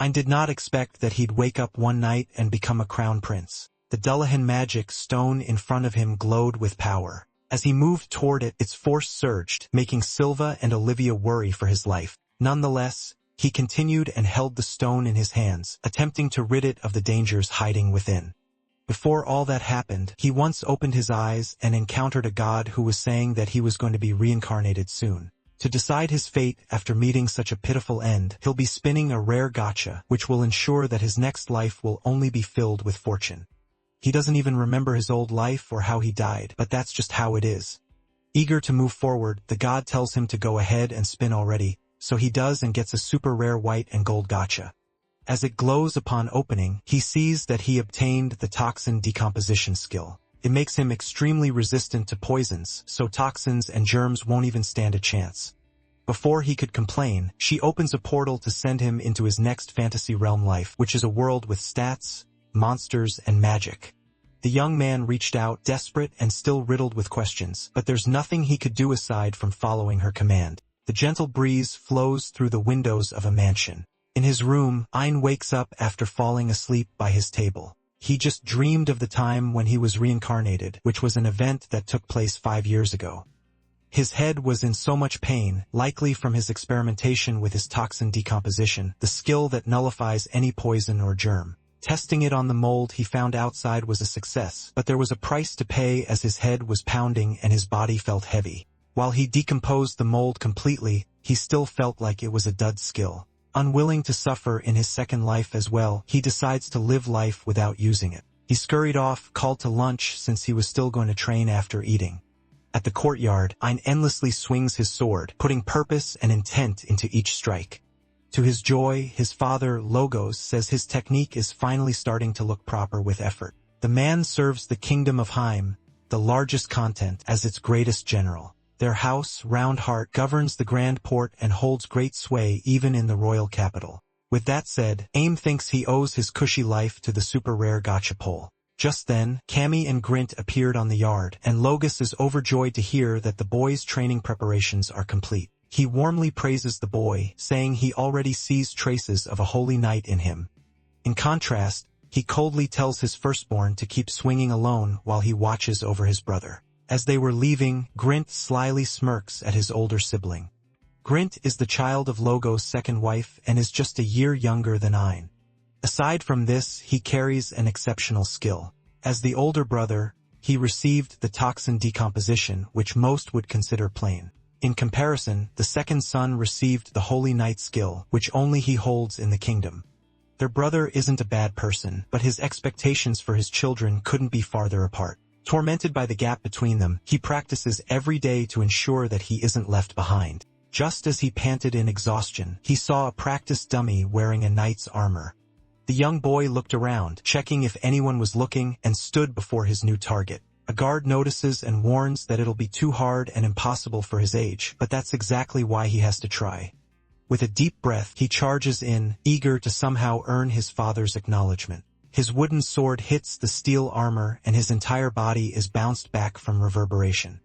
I did not expect that he'd wake up one night and become a crown prince. The Dullahan magic stone in front of him glowed with power. As he moved toward it, its force surged, making Silva and Olivia worry for his life. Nonetheless, he continued and held the stone in his hands, attempting to rid it of the dangers hiding within. Before all that happened, he once opened his eyes and encountered a god who was saying that he was going to be reincarnated soon. To decide his fate after meeting such a pitiful end, he'll be spinning a rare gacha, which will ensure that his next life will only be filled with fortune. He doesn't even remember his old life or how he died, but that's just how it is. Eager to move forward, the god tells him to go ahead and spin already, so he does and gets a super rare white and gold gacha. As it glows upon opening, he sees that he obtained the toxin decomposition skill. It makes him extremely resistant to poisons, so toxins and germs won't even stand a chance. Before he could complain, she opens a portal to send him into his next fantasy realm life, which is a world with stats, monsters, and magic. The young man reached out, desperate and still riddled with questions, but there's nothing he could do aside from following her command. The gentle breeze flows through the windows of a mansion. In his room, Ein wakes up after falling asleep by his table. He just dreamed of the time when he was reincarnated, which was an event that took place 5 years ago. His head was in so much pain, likely from his experimentation with his toxin decomposition, the skill that nullifies any poison or germ. Testing it on the mold he found outside was a success, but there was a price to pay as his head was pounding and his body felt heavy. While he decomposed the mold completely, he still felt like it was a dud skill. Unwilling to suffer in his second life as well, he decides to live life without using it. He scurried off, called to lunch since he was still going to train after eating. At the courtyard, Ein endlessly swings his sword, putting purpose and intent into each strike. To his joy, his father, Logos, says his technique is finally starting to look proper with effort. The man serves the kingdom of Heim, the largest continent, as its greatest general. Their house, Round Heart, governs the Grand Port and holds great sway even in the royal capital. With that said, Aim thinks he owes his cushy life to the super rare gacha pole. Just then, Cammy and Grint appeared on the yard, and Logos is overjoyed to hear that the boy's training preparations are complete. He warmly praises the boy, saying he already sees traces of a holy knight in him. In contrast, he coldly tells his firstborn to keep swinging alone while he watches over his brother. As they were leaving, Grint slyly smirks at his older sibling. Grint is the child of Logos' second wife and is just a year younger than Ein. Aside from this, he carries an exceptional skill. As the older brother, he received the toxin decomposition, which most would consider plain. In comparison, the second son received the Holy Knight skill, which only he holds in the kingdom. Their brother isn't a bad person, but his expectations for his children couldn't be farther apart. Tormented by the gap between them, he practices every day to ensure that he isn't left behind. Just as he panted in exhaustion, he saw a practice dummy wearing a knight's armor. The young boy looked around, checking if anyone was looking, and stood before his new target. A guard notices and warns that it'll be too hard and impossible for his age, but that's exactly why he has to try. With a deep breath, he charges in, eager to somehow earn his father's acknowledgement. His wooden sword hits the steel armor and his entire body is bounced back from reverberation.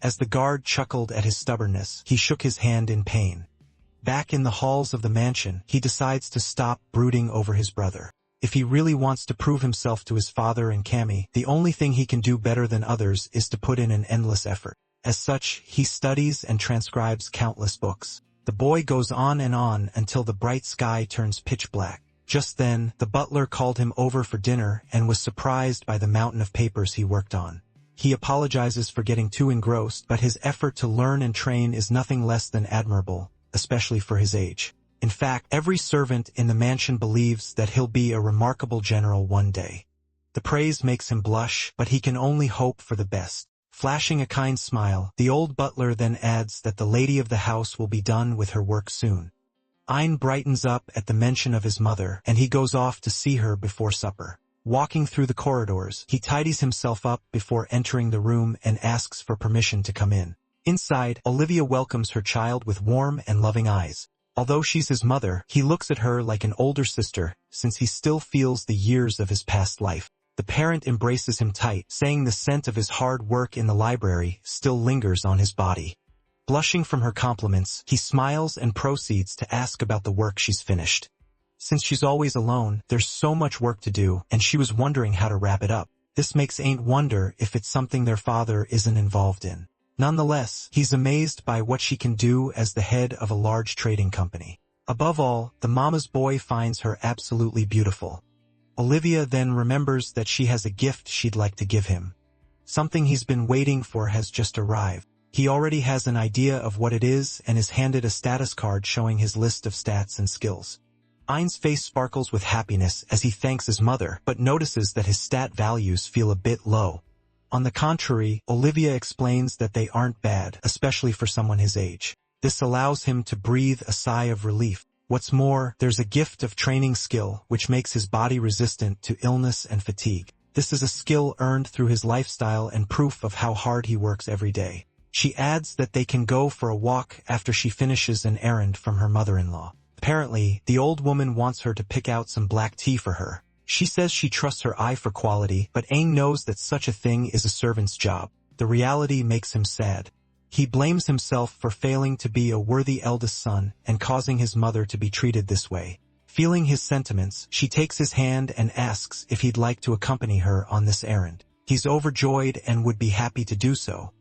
As the guard chuckled at his stubbornness, he shook his hand in pain. Back in the halls of the mansion, he decides to stop brooding over his brother. If he really wants to prove himself to his father and Cammy, the only thing he can do better than others is to put in an endless effort. As such, he studies and transcribes countless books. The boy goes on until the bright sky turns pitch black. Just then, the butler called him over for dinner and was surprised by the mountain of papers he worked on. He apologizes for getting too engrossed, but his effort to learn and train is nothing less than admirable, especially for his age. In fact, every servant in the mansion believes that he'll be a remarkable general one day. The praise makes him blush, but he can only hope for the best. Flashing a kind smile, the old butler then adds that the lady of the house will be done with her work soon. Ein brightens up at the mention of his mother, and he goes off to see her before supper. Walking through the corridors, he tidies himself up before entering the room and asks for permission to come in. Inside, Olivia welcomes her child with warm and loving eyes. Although she's his mother, he looks at her like an older sister, since he still feels the years of his past life. The parent embraces him tight, saying the scent of his hard work in the library still lingers on his body. Blushing from her compliments, he smiles and proceeds to ask about the work she's finished. Since she's always alone, there's so much work to do, and she was wondering how to wrap it up. This makes Ain't wonder if it's something their father isn't involved in. Nonetheless, he's amazed by what she can do as the head of a large trading company. Above all, the mama's boy finds her absolutely beautiful. Olivia then remembers that she has a gift she'd like to give him. Something he's been waiting for has just arrived. He already has an idea of what it is and is handed a status card showing his list of stats and skills. Ain's face sparkles with happiness as he thanks his mother, but notices that his stat values feel a bit low. On the contrary, Olivia explains that they aren't bad, especially for someone his age. This allows him to breathe a sigh of relief. What's more, there's a gift of training skill, which makes his body resistant to illness and fatigue. This is a skill earned through his lifestyle and proof of how hard he works every day. She adds that they can go for a walk after she finishes an errand from her mother-in-law. Apparently, the old woman wants her to pick out some black tea for her. She says she trusts her eye for quality, but Aang knows that such a thing is a servant's job. The reality makes him sad. He blames himself for failing to be a worthy eldest son and causing his mother to be treated this way. Feeling his sentiments, she takes his hand and asks if he'd like to accompany her on this errand. He's overjoyed and would be happy to do so.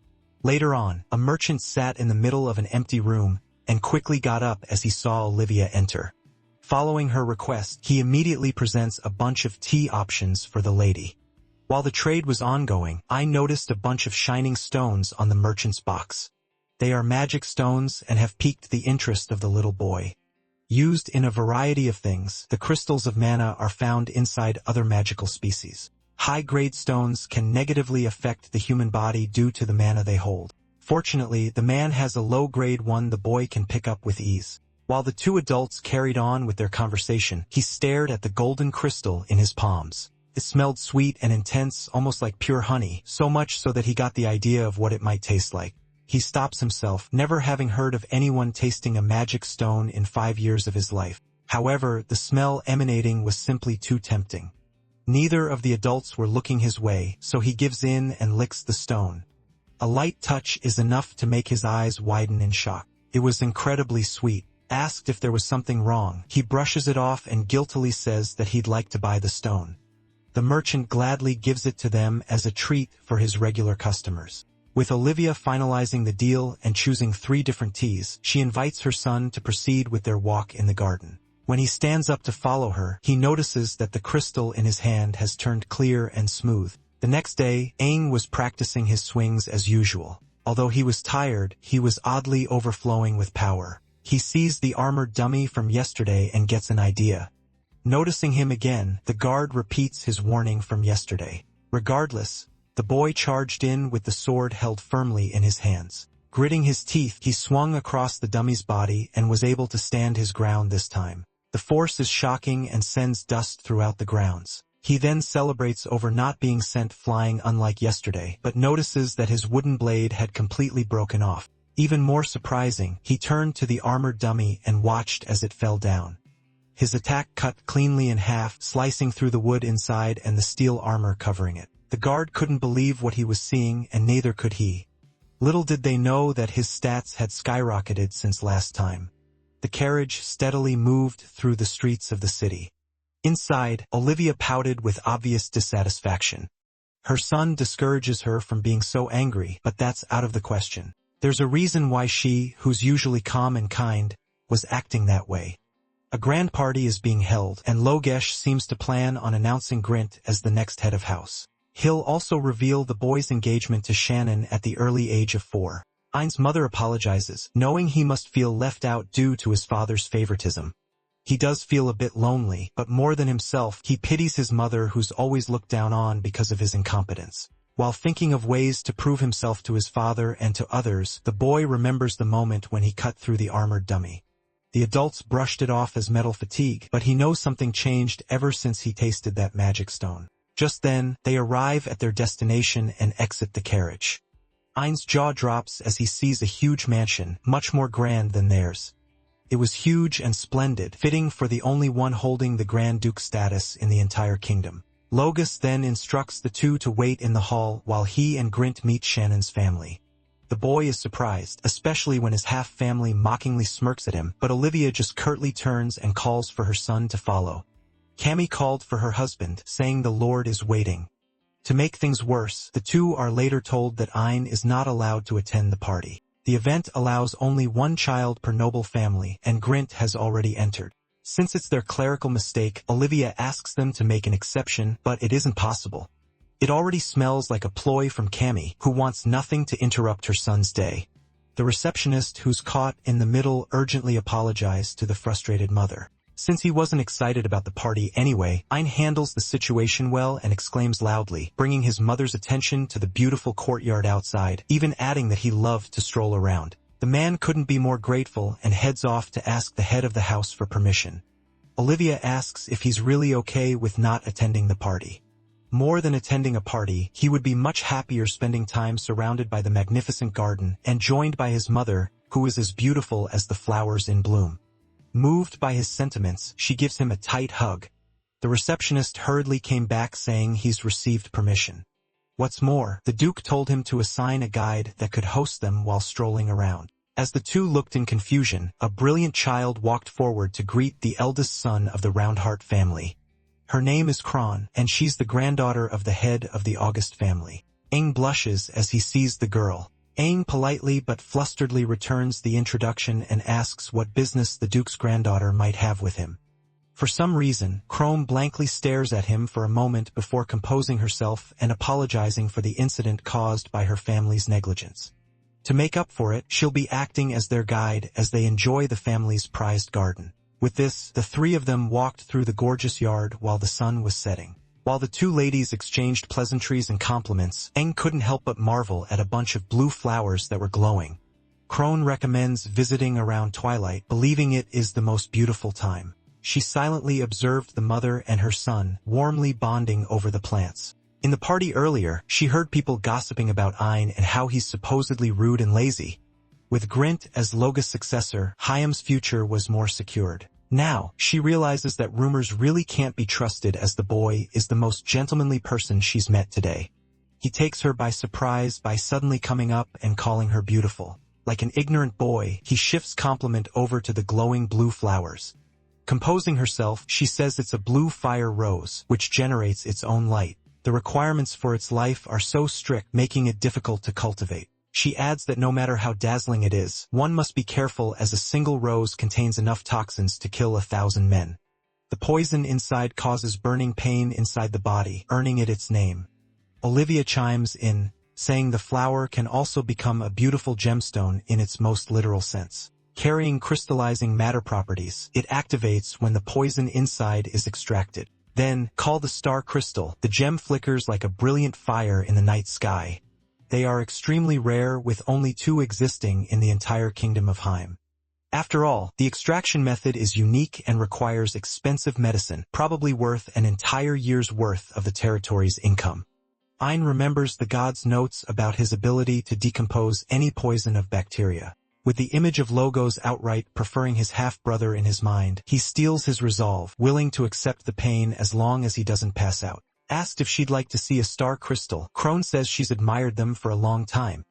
Later on, a merchant sat in the middle of an empty room and quickly got up as he saw Olivia enter. Following her request, he immediately presents a bunch of tea options for the lady. While the trade was ongoing, I noticed a bunch of shining stones on the merchant's box. They are magic stones and have piqued the interest of the little boy. Used in a variety of things, the crystals of mana are found inside other magical species. High-grade stones can negatively affect the human body due to the mana they hold. Fortunately, the man has a low-grade one the boy can pick up with ease. While the two adults carried on with their conversation, he stared at the golden crystal in his palms. It smelled sweet and intense, almost like pure honey, so much so that he got the idea of what it might taste like. He stops himself, never having heard of anyone tasting a magic stone in 5 years of his life. However, the smell emanating was simply too tempting. Neither of the adults were looking his way, so he gives in and licks the stone. A light touch is enough to make his eyes widen in shock. It was incredibly sweet. Asked if there was something wrong, he brushes it off and guiltily says that he'd like to buy the stone. The merchant gladly gives it to them as a treat for his regular customers. With Olivia finalizing the deal and choosing 3 different teas, she invites her son to proceed with their walk in the garden. When he stands up to follow her, he notices that the crystal in his hand has turned clear and smooth. The next day, Aang was practicing his swings as usual. Although he was tired, he was oddly overflowing with power. He sees the armored dummy from yesterday and gets an idea. Noticing him again, the guard repeats his warning from yesterday. Regardless, the boy charged in with the sword held firmly in his hands. Gritting his teeth, he swung across the dummy's body and was able to stand his ground this time. The force is shocking and sends dust throughout the grounds. He then celebrates over not being sent flying unlike yesterday, but notices that his wooden blade had completely broken off. Even more surprising, he turned to the armored dummy and watched as it fell down. His attack cut cleanly in half, slicing through the wood inside and the steel armor covering it. The guard couldn't believe what he was seeing, and neither could he. Little did they know that his stats had skyrocketed since last time. The carriage steadily moved through the streets of the city. Inside, Olivia pouted with obvious dissatisfaction. Her son discourages her from being so angry, but that's out of the question. There's a reason why she, who's usually calm and kind, was acting that way. A grand party is being held, and Logesh seems to plan on announcing Grint as the next head of house. He'll also reveal the boy's engagement to Shannon at the early age of 4. Ain's mother apologizes, knowing he must feel left out due to his father's favoritism. He does feel a bit lonely, but more than himself, he pities his mother who's always looked down on because of his incompetence. While thinking of ways to prove himself to his father and to others, the boy remembers the moment when he cut through the armored dummy. The adults brushed it off as mental fatigue, but he knows something changed ever since he tasted that magic stone. Just then, they arrive at their destination and exit the carriage. Ain's jaw drops as he sees a huge mansion, much more grand than theirs. It was huge and splendid, fitting for the only one holding the Grand Duke status in the entire kingdom. Logus then instructs the two to wait in the hall while he and Grint meet Shannon's family. The The boy is surprised, especially when his half-family mockingly smirks at him, but Olivia just curtly turns and calls for her son to follow. Cammy called for her husband, saying the Lord is waiting. To make things worse, the two are later told that Ain is not allowed to attend the party. The event allows only one child per noble family, and Grint has already entered. Since it's their clerical mistake, Olivia asks them to make an exception, but it isn't possible. It already smells like a ploy from Cammy, who wants nothing to interrupt her son's day. The receptionist, who's caught in the middle, urgently apologized to the frustrated mother. Since he wasn't excited about the party anyway, Ain handles the situation well and exclaims loudly, bringing his mother's attention to the beautiful courtyard outside, even adding that he loved to stroll around. The man couldn't be more grateful and heads off to ask the head of the house for permission. Olivia asks if he's really okay with not attending the party. More than attending a party, he would be much happier spending time surrounded by the magnificent garden and joined by his mother, who is as beautiful as the flowers in bloom. Moved by his sentiments, she gives him a tight hug. The receptionist hurriedly came back saying he's received permission. What's more, the Duke told him to assign a guide that could host them while strolling around. As the two looked in confusion, a brilliant child walked forward to greet the eldest son of the Roundheart family. Her name is Kron, and she's the granddaughter of the head of the August family. Aang blushes as he sees the girl. Aang politely but flusteredly returns the introduction and asks what business the Duke's granddaughter might have with him. For some reason, Kron blankly stares at him for a moment before composing herself and apologizing for the incident caused by her family's negligence. To make up for it, she'll be acting as their guide as they enjoy the family's prized garden. With this, the three of them walked through the gorgeous yard while the sun was setting. While the two ladies exchanged pleasantries and compliments, Aang couldn't help but marvel at a bunch of blue flowers that were glowing. Kron recommends visiting around twilight, believing it is the most beautiful time. She silently observed the mother and her son, warmly bonding over the plants. In the party earlier, she heard people gossiping about Ain and how he's supposedly rude and lazy. With Grint as Loga's successor, Hyam's future was more secured. Now, she realizes that rumors really can't be trusted as the boy is the most gentlemanly person she's met today. He takes her by surprise by suddenly coming up and calling her beautiful. Like an ignorant boy, he shifts compliment over to the glowing blue flowers. Composing herself, she says it's a blue fire rose, which generates its own light. The requirements for its life are so strict, making it difficult to cultivate. She adds that no matter how dazzling it is, one must be careful as a single rose contains enough toxins to kill 1,000 men. The poison inside causes burning pain inside the body, earning it its name. Olivia chimes in, saying the flower can also become a beautiful gemstone in its most literal sense. Carrying crystallizing matter properties, it activates when the poison inside is extracted. Then, called the star crystal, the gem flickers like a brilliant fire in the night sky. They are extremely rare, with only 2 existing in the entire kingdom of Hyam. After all, the extraction method is unique and requires expensive medicine, probably worth an entire year's worth of the territory's income. Ain remembers the god's notes about his ability to decompose any poison of bacteria. With the image of Logos outright preferring his half-brother in his mind, he steels his resolve, willing to accept the pain as long as he doesn't pass out. Asked if she'd like to see a star crystal, Kron says she's admired them for a long time.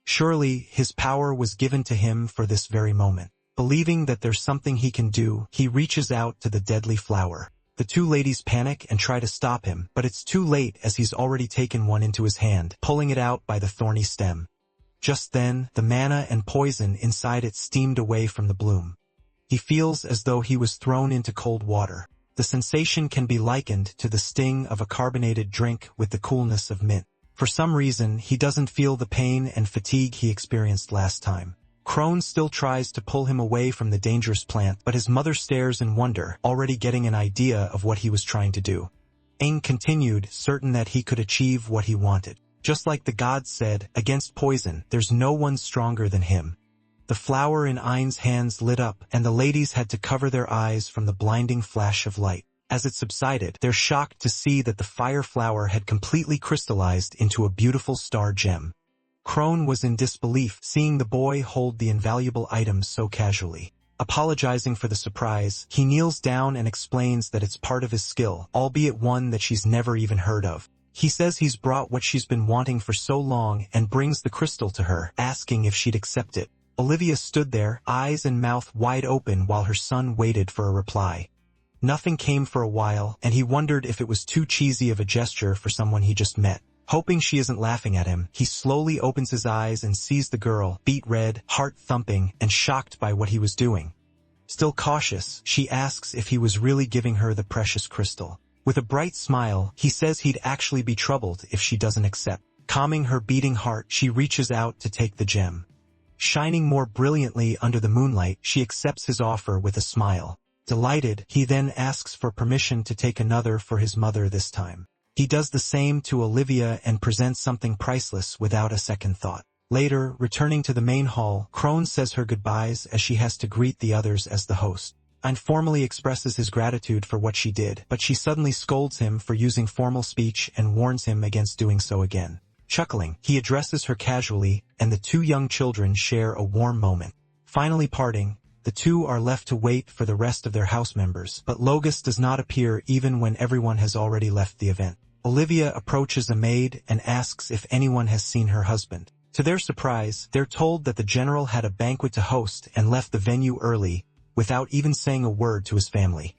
Surely, his power was given to him for this very moment. Believing that there's something he can do, he reaches out to the deadly flower. The 2 ladies panic and try to stop him, but it's too late as he's already taken one into his hand, pulling it out by the thorny stem. Just then, the mana and poison inside it steamed away from the bloom. He feels as though he was thrown into cold water. The sensation can be likened to the sting of a carbonated drink with the coolness of mint. For some reason, he doesn't feel the pain and fatigue he experienced last time. Kron still tries to pull him away from the dangerous plant, but his mother stares in wonder, already getting an idea of what he was trying to do. Aang continued, certain that he could achieve what he wanted. Just like the gods said, against poison, there's no one stronger than him. The flower in Ain's hands lit up, and the ladies had to cover their eyes from the blinding flash of light. As it subsided, they're shocked to see that the fire flower had completely crystallized into a beautiful star gem. Kron was in disbelief, seeing the boy hold the invaluable items so casually. Apologizing for the surprise, he kneels down and explains that it's part of his skill, albeit one that she's never even heard of. He says he's brought what she's been wanting for so long and brings the crystal to her, asking if she'd accept it. Olivia stood there, eyes and mouth wide open while her son waited for a reply. Nothing came for a while, and he wondered if it was too cheesy of a gesture for someone he just met. Hoping she isn't laughing at him, he slowly opens his eyes and sees the girl, beet red, heart thumping, and shocked by what he was doing. Still cautious, she asks if he was really giving her the precious crystal. With a bright smile, he says he'd actually be troubled if she doesn't accept. Calming her beating heart, she reaches out to take the gem. Shining more brilliantly under the moonlight, she accepts his offer with a smile. Delighted, he then asks for permission to take another for his mother this time. He does the same to Olivia and presents something priceless without a second thought. Later, returning to the main hall, Crone says her goodbyes as she has to greet the others as the host. Ein formally expresses his gratitude for what she did, but she suddenly scolds him for using formal speech and warns him against doing so again. Chuckling, he addresses her casually, and the two young children share a warm moment. Finally parting, the two are left to wait for the rest of their house members, but Logus does not appear even when everyone has already left the event. Olivia approaches a maid and asks if anyone has seen her husband. To their surprise, they're told that the general had a banquet to host and left the venue early, without even saying a word to his family.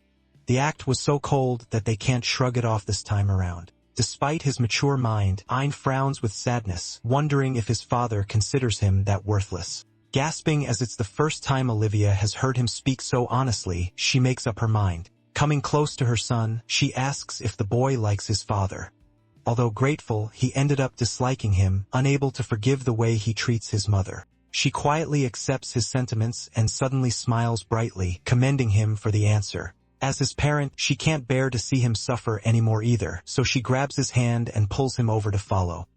The act was so cold that they can't shrug it off this time around. Despite his mature mind, Ein frowns with sadness, wondering if his father considers him that worthless. Gasping as it's the first time Olivia has heard him speak so honestly, she makes up her mind. Coming close to her son, she asks if the boy likes his father. Although grateful, he ended up disliking him, unable to forgive the way he treats his mother. She quietly accepts his sentiments and suddenly smiles brightly, commending him for the answer. As his parent, she can't bear to see him suffer anymore either, so she grabs his hand and pulls him over to follow.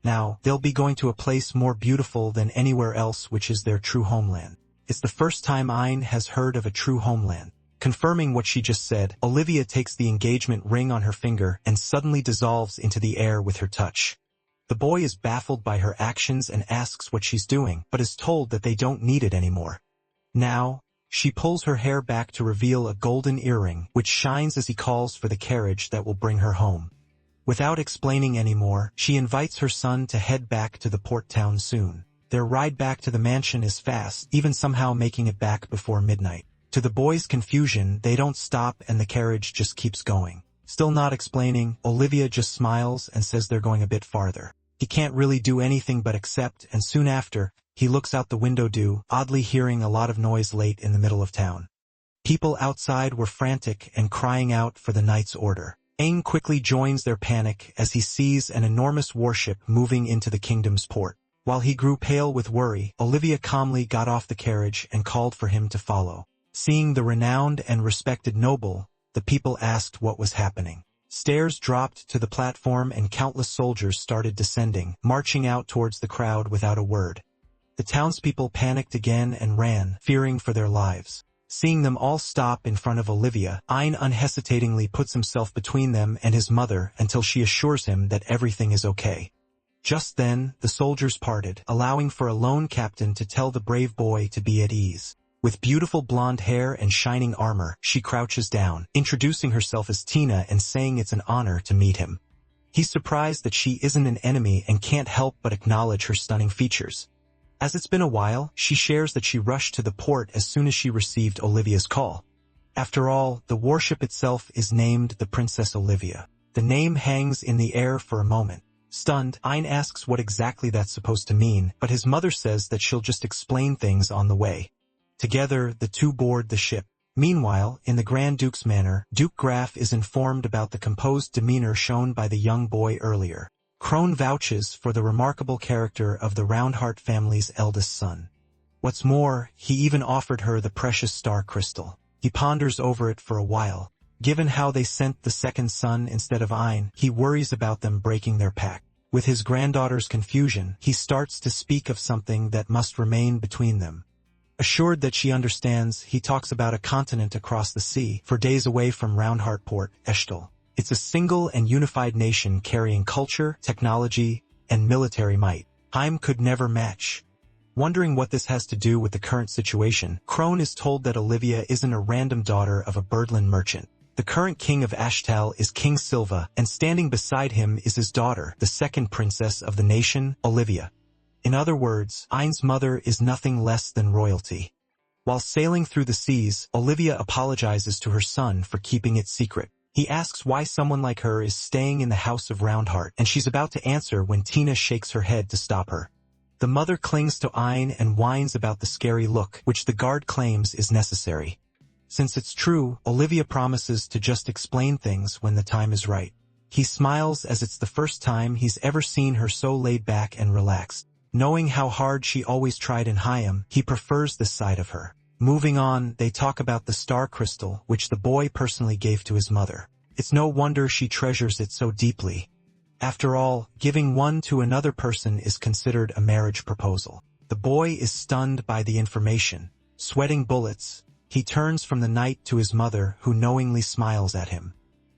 Now, they'll be going to a place more beautiful than anywhere else, which is their true homeland. It's the first time Ein has heard of a true homeland. Confirming what she just said, Olivia takes the engagement ring on her finger and suddenly dissolves into the air with her touch. The boy is baffled by her actions and asks what she's doing, but is told that they don't need it anymore. Now, she pulls her hair back to reveal a golden earring, which shines as he calls for the carriage that will bring her home. Without explaining anymore, she invites her son to head back to the port town soon. Their ride back to the mansion is fast, even somehow making it back before midnight. To the boys' confusion, they don't stop and the carriage just keeps going. Still not explaining, Olivia just smiles and says they're going a bit farther. He can't really do anything but accept, and soon after, he looks out the window oddly hearing a lot of noise late in the middle of town. People outside were frantic and crying out for the knight's order. Aang quickly joins their panic as he sees an enormous warship moving into the kingdom's port. While he grew pale with worry, Olivia calmly got off the carriage and called for him to follow. Seeing the renowned and respected noble, the people asked what was happening. Stairs dropped to the platform and countless soldiers started descending, marching out towards the crowd without a word. The townspeople panicked again and ran, fearing for their lives. Seeing them all stop in front of Olivia, Ein unhesitatingly puts himself between them and his mother until she assures him that everything is okay. Just then, the soldiers parted, allowing for a lone captain to tell the brave boy to be at ease. With beautiful blonde hair and shining armor, she crouches down, introducing herself as Tina and saying it's an honor to meet him. He's surprised that she isn't an enemy and can't help but acknowledge her stunning features. As it's been a while, she shares that she rushed to the port as soon as she received Olivia's call. After all, the warship itself is named the Princess Olivia. The name hangs in the air for a moment. Stunned, Ein asks what exactly that's supposed to mean, but his mother says that she'll just explain things on the way. Together, the two board the ship. Meanwhile, in the Grand Duke's manor, Duke Graf is informed about the composed demeanor shown by the young boy earlier. Crone vouches for the remarkable character of the Roundheart family's eldest son. What's more, he even offered her the precious star crystal. He ponders over it for a while. Given how they sent the second son instead of Ein, he worries about them breaking their pact. With his granddaughter's confusion, he starts to speak of something that must remain between them. Assured that she understands, he talks about a continent across the sea, for days away from Roundheart Port, Eshtal. It's a single and unified nation carrying culture, technology, and military might. Heim could never match. Wondering what this has to do with the current situation, Crone is told that Olivia isn't a random daughter of a Birdland merchant. The current king of Ashtal is King Silva, and standing beside him is his daughter, the second princess of the nation, Olivia. In other words, Ain's mother is nothing less than royalty. While sailing through the seas, Olivia apologizes to her son for keeping it secret. He asks why someone like her is staying in the house of Roundheart, and she's about to answer when Tina shakes her head to stop her. The mother clings to Ain and whines about the scary look, which the guard claims is necessary. Since it's true, Olivia promises to just explain things when the time is right. He smiles as it's the first time he's ever seen her so laid back and relaxed. Knowing how hard she always tried in Hayam, he prefers this side of her. Moving on, they talk about the star crystal, which the boy personally gave to his mother. It's no wonder she treasures it so deeply. After all, giving one to another person is considered a marriage proposal. The boy is stunned by the information. Sweating bullets, he turns from the knight to his mother, who knowingly smiles at him.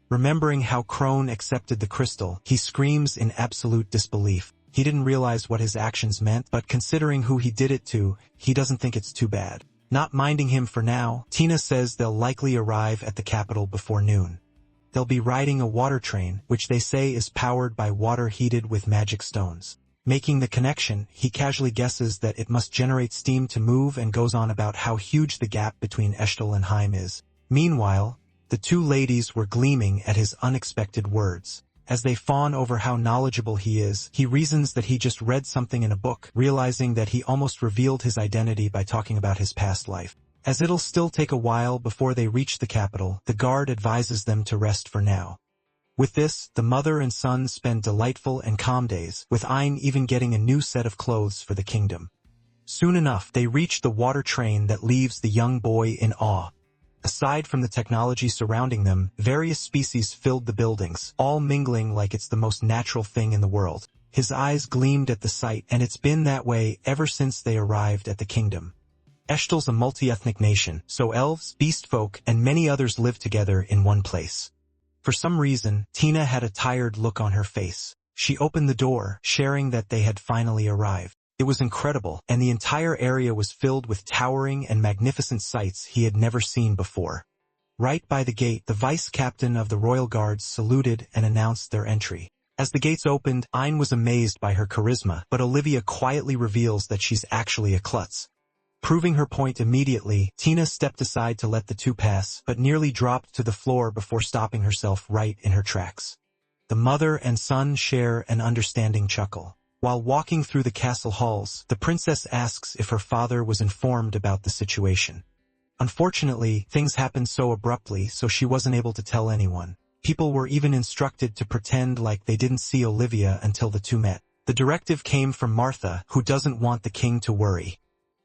Remembering how Crone accepted the crystal, he screams in absolute disbelief. He didn't realize what his actions meant, but considering who he did it to, he doesn't think it's too bad. Not minding him for now, Tina says they'll likely arrive at the capital before noon. They'll be riding a water train, which they say is powered by water heated with magic stones. Making the connection, he casually guesses that it must generate steam to move and goes on about how huge the gap between Eshtal and Heim is. Meanwhile, the two ladies were gleaming at his unexpected words. As they fawn over how knowledgeable he is, he reasons that he just read something in a book, realizing that he almost revealed his identity by talking about his past life. As it'll still take a while before they reach the capital, the guard advises them to rest for now. With this, the mother and son spend delightful and calm days, with Ain even getting a new set of clothes for the kingdom. Soon enough, they reach the water train that leaves the young boy in awe. Aside from the technology surrounding them, various species filled the buildings, all mingling like it's the most natural thing in the world. His eyes gleamed at the sight, and it's been that way ever since they arrived at the kingdom. Eshtal's a multi-ethnic nation, so elves, beast folk, and many others live together in one place. For some reason, Tina had a tired look on her face. She opened the door, sharing that they had finally arrived. It was incredible, and the entire area was filled with towering and magnificent sights he had never seen before. Right by the gate, the vice-captain of the royal guards saluted and announced their entry. As the gates opened, Ain was amazed by her charisma, but Olivia quietly reveals that she's actually a klutz. Proving her point immediately, Tina stepped aside to let the two pass, but nearly dropped to the floor before stopping herself right in her tracks. The mother and son share an understanding chuckle. While walking through the castle halls, the princess asks if her father was informed about the situation. Unfortunately, things happened so abruptly, so she wasn't able to tell anyone. People were even instructed to pretend like they didn't see Olivia until the two met. The directive came from Martha, who doesn't want the king to worry.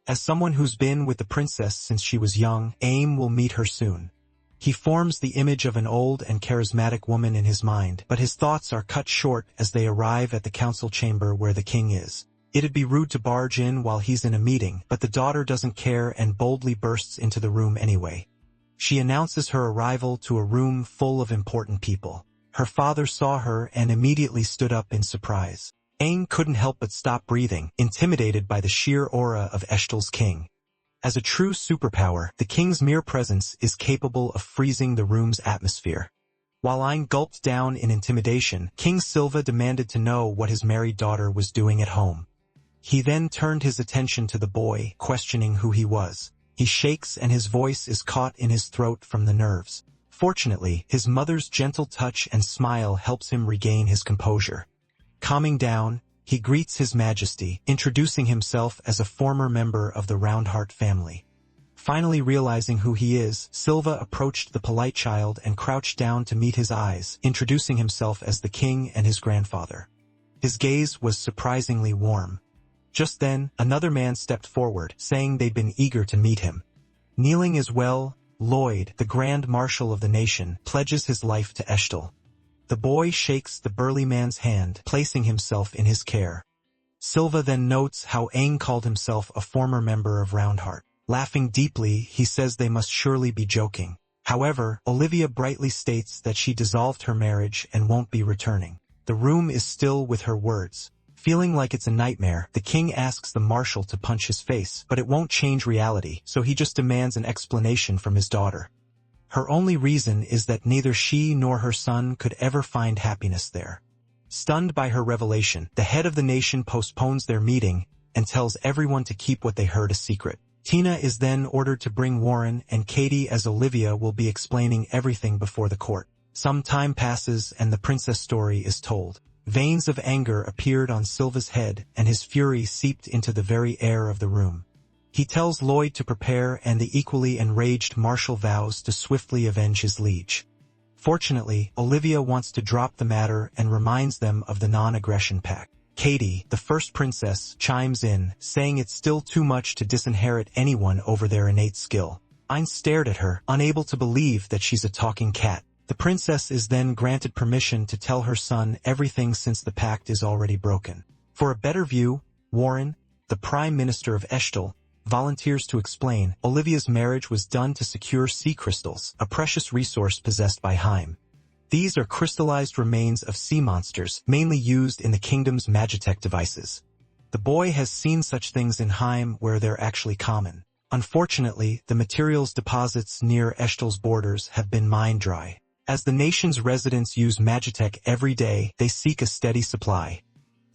As someone who's been with the princess since she was young, Aim will meet her soon. He forms the image of an old and charismatic woman in his mind, but his thoughts are cut short as they arrive at the council chamber where the king is. It'd be rude to barge in while he's in a meeting, but the daughter doesn't care and boldly bursts into the room anyway. She announces her arrival to a room full of important people. Her father saw her and immediately stood up in surprise. Aang couldn't help but stop breathing, intimidated by the sheer aura of Eshtal's king. As a true superpower, the king's mere presence is capable of freezing the room's atmosphere. While Aang gulped down in intimidation, King Silva demanded to know what his married daughter was doing at home. He then turned his attention to the boy, questioning who he was. He shakes and his voice is caught in his throat from the nerves. Fortunately, his mother's gentle touch and smile helps him regain his composure. Calming down, he greets His Majesty, introducing himself as a former member of the Roundheart family. Finally realizing who he is, Silva approached the polite child and crouched down to meet his eyes, introducing himself as the king and his grandfather. His gaze was surprisingly warm. Just then, another man stepped forward, saying they'd been eager to meet him. Kneeling as well, Lloyd, the Grand Marshal of the nation, pledges his life to Eshtal. The boy shakes the burly man's hand, placing himself in his care. Silva then notes how Aang called himself a former member of Roundheart. Laughing deeply, he says they must surely be joking. However, Olivia brightly states that she dissolved her marriage and won't be returning. The room is still with her words. Feeling like it's a nightmare, the king asks the marshal to punch his face, but it won't change reality, so he just demands an explanation from his daughter. Her only reason is that neither she nor her son could ever find happiness there. Stunned by her revelation, the head of the nation postpones their meeting and tells everyone to keep what they heard a secret. Tina is then ordered to bring Warren, and Katie as Olivia will be explaining everything before the court. Some time passes and the princess story is told. Veins of anger appeared on Silva's head, and his fury seeped into the very air of the room. He tells Lloyd to prepare, and the equally enraged Marshal vows to swiftly avenge his liege. Fortunately, Olivia wants to drop the matter and reminds them of the non-aggression pact. Katie, the first princess, chimes in, saying it's still too much to disinherit anyone over their innate skill. Ayn stared at her, unable to believe that she's a talking cat. The princess is then granted permission to tell her son everything since the pact is already broken. For a better view, Warren, the Prime Minister of Eshtal, volunteers to explain Olivia's marriage was done to secure sea crystals, a precious resource possessed by Haim. These are crystallized remains of sea monsters, mainly used in the kingdom's magitech devices. The boy has seen such things in Haim where they're actually common. Unfortunately, the materials deposits near Eshtal's borders have been mined dry. As the nation's residents use magitech every day, they seek a steady supply.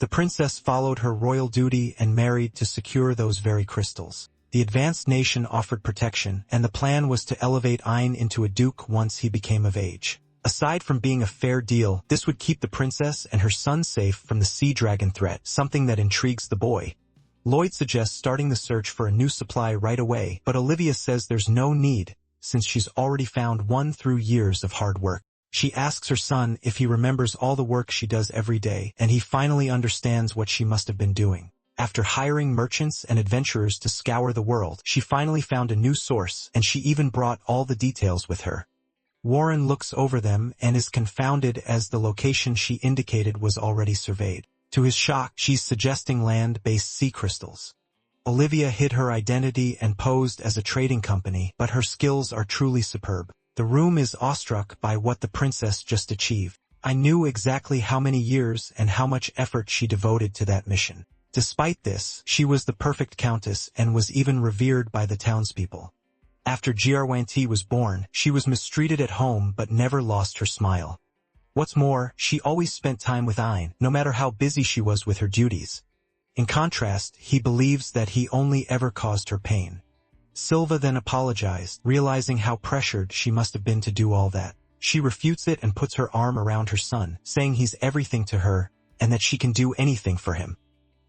The princess followed her royal duty and married to secure those very crystals. The advanced nation offered protection, and the plan was to elevate Ayn into a duke once he became of age. Aside from being a fair deal, this would keep the princess and her son safe from the sea dragon threat, something that intrigues the boy. Lloyd suggests starting the search for a new supply right away, but Olivia says there's no need, since she's already found one through years of hard work. She asks her son if he remembers all the work she does every day, and he finally understands what she must have been doing. After hiring merchants and adventurers to scour the world, she finally found a new source, and she even brought all the details with her. Warren looks over them and is confounded as the location she indicated was already surveyed. To his shock, she's suggesting land-based sea crystals. Olivia hid her identity and posed as a trading company, but her skills are truly superb. The room is awestruck by what the princess just achieved. I knew exactly how many years and how much effort she devoted to that mission. Despite this, she was the perfect countess and was even revered by the townspeople. After Giarwanti was born, she was mistreated at home but never lost her smile. What's more, she always spent time with Ayn, no matter how busy she was with her duties. In contrast, he believes that he only ever caused her pain. Silva then apologized, realizing how pressured she must have been to do all that. She refutes it and puts her arm around her son, saying he's everything to her, and that she can do anything for him.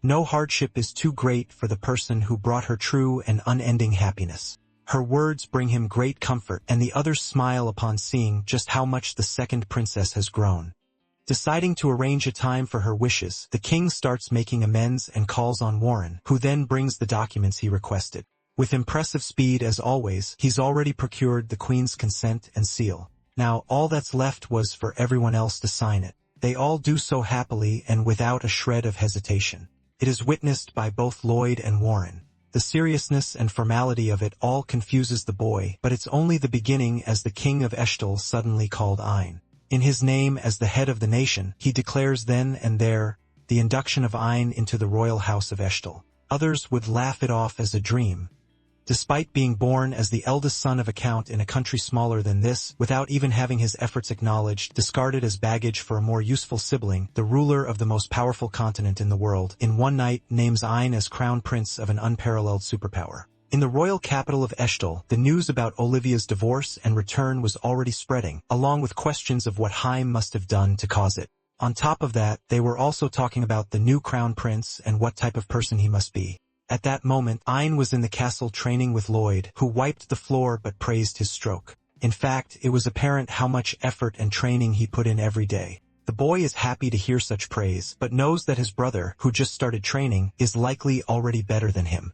No hardship is too great for the person who brought her true and unending happiness. Her words bring him great comfort, and the others smile upon seeing just how much the second princess has grown. Deciding to arrange a time for her wishes, the king starts making amends and calls on Warren, who then brings the documents he requested. With impressive speed as always, he's already procured the queen's consent and seal. Now, all that's left was for everyone else to sign it. They all do so happily and without a shred of hesitation. It is witnessed by both Lloyd and Warren. The seriousness and formality of it all confuses the boy, but it's only the beginning as the king of Eshtal suddenly called Ayn. In his name as the head of the nation, he declares then and there the induction of Ayn into the royal house of Eshtal. Others would laugh it off as a dream. Despite being born as the eldest son of a count in a country smaller than this, without even having his efforts acknowledged, discarded as baggage for a more useful sibling, the ruler of the most powerful continent in the world, in one night names Ayn as crown prince of an unparalleled superpower. In the royal capital of Eshtal, the news about Olivia's divorce and return was already spreading, along with questions of what Haim must have done to cause it. On top of that, they were also talking about the new crown prince and what type of person he must be. At that moment, Ayn was in the castle training with Lloyd, who wiped the floor but praised his stroke. In fact, it was apparent how much effort and training he put in every day. The boy is happy to hear such praise, but knows that his brother, who just started training, is likely already better than him.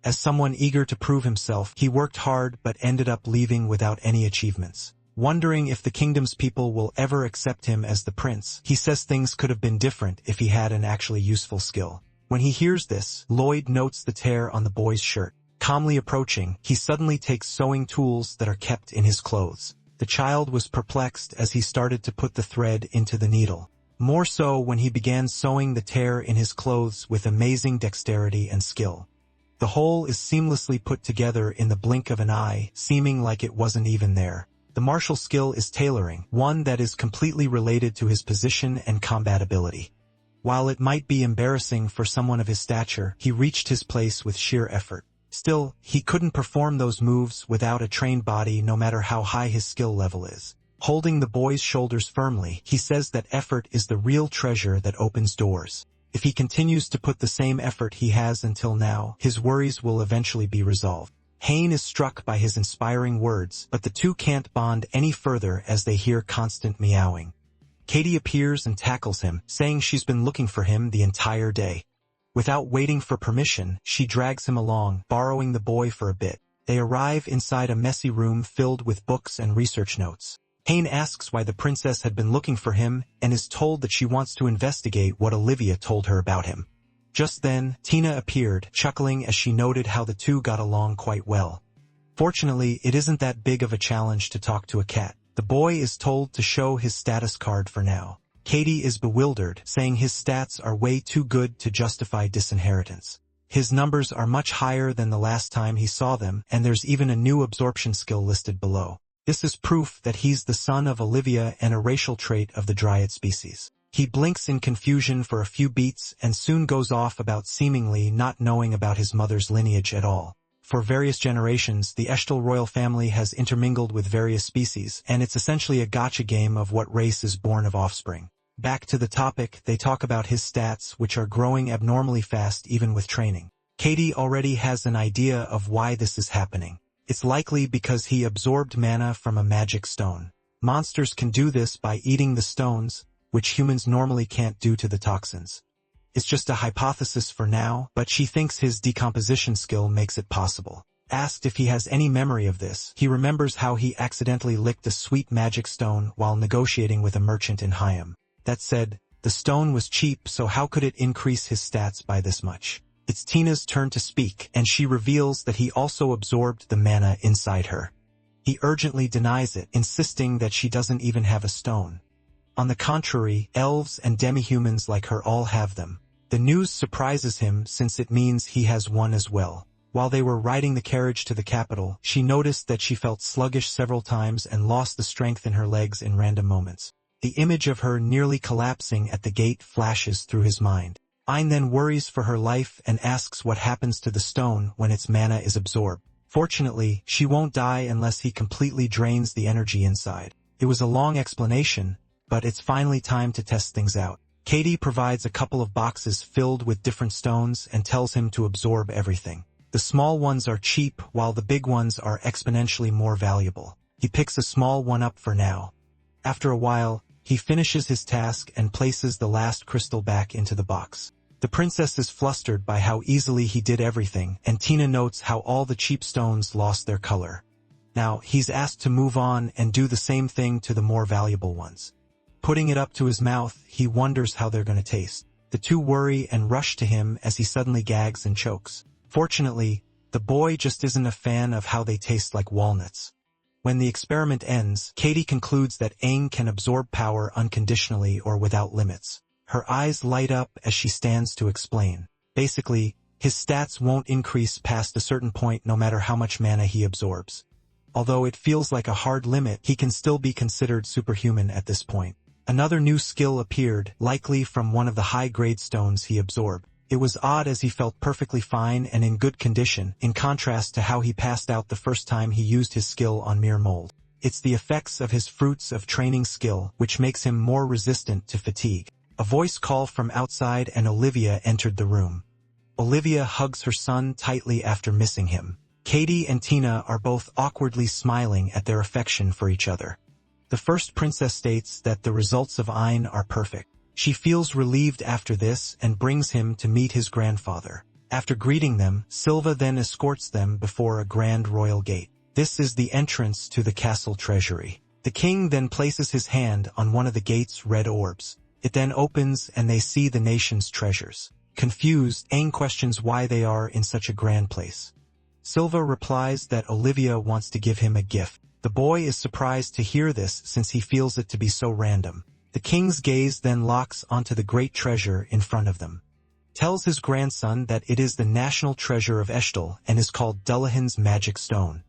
As someone eager to prove himself, he worked hard but ended up leaving without any achievements. Wondering if the kingdom's people will ever accept him as the prince, he says things could have been different if he had an actually useful skill. When he hears this, Lloyd notes the tear on the boy's shirt. Calmly approaching, he suddenly takes sewing tools that are kept in his clothes. The child was perplexed as he started to put the thread into the needle. More so when he began sewing the tear in his clothes with amazing dexterity and skill. The whole is seamlessly put together in the blink of an eye, seeming like it wasn't even there. The martial skill is tailoring, one that is completely related to his position and combat ability. While it might be embarrassing for someone of his stature, he reached his place with sheer effort. Still, he couldn't perform those moves without a trained body no matter how high his skill level is. Holding the boy's shoulders firmly, he says that effort is the real treasure that opens doors. If he continues to put the same effort he has until now, his worries will eventually be resolved. Hayne is struck by his inspiring words, but the two can't bond any further as they hear constant meowing. Katie appears and tackles him, saying she's been looking for him the entire day. Without waiting for permission, she drags him along, borrowing the boy for a bit. They arrive inside a messy room filled with books and research notes. Hayne asks why the princess had been looking for him and is told that she wants to investigate what Olivia told her about him. Just then, Tina appeared, chuckling as she noted how the two got along quite well. Fortunately, it isn't that big of a challenge to talk to a cat. The boy is told to show his status card for now. Katie is bewildered, saying his stats are way too good to justify disinheritance. His numbers are much higher than the last time he saw them, and there's even a new absorption skill listed below. This is proof that he's the son of Olivia and a racial trait of the dryad species. He blinks in confusion for a few beats and soon goes off about seemingly not knowing about his mother's lineage at all. For various generations, the Eshtal royal family has intermingled with various species, and it's essentially a gotcha game of what race is born of offspring. Back to the topic, they talk about his stats, which are growing abnormally fast even with training. Katie already has an idea of why this is happening. It's likely because he absorbed mana from a magic stone. Monsters can do this by eating the stones, which humans normally can't due to the toxins. It's just a hypothesis for now, but she thinks his decomposition skill makes it possible. Asked if he has any memory of this, he remembers how he accidentally licked a sweet magic stone while negotiating with a merchant in Hyam. That said, the stone was cheap, so how could it increase his stats by this much? It's Tina's turn to speak, and she reveals that he also absorbed the mana inside her. He urgently denies it, insisting that she doesn't even have a stone. On the contrary, elves and demi-humans like her all have them. The news surprises him since it means he has one as well. While they were riding the carriage to the capital, she noticed that she felt sluggish several times and lost the strength in her legs in random moments. The image of her nearly collapsing at the gate flashes through his mind. Ayn then worries for her life and asks what happens to the stone when its mana is absorbed. Fortunately, she won't die unless he completely drains the energy inside. It was a long explanation, but it's finally time to test things out. Katie provides a couple of boxes filled with different stones and tells him to absorb everything. The small ones are cheap, while the big ones are exponentially more valuable. He picks a small one up for now. After a while, he finishes his task and places the last crystal back into the box. The princess is flustered by how easily he did everything, and Tina notes how all the cheap stones lost their color. Now, he's asked to move on and do the same thing to the more valuable ones. Putting it up to his mouth, he wonders how they're going to taste. The two worry and rush to him as he suddenly gags and chokes. Fortunately, the boy just isn't a fan of how they taste like walnuts. When the experiment ends, Katie concludes that Aang can absorb power unconditionally or without limits. Her eyes light up as she stands to explain. Basically, his stats won't increase past a certain point no matter how much mana he absorbs. Although it feels like a hard limit, he can still be considered superhuman at this point. Another new skill appeared, likely from one of the high-grade stones he absorbed. It was odd as he felt perfectly fine and in good condition, in contrast to how he passed out the first time he used his skill on mere mold. It's the effects of his fruits of training skill which makes him more resistant to fatigue. A voice call from outside and Olivia entered the room. Olivia hugs her son tightly after missing him. Katie and Tina are both awkwardly smiling at their affection for each other. The first princess states that the results of Ayn are perfect. She feels relieved after this and brings him to meet his grandfather. After greeting them, Silva then escorts them before a grand royal gate. This is the entrance to the castle treasury. The king then places his hand on one of the gate's red orbs. It then opens and they see the nation's treasures. Confused, Aang questions why they are in such a grand place. Silva replies that Olivia wants to give him a gift. The boy is surprised to hear this since he feels it to be so random. The king's gaze then locks onto the great treasure in front of them. Tells his grandson that it is the national treasure of Eshtal and is called Dullahan's magic stone.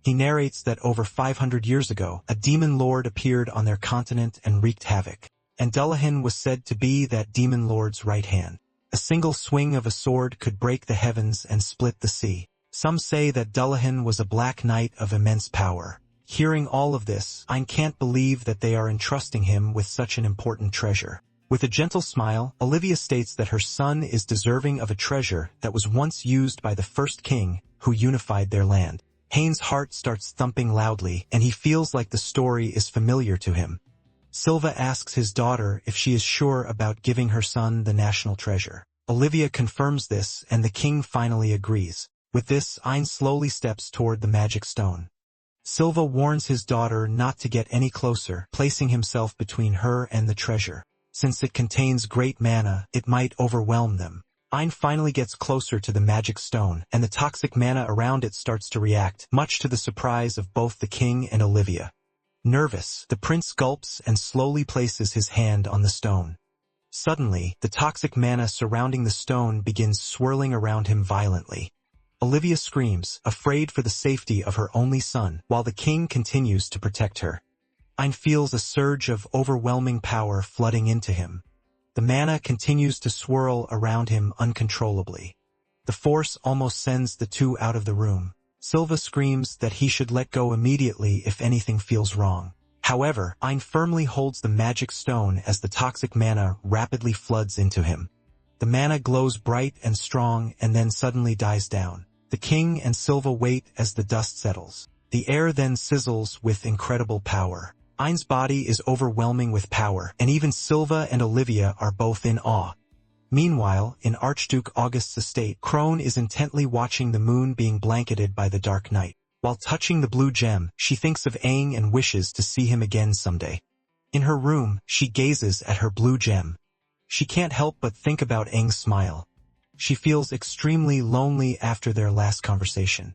He narrates that over 500 years ago, a demon lord appeared on their continent and wreaked havoc. And Dullahan was said to be that demon lord's right hand. A single swing of a sword could break the heavens and split the sea. Some say that Dullahan was a black knight of immense power. Hearing all of this, Ayn can't believe that they are entrusting him with such an important treasure. With a gentle smile, Olivia states that her son is deserving of a treasure that was once used by the first king who unified their land. Hayne's heart starts thumping loudly, and he feels like the story is familiar to him. Silva asks his daughter if she is sure about giving her son the national treasure. Olivia confirms this, and the king finally agrees. With this, Ayn slowly steps toward the magic stone. Silva warns his daughter not to get any closer, placing himself between her and the treasure. Since it contains great mana, it might overwhelm them. Ayn finally gets closer to the magic stone, and the toxic mana around it starts to react, much to the surprise of both the king and Olivia. Nervous, the prince gulps and slowly places his hand on the stone. Suddenly, the toxic mana surrounding the stone begins swirling around him violently. Olivia screams, afraid for the safety of her only son, while the king continues to protect her. Ayn feels a surge of overwhelming power flooding into him. The mana continues to swirl around him uncontrollably. The force almost sends the two out of the room. Silva screams that he should let go immediately if anything feels wrong. However, Ayn firmly holds the magic stone as the toxic mana rapidly floods into him. The mana glows bright and strong and then suddenly dies down. The king and Silva wait as the dust settles. The air then sizzles with incredible power. Ayn's body is overwhelming with power, and even Silva and Olivia are both in awe. Meanwhile, in Archduke August's estate, Crone is intently watching the moon being blanketed by the dark night. While touching the blue gem, she thinks of Aang and wishes to see him again someday. In her room, she gazes at her blue gem. She can't help but think about Aang's smile. She feels extremely lonely after their last conversation.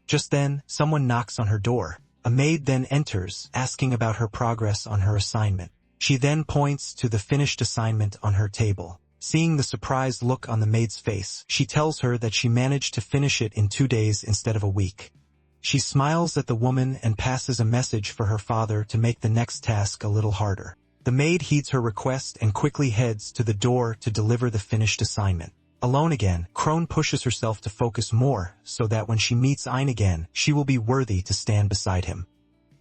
Just then, someone knocks on her door. A maid then enters, asking about her progress on her assignment. She then points to the finished assignment on her table. Seeing the surprised look on the maid's face, she tells her that she managed to finish it in 2 days instead of a week. She smiles at the woman and passes a message for her father to make the next task a little harder. The maid heeds her request and quickly heads to the door to deliver the finished assignment. Alone again, Crone pushes herself to focus more so that when she meets Ayn again, she will be worthy to stand beside him.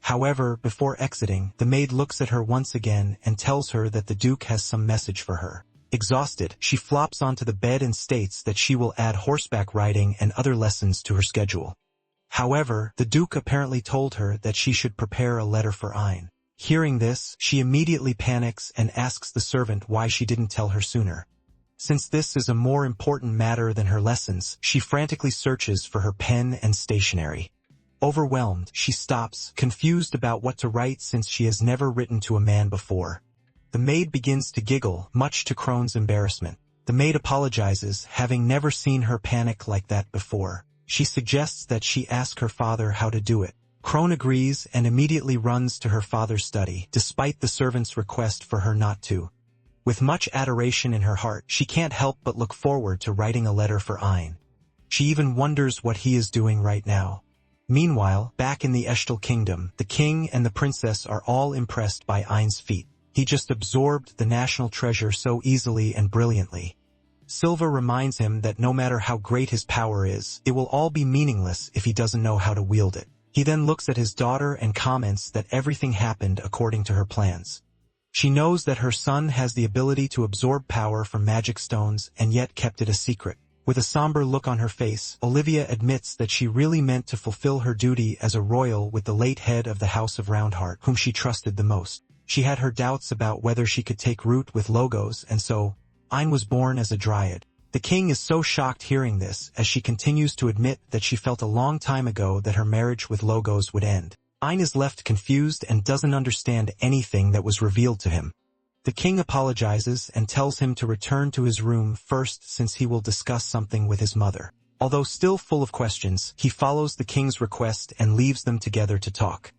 However, before exiting, the maid looks at her once again and tells her that the Duke has some message for her. Exhausted, she flops onto the bed and states that she will add horseback riding and other lessons to her schedule. However, the Duke apparently told her that she should prepare a letter for Ayn. Hearing this, she immediately panics and asks the servant why she didn't tell her sooner. Since this is a more important matter than her lessons, she frantically searches for her pen and stationery. Overwhelmed, she stops, confused about what to write since she has never written to a man before. The maid begins to giggle, much to Crone's embarrassment. The maid apologizes, having never seen her panic like that before. She suggests that she ask her father how to do it. Crone agrees and immediately runs to her father's study, despite the servant's request for her not to. With much adoration in her heart, she can't help but look forward to writing a letter for Ayn. She even wonders what he is doing right now. Meanwhile, back in the Eshtal Kingdom, the king and the princess are all impressed by Ayn's feat. He just absorbed the national treasure so easily and brilliantly. Silva reminds him that no matter how great his power is, it will all be meaningless if he doesn't know how to wield it. He then looks at his daughter and comments that everything happened according to her plans. She knows that her son has the ability to absorb power from magic stones and yet kept it a secret. With a somber look on her face, Olivia admits that she really meant to fulfill her duty as a royal with the late head of the House of Roundheart, whom she trusted the most. She had her doubts about whether she could take root with Logos, and so, Ayn was born as a dryad. The king is so shocked hearing this, as she continues to admit that she felt a long time ago that her marriage with Logos would end. Ayn is left confused and doesn't understand anything that was revealed to him. The king apologizes and tells him to return to his room first since he will discuss something with his mother. Although still full of questions, he follows the king's request and leaves them together to talk.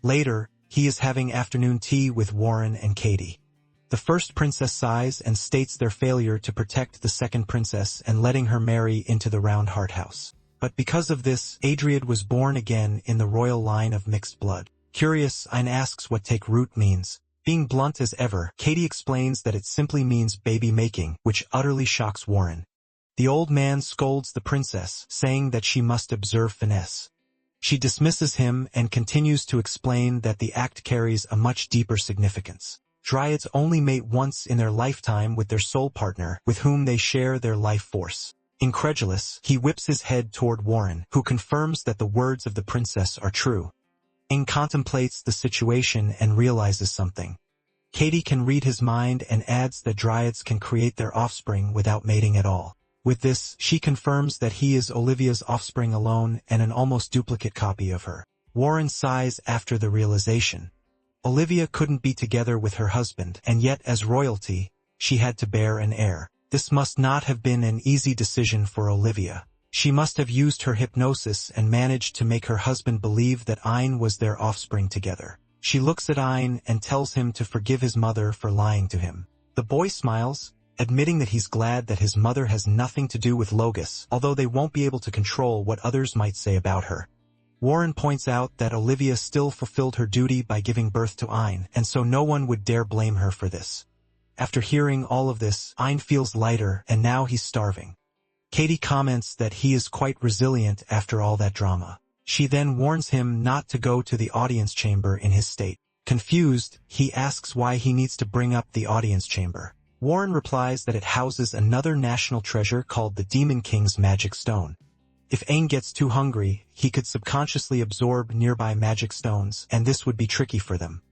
Later, he is having afternoon tea with Warren and Katie. The first princess sighs and states their failure to protect the second princess and letting her marry into the Roundheart house. But because of this, Adriad was born again in the royal line of mixed blood. Curious, Ein asks what take root means. Being blunt as ever, Katie explains that it simply means baby making, which utterly shocks Warren. The old man scolds the princess, saying that she must observe finesse. She dismisses him and continues to explain that the act carries a much deeper significance. Dryads only mate once in their lifetime with their soul partner, with whom they share their life force. Incredulous, he whips his head toward Warren, who confirms that the words of the princess are true. Aang contemplates the situation and realizes something. Katie can read his mind and adds that Dryads can create their offspring without mating at all. With this, she confirms that he is Olivia's offspring alone and an almost duplicate copy of her. Warren sighs after the realization. Olivia couldn't be together with her husband, and yet as royalty, she had to bear an heir. This must not have been an easy decision for Olivia. She must have used her hypnosis and managed to make her husband believe that Ein was their offspring together. She looks at Ein and tells him to forgive his mother for lying to him. The boy smiles, admitting that he's glad that his mother has nothing to do with Logus, although they won't be able to control what others might say about her. Warren points out that Olivia still fulfilled her duty by giving birth to Ein, and so no one would dare blame her for this. After hearing all of this, Ein feels lighter, and now he's starving. Katie comments that he is quite resilient after all that drama. She then warns him not to go to the audience chamber in his state. Confused, he asks why he needs to bring up the audience chamber. Warren replies that it houses another national treasure called the Demon King's Magic Stone. If Aang gets too hungry, he could subconsciously absorb nearby magic stones, and this would be tricky for them.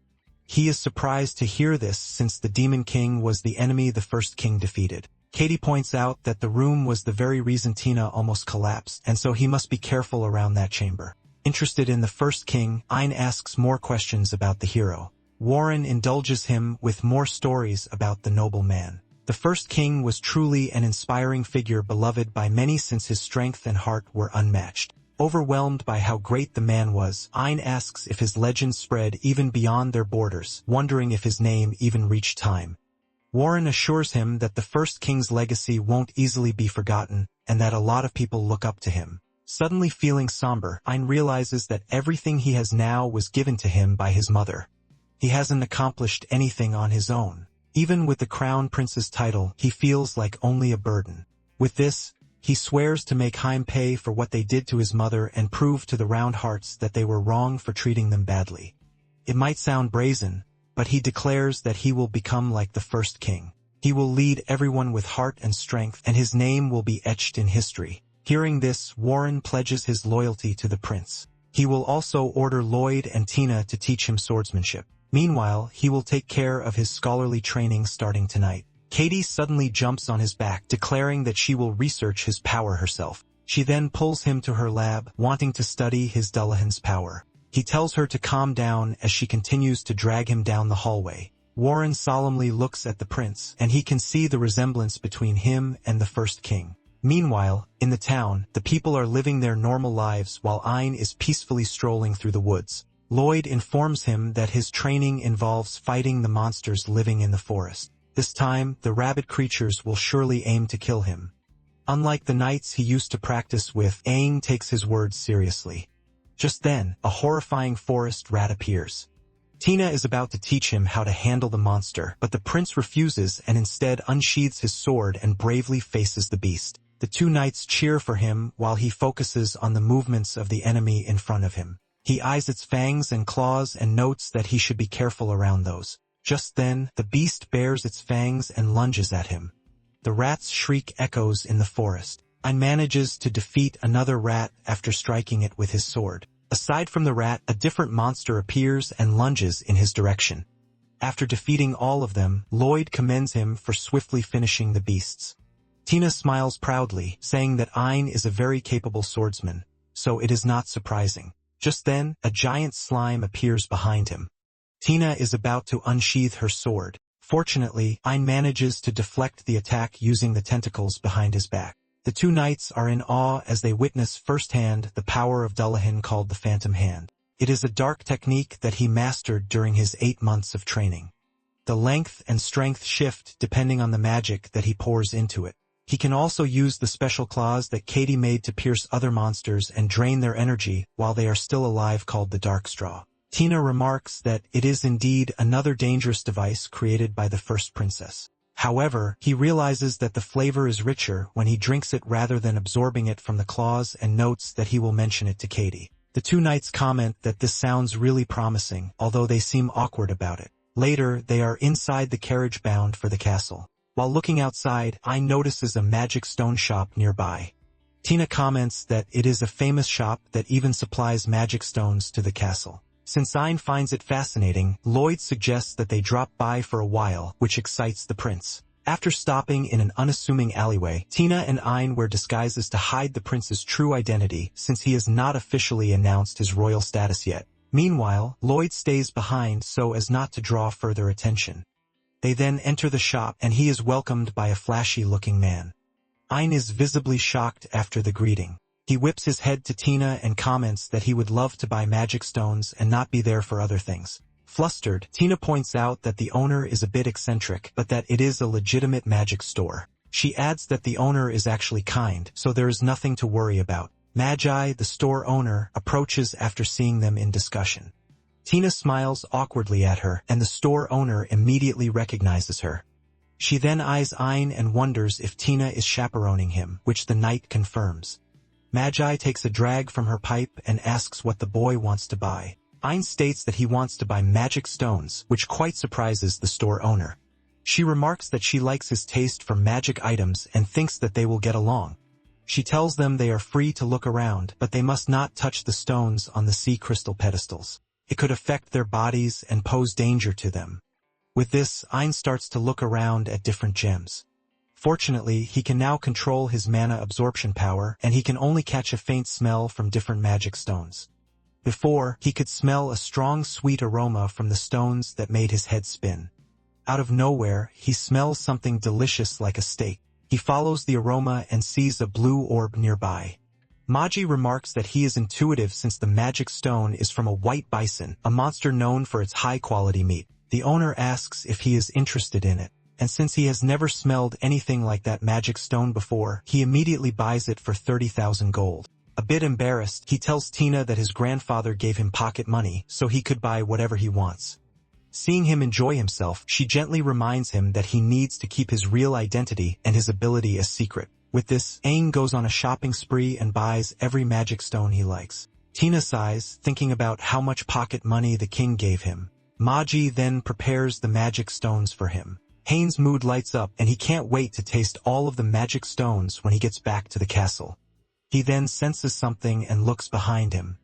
He is surprised to hear this since the Demon King was the enemy the first king defeated. Katie points out that the room was the very reason Tina almost collapsed, and so he must be careful around that chamber. Interested in the first king, Ein asks more questions about the hero. Warren indulges him with more stories about the noble man. The first king was truly an inspiring figure beloved by many since his strength and heart were unmatched. Overwhelmed by how great the man was, Ein asks if his legend spread even beyond their borders, wondering if his name even reached time. Warren assures him that the first king's legacy won't easily be forgotten, and that a lot of people look up to him. Suddenly feeling somber, Ein realizes that everything he has now was given to him by his mother. He hasn't accomplished anything on his own. Even with the crown prince's title, he feels like only a burden. With this, he swears to make Haim pay for what they did to his mother and prove to the Round Hearts that they were wrong for treating them badly. It might sound brazen, but he declares that he will become like the first king. He will lead everyone with heart and strength, and his name will be etched in history. Hearing this, Warren pledges his loyalty to the prince. He will also order Lloyd and Tina to teach him swordsmanship. Meanwhile, he will take care of his scholarly training starting tonight. Katie suddenly jumps on his back, declaring that she will research his power herself. She then pulls him to her lab, wanting to study his Dullahan's power. He tells her to calm down as she continues to drag him down the hallway. Warren solemnly looks at the prince, and he can see the resemblance between him and the first king. Meanwhile, in the town, the people are living their normal lives while Ein is peacefully strolling through the woods. Lloyd informs him that his training involves fighting the monsters living in the forest. This time, the rabbit creatures will surely aim to kill him. Unlike the knights he used to practice with, Aang takes his words seriously. Just then, a horrifying forest rat appears. Tina is about to teach him how to handle the monster, but the prince refuses and instead unsheathes his sword and bravely faces the beast. The two knights cheer for him while he focuses on the movements of the enemy in front of him. He eyes its fangs and claws and notes that he should be careful around those. Just then, the beast bares its fangs and lunges at him. The rat's shriek echoes in the forest. Ein manages to defeat another rat after striking it with his sword. Aside from the rat, a different monster appears and lunges in his direction. After defeating all of them, Lloyd commends him for swiftly finishing the beasts. Tina smiles proudly, saying that Ein is a very capable swordsman, so it is not surprising. Just then, a giant slime appears behind him. Tina is about to unsheath her sword. Fortunately, Ein manages to deflect the attack using the tentacles behind his back. The two knights are in awe as they witness firsthand the power of Dullahan called the Phantom Hand. It is a dark technique that he mastered during his 8 months of training. The length and strength shift depending on the magic that he pours into it. He can also use the special claws that Katie made to pierce other monsters and drain their energy while they are still alive, called the Dark Straw. Tina remarks that it is indeed another dangerous device created by the first princess. However, he realizes that the flavor is richer when he drinks it rather than absorbing it from the claws, and notes that he will mention it to Katie. The two knights comment that this sounds really promising, although they seem awkward about it. Later, they are inside the carriage bound for the castle. While looking outside, Ain notices a magic stone shop nearby. Tina comments that it is a famous shop that even supplies magic stones to the castle. Since Ain finds it fascinating, Lloyd suggests that they drop by for a while, which excites the prince. After stopping in an unassuming alleyway, Tina and Ain wear disguises to hide the prince's true identity, since he has not officially announced his royal status yet. Meanwhile, Lloyd stays behind so as not to draw further attention. They then enter the shop, and he is welcomed by a flashy-looking man. Ain is visibly shocked after the greeting. He whips his head to Tina and comments that he would love to buy magic stones and not be there for other things. Flustered, Tina points out that the owner is a bit eccentric, but that it is a legitimate magic store. She adds that the owner is actually kind, so there is nothing to worry about. Magi, the store owner, approaches after seeing them in discussion. Tina smiles awkwardly at her, and the store owner immediately recognizes her. She then eyes Ain and wonders if Tina is chaperoning him, which the knight confirms. Magi takes a drag from her pipe and asks what the boy wants to buy. Ain states that he wants to buy magic stones, which quite surprises the store owner. She remarks that she likes his taste for magic items and thinks that they will get along. She tells them they are free to look around, but they must not touch the stones on the sea crystal pedestals. It could affect their bodies and pose danger to them. With this, Ain starts to look around at different gems. Fortunately, he can now control his mana absorption power, and he can only catch a faint smell from different magic stones. Before, he could smell a strong sweet aroma from the stones that made his head spin. Out of nowhere, he smells something delicious like a steak. He follows the aroma and sees a blue orb nearby. Magi remarks that he is intuitive since the magic stone is from a white bison, a monster known for its high-quality meat. The owner asks if he is interested in it, and since he has never smelled anything like that magic stone before, he immediately buys it for 30,000 gold. A bit embarrassed, he tells Tina that his grandfather gave him pocket money, so he could buy whatever he wants. Seeing him enjoy himself, she gently reminds him that he needs to keep his real identity and his ability a secret. With this, Aang goes on a shopping spree and buys every magic stone he likes. Tina sighs, thinking about how much pocket money the king gave him. Magi then prepares the magic stones for him. Hain's mood lights up, and he can't wait to taste all of the magic stones when he gets back to the castle. He then senses something and looks behind him.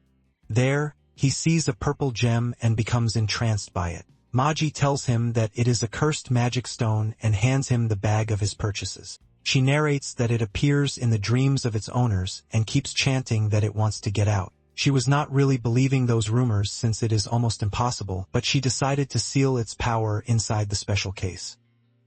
There, he sees a purple gem and becomes entranced by it. Magi tells him that it is a cursed magic stone and hands him the bag of his purchases. She narrates that it appears in the dreams of its owners and keeps chanting that it wants to get out. She was not really believing those rumors since it is almost impossible, but she decided to seal its power inside the special case.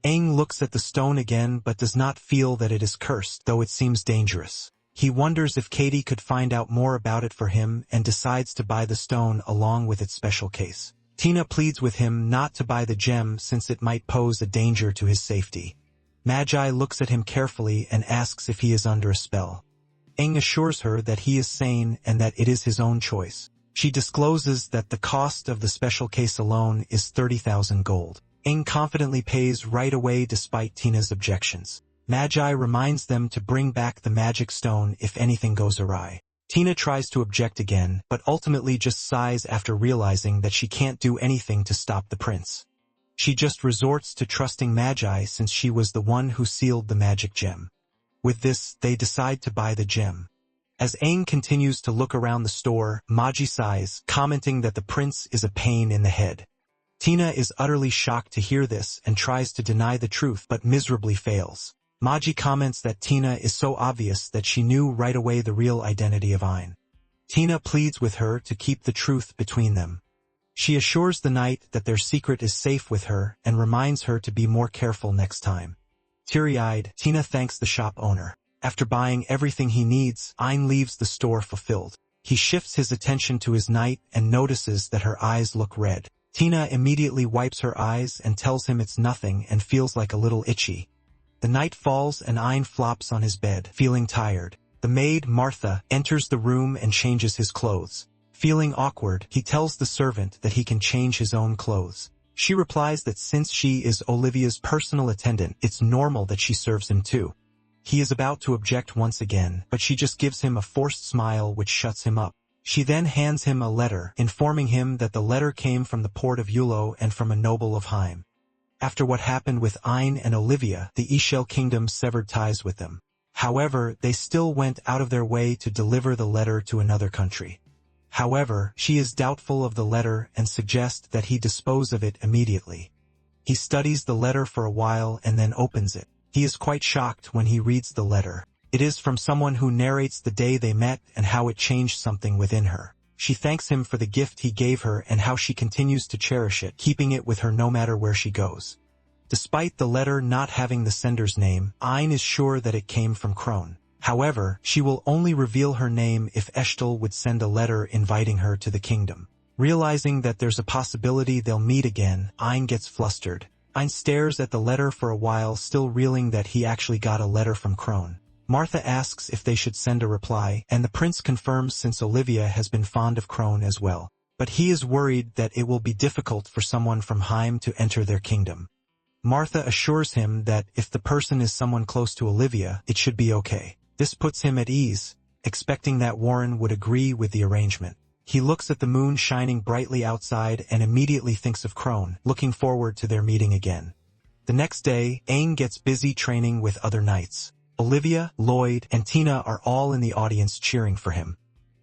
Aang looks at the stone again but does not feel that it is cursed, though it seems dangerous. He wonders if Katie could find out more about it for him and decides to buy the stone along with its special case. Tina pleads with him not to buy the gem since it might pose a danger to his safety. Magi looks at him carefully and asks if he is under a spell. Aang assures her that he is sane and that it is his own choice. She discloses that the cost of the special case alone is 30,000 gold. Aang confidently pays right away despite Tina's objections. Magi reminds them to bring back the magic stone if anything goes awry. Tina tries to object again, but ultimately just sighs after realizing that she can't do anything to stop the prince. She just resorts to trusting Magi since she was the one who sealed the magic gem. With this, they decide to buy the gem. As Aang continues to look around the store, Magi sighs, commenting that the prince is a pain in the head. Tina is utterly shocked to hear this and tries to deny the truth but miserably fails. Magi comments that Tina is so obvious that she knew right away the real identity of Ain. Tina pleads with her to keep the truth between them. She assures the knight that their secret is safe with her and reminds her to be more careful next time. Teary-eyed, Tina thanks the shop owner. After buying everything he needs, Ain leaves the store fulfilled. He shifts his attention to his knight and notices that her eyes look red. Tina immediately wipes her eyes and tells him it's nothing and feels like a little itchy. The night falls and Ein flops on his bed, feeling tired. The maid, Martha, enters the room and changes his clothes. Feeling awkward, he tells the servant that he can change his own clothes. She replies that since she is Olivia's personal attendant, it's normal that she serves him too. He is about to object once again, but she just gives him a forced smile which shuts him up. She then hands him a letter, informing him that the letter came from the port of Yulo and from a noble of Heim. After what happened with Ein and Olivia, the Ishel kingdom severed ties with them. However, they still went out of their way to deliver the letter to another country. However, she is doubtful of the letter and suggests that he dispose of it immediately. He studies the letter for a while and then opens it. He is quite shocked when he reads the letter. It is from someone who narrates the day they met and how it changed something within her. She thanks him for the gift he gave her and how she continues to cherish it, keeping it with her no matter where she goes. Despite the letter not having the sender's name, Ein is sure that it came from Krone. However, she will only reveal her name if Eshtel would send a letter inviting her to the kingdom. Realizing that there's a possibility they'll meet again, Ein gets flustered. Ein stares at the letter for a while, still reeling that he actually got a letter from Krone. Martha asks if they should send a reply, and the prince confirms since Olivia has been fond of Krone as well. But he is worried that it will be difficult for someone from Heim to enter their kingdom. Martha assures him that if the person is someone close to Olivia, it should be okay. This puts him at ease, expecting that Warren would agree with the arrangement. He looks at the moon shining brightly outside and immediately thinks of Krone, looking forward to their meeting again. The next day, Aang gets busy training with other knights. Olivia, Lloyd, and Tina are all in the audience cheering for him.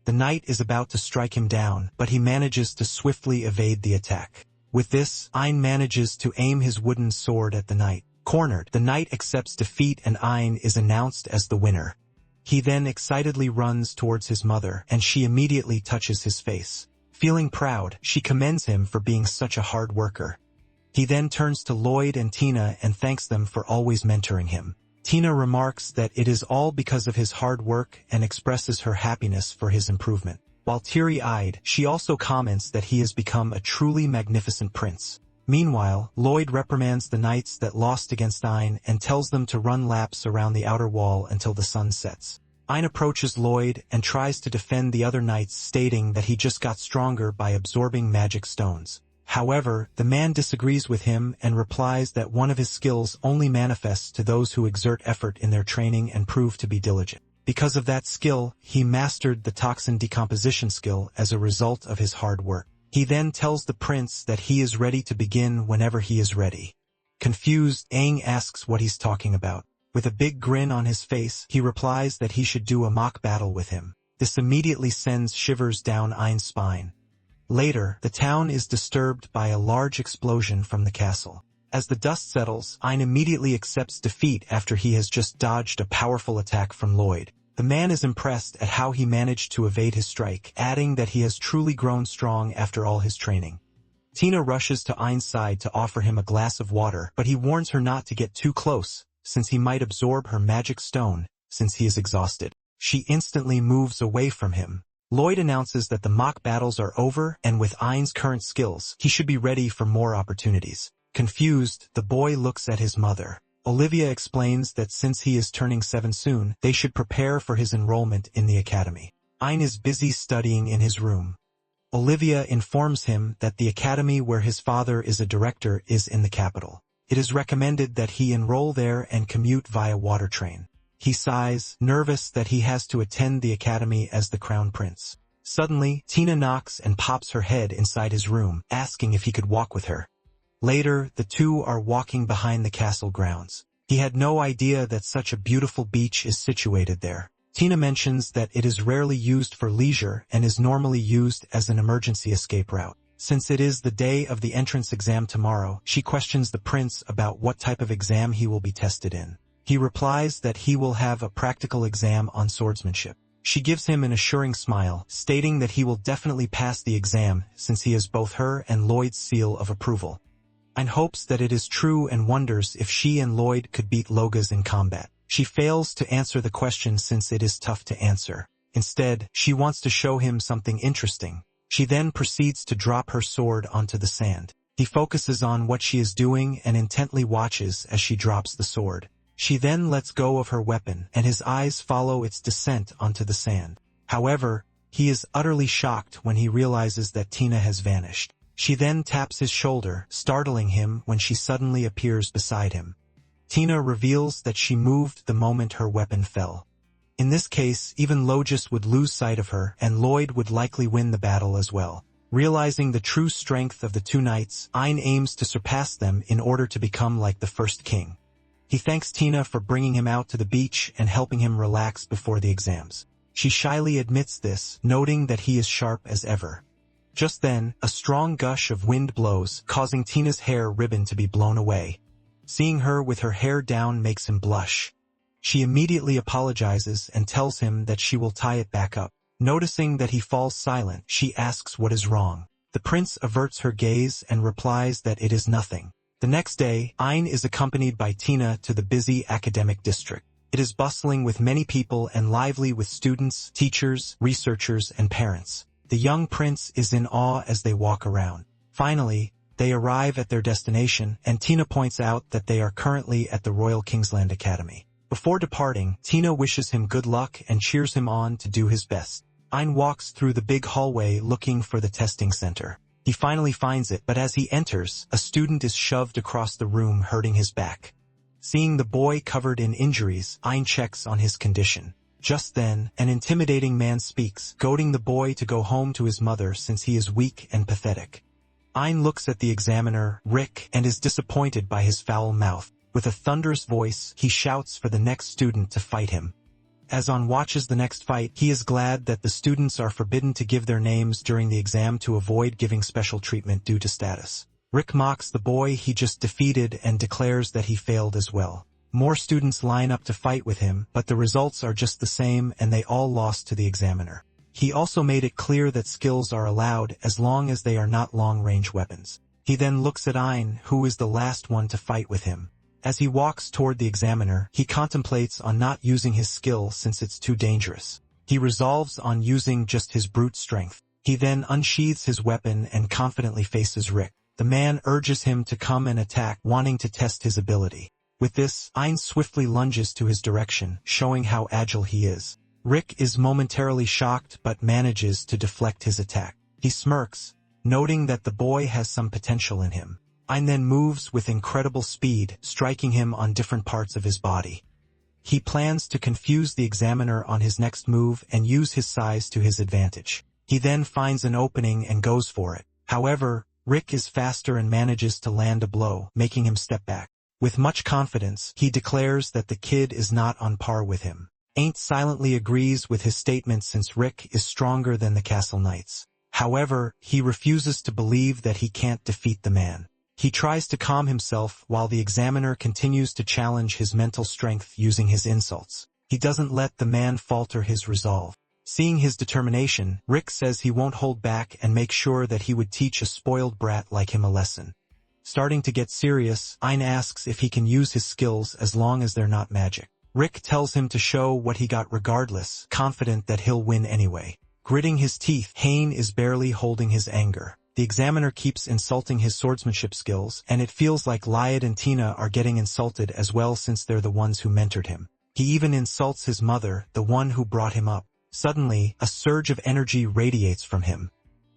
The knight is about to strike him down, but he manages to swiftly evade the attack. With this, Ein manages to aim his wooden sword at the knight. Cornered, the knight accepts defeat and Ein is announced as the winner. He then excitedly runs towards his mother, and she immediately touches his face. Feeling proud, she commends him for being such a hard worker. He then turns to Lloyd and Tina and thanks them for always mentoring him. Tina remarks that it is all because of his hard work and expresses her happiness for his improvement. While teary-eyed, she also comments that he has become a truly magnificent prince. Meanwhile, Lloyd reprimands the knights that lost against Ein and tells them to run laps around the outer wall until the sun sets. Ein approaches Lloyd and tries to defend the other knights, stating that he just got stronger by absorbing magic stones. However, the man disagrees with him and replies that one of his skills only manifests to those who exert effort in their training and prove to be diligent. Because of that skill, he mastered the toxin decomposition skill as a result of his hard work. He then tells the prince that he is ready to begin whenever he is ready. Confused, Aang asks what he's talking about. With a big grin on his face, he replies that he should do a mock battle with him. This immediately sends shivers down Ein's spine. Later, the town is disturbed by a large explosion from the castle. As the dust settles, Ein immediately accepts defeat after he has just dodged a powerful attack from Lloyd. The man is impressed at how he managed to evade his strike, adding that he has truly grown strong after all his training. Tina rushes to Ein's side to offer him a glass of water, but he warns her not to get too close, since he might absorb her magic stone, since he is exhausted. She instantly moves away from him. Lloyd announces that the mock battles are over, and with Ein's current skills, he should be ready for more opportunities. Confused, the boy looks at his mother. Olivia explains that since he is turning 7 soon, they should prepare for his enrollment in the academy. Ein is busy studying in his room. Olivia informs him that the academy where his father is a director is in the capital. It is recommended that he enroll there and commute via water train. He sighs, nervous that he has to attend the academy as the crown prince. Suddenly, Tina knocks and pops her head inside his room, asking if he could walk with her. Later, the two are walking behind the castle grounds. He had no idea that such a beautiful beach is situated there. Tina mentions that it is rarely used for leisure and is normally used as an emergency escape route. Since it is the day of the entrance exam tomorrow, she questions the prince about what type of exam he will be tested in. He replies that he will have a practical exam on swordsmanship. She gives him an assuring smile, stating that he will definitely pass the exam since he has both her and Lloyd's seal of approval. Ein hopes that it is true and wonders if she and Lloyd could beat Logas in combat. She fails to answer the question since it is tough to answer. Instead, she wants to show him something interesting. She then proceeds to drop her sword onto the sand. He focuses on what she is doing and intently watches as she drops the sword. She then lets go of her weapon, and his eyes follow its descent onto the sand. However, he is utterly shocked when he realizes that Tina has vanished. She then taps his shoulder, startling him when she suddenly appears beside him. Tina reveals that she moved the moment her weapon fell. In this case, even Logis would lose sight of her, and Lloyd would likely win the battle as well. Realizing the true strength of the two knights, Ein aims to surpass them in order to become like the first king. He thanks Tina for bringing him out to the beach and helping him relax before the exams. She shyly admits this, noting that he is sharp as ever. Just then, a strong gush of wind blows, causing Tina's hair ribbon to be blown away. Seeing her with her hair down makes him blush. She immediately apologizes and tells him that she will tie it back up. Noticing that he falls silent, she asks what is wrong. The prince averts her gaze and replies that it is nothing. The next day, Ein is accompanied by Tina to the busy academic district. It is bustling with many people and lively with students, teachers, researchers, and parents. The young prince is in awe as they walk around. Finally, they arrive at their destination, and Tina points out that they are currently at the Royal Kingsland Academy. Before departing, Tina wishes him good luck and cheers him on to do his best. Ein walks through the big hallway looking for the testing center. He finally finds it, but as he enters, a student is shoved across the room, hurting his back. Seeing the boy covered in injuries, Ein checks on his condition. Just then, an intimidating man speaks, goading the boy to go home to his mother since he is weak and pathetic. Ein looks at the examiner, Rick, and is disappointed by his foul mouth. With a thunderous voice, he shouts for the next student to fight him. As On watches the next fight, he is glad that the students are forbidden to give their names during the exam to avoid giving special treatment due to status. Rick mocks the boy he just defeated and declares that he failed as well. More students line up to fight with him, but the results are just the same and they all lost to the examiner. He also made it clear that skills are allowed as long as they are not long-range weapons. He then looks at Ein, who is the last one to fight with him. As he walks toward the examiner, he contemplates on not using his skill since it's too dangerous. He resolves on using just his brute strength. He then unsheathes his weapon and confidently faces Rick. The man urges him to come and attack, wanting to test his ability. With this, Ein swiftly lunges to his direction, showing how agile he is. Rick is momentarily shocked but manages to deflect his attack. He smirks, noting that the boy has some potential in him. Ein then moves with incredible speed, striking him on different parts of his body. He plans to confuse the examiner on his next move and use his size to his advantage. He then finds an opening and goes for it. However, Rick is faster and manages to land a blow, making him step back. With much confidence, he declares that the kid is not on par with him. Ain't silently agrees with his statement since Rick is stronger than the Castle Knights. However, he refuses to believe that he can't defeat the man. He tries to calm himself while the examiner continues to challenge his mental strength using his insults. He doesn't let the man falter his resolve. Seeing his determination, Rick says he won't hold back and make sure that he would teach a spoiled brat like him a lesson. Starting to get serious, Ein asks if he can use his skills as long as they're not magic. Rick tells him to show what he got regardless, confident that he'll win anyway. Gritting his teeth, Hein is barely holding his anger. The examiner keeps insulting his swordsmanship skills, and it feels like Lyad and Tina are getting insulted as well since they're the ones who mentored him. He even insults his mother, the one who brought him up. Suddenly, a surge of energy radiates from him.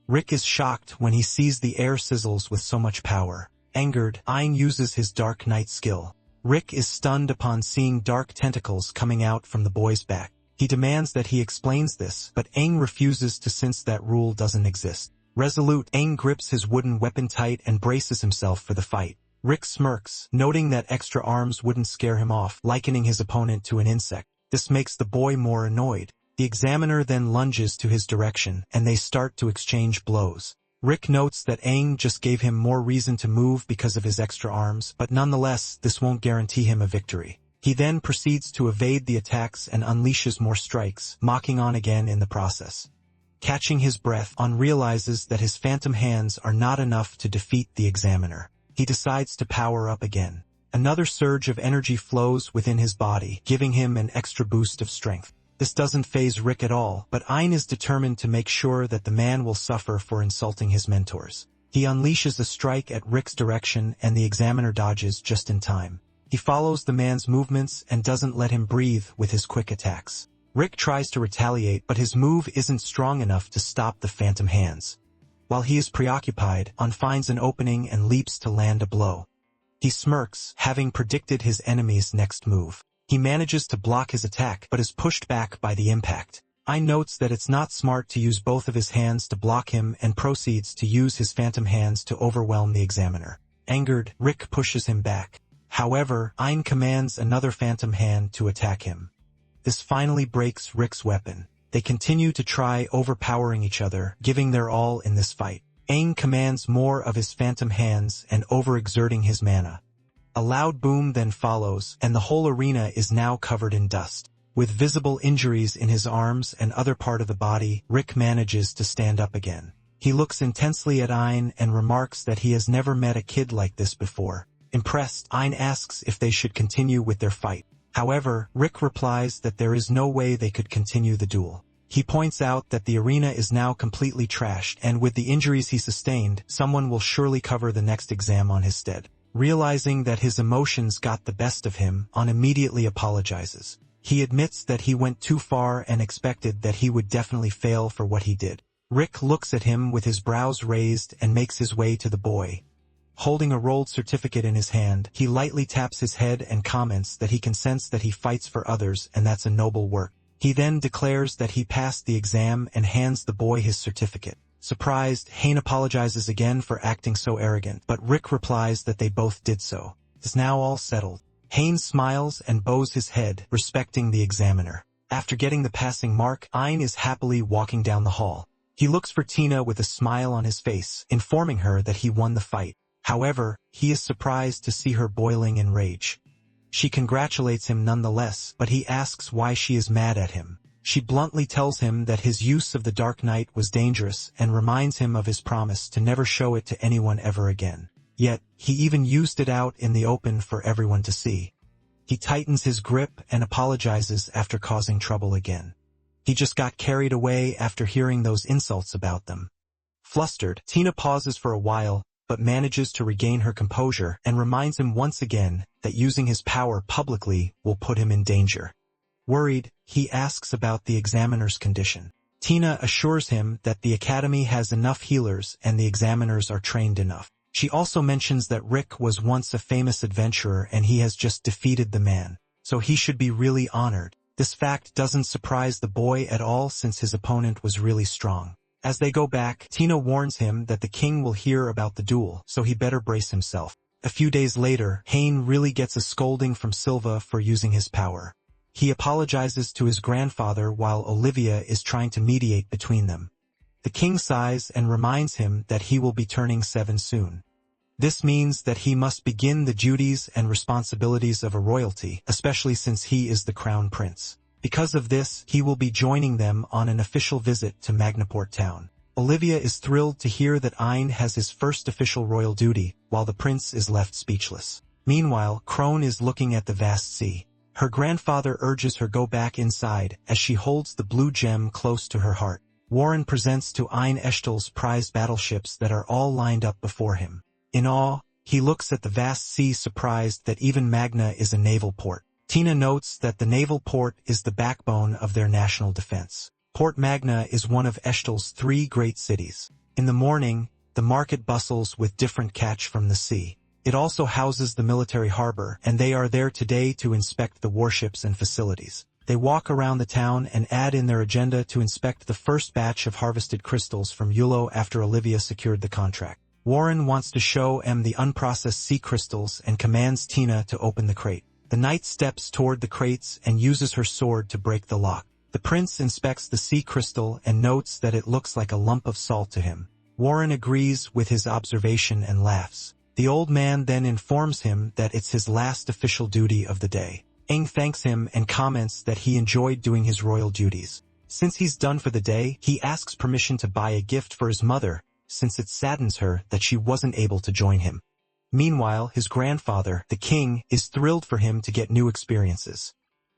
Rick is shocked when he sees the air sizzles with so much power. Angered, Ein uses his Dark Knight skill. Rick is stunned upon seeing dark tentacles coming out from the boy's back. He demands that he explains this, but Aang refuses to since that rule doesn't exist. Resolute, Aang grips his wooden weapon tight and braces himself for the fight. Rick smirks, noting that extra arms wouldn't scare him off, likening his opponent to an insect. This makes the boy more annoyed. The examiner then lunges to his direction, and they start to exchange blows. Rick notes that Aang just gave him more reason to move because of his extra arms, but nonetheless, this won't guarantee him a victory. He then proceeds to evade the attacks and unleashes more strikes, mocking On again in the process. Catching his breath, On realizes that his phantom hands are not enough to defeat the examiner. He decides to power up again. Another surge of energy flows within his body, giving him an extra boost of strength. This doesn't faze Rick at all, but Ein is determined to make sure that the man will suffer for insulting his mentors. He unleashes a strike at Rick's direction and the examiner dodges just in time. He follows the man's movements and doesn't let him breathe with his quick attacks. Rick tries to retaliate, but his move isn't strong enough to stop the phantom hands. While he is preoccupied, An finds an opening and leaps to land a blow. He smirks, having predicted his enemy's next move. He manages to block his attack, but is pushed back by the impact. An notes that it's not smart to use both of his hands to block him and proceeds to use his phantom hands to overwhelm the examiner. Angered, Rick pushes him back. However, An commands another phantom hand to attack him. This finally breaks Rick's weapon. They continue to try overpowering each other, giving their all in this fight. An commands more of his phantom hands and overexerting his mana. A loud boom then follows, and the whole arena is now covered in dust. With visible injuries in his arms and other part of the body, Rick manages to stand up again. He looks intensely at An and remarks that he has never met a kid like this before. Impressed, An asks if they should continue with their fight. However, Rick replies that there is no way they could continue the duel. He points out that the arena is now completely trashed, and with the injuries he sustained, someone will surely cover the next exam on his stead. Realizing that his emotions got the best of him, An immediately apologizes. He admits that he went too far and expected that he would definitely fail for what he did. Rick looks at him with his brows raised and makes his way to the boy. Holding a rolled certificate in his hand, he lightly taps his head and comments that he can sense that he fights for others and that's a noble work. He then declares that he passed the exam and hands the boy his certificate. Surprised, Han apologizes again for acting so arrogant, but Rick replies that they both did so. It's now all settled. Han smiles and bows his head, respecting the examiner. After getting the passing mark, An is happily walking down the hall. He looks for Tina with a smile on his face, informing her that he won the fight. However, he is surprised to see her boiling in rage. She congratulates him nonetheless, but he asks why she is mad at him. She bluntly tells him that his use of the Dark Knight was dangerous and reminds him of his promise to never show it to anyone ever again. Yet, he even used it out in the open for everyone to see. He tightens his grip and apologizes after causing trouble again. He just got carried away after hearing those insults about them. Flustered, Tina pauses for a while, but manages to regain her composure and reminds him once again that using his power publicly will put him in danger. Worried, he asks about the examiner's condition. Tina assures him that the academy has enough healers and the examiners are trained enough. She also mentions that Rick was once a famous adventurer and he has just defeated the man, so he should be really honored. This fact doesn't surprise the boy at all since his opponent was really strong. As they go back, Tina warns him that the king will hear about the duel, so he better brace himself. A few days later, Han really gets a scolding from Silva for using his power. He apologizes to his grandfather while Olivia is trying to mediate between them. The king sighs and reminds him that he will be turning 7 soon. This means that he must begin the duties and responsibilities of a royalty, especially since he is the crown prince. Because of this, he will be joining them on an official visit to Magnaport town. Olivia is thrilled to hear that Ein has his first official royal duty, while the prince is left speechless. Meanwhile, Crone is looking at the vast sea. Her grandfather urges her go back inside as she holds the blue gem close to her heart. Warren presents to Ein Eshtel's prized battleships that are all lined up before him. In awe, he looks at the vast sea surprised that even Magna is a naval port. Tina notes that the naval port is the backbone of their national defense. Port Magna is one of Eshtel's 3 great cities. In the morning, the market bustles with different catch from the sea. It also houses the military harbor, and they are there today to inspect the warships and facilities. They walk around the town and add in their agenda to inspect the first batch of harvested crystals from Yulo after Olivia secured the contract. Warren wants to show Em the unprocessed sea crystals and commands Tina to open the crate. The knight steps toward the crates and uses her sword to break the lock. The prince inspects the sea crystal and notes that it looks like a lump of salt to him. Warren agrees with his observation and laughs. The old man then informs him that it's his last official duty of the day. Aang thanks him and comments that he enjoyed doing his royal duties. Since he's done for the day, he asks permission to buy a gift for his mother, since it saddens her that she wasn't able to join him. Meanwhile, his grandfather, the king, is thrilled for him to get new experiences.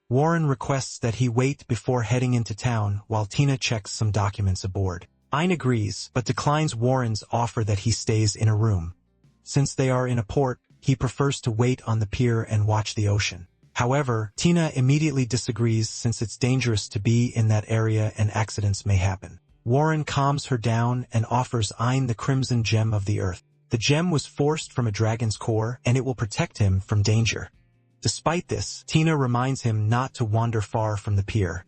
Warren requests that he wait before heading into town while Tina checks some documents aboard. Ein agrees, but declines Warren's offer that he stays in a room. Since they are in a port, he prefers to wait on the pier and watch the ocean. However, Tina immediately disagrees since it's dangerous to be in that area and accidents may happen. Warren calms her down and offers Ein the crimson gem of the earth. The gem was forced from a dragon's core and it will protect him from danger. Despite this, Tina reminds him not to wander far from the pier.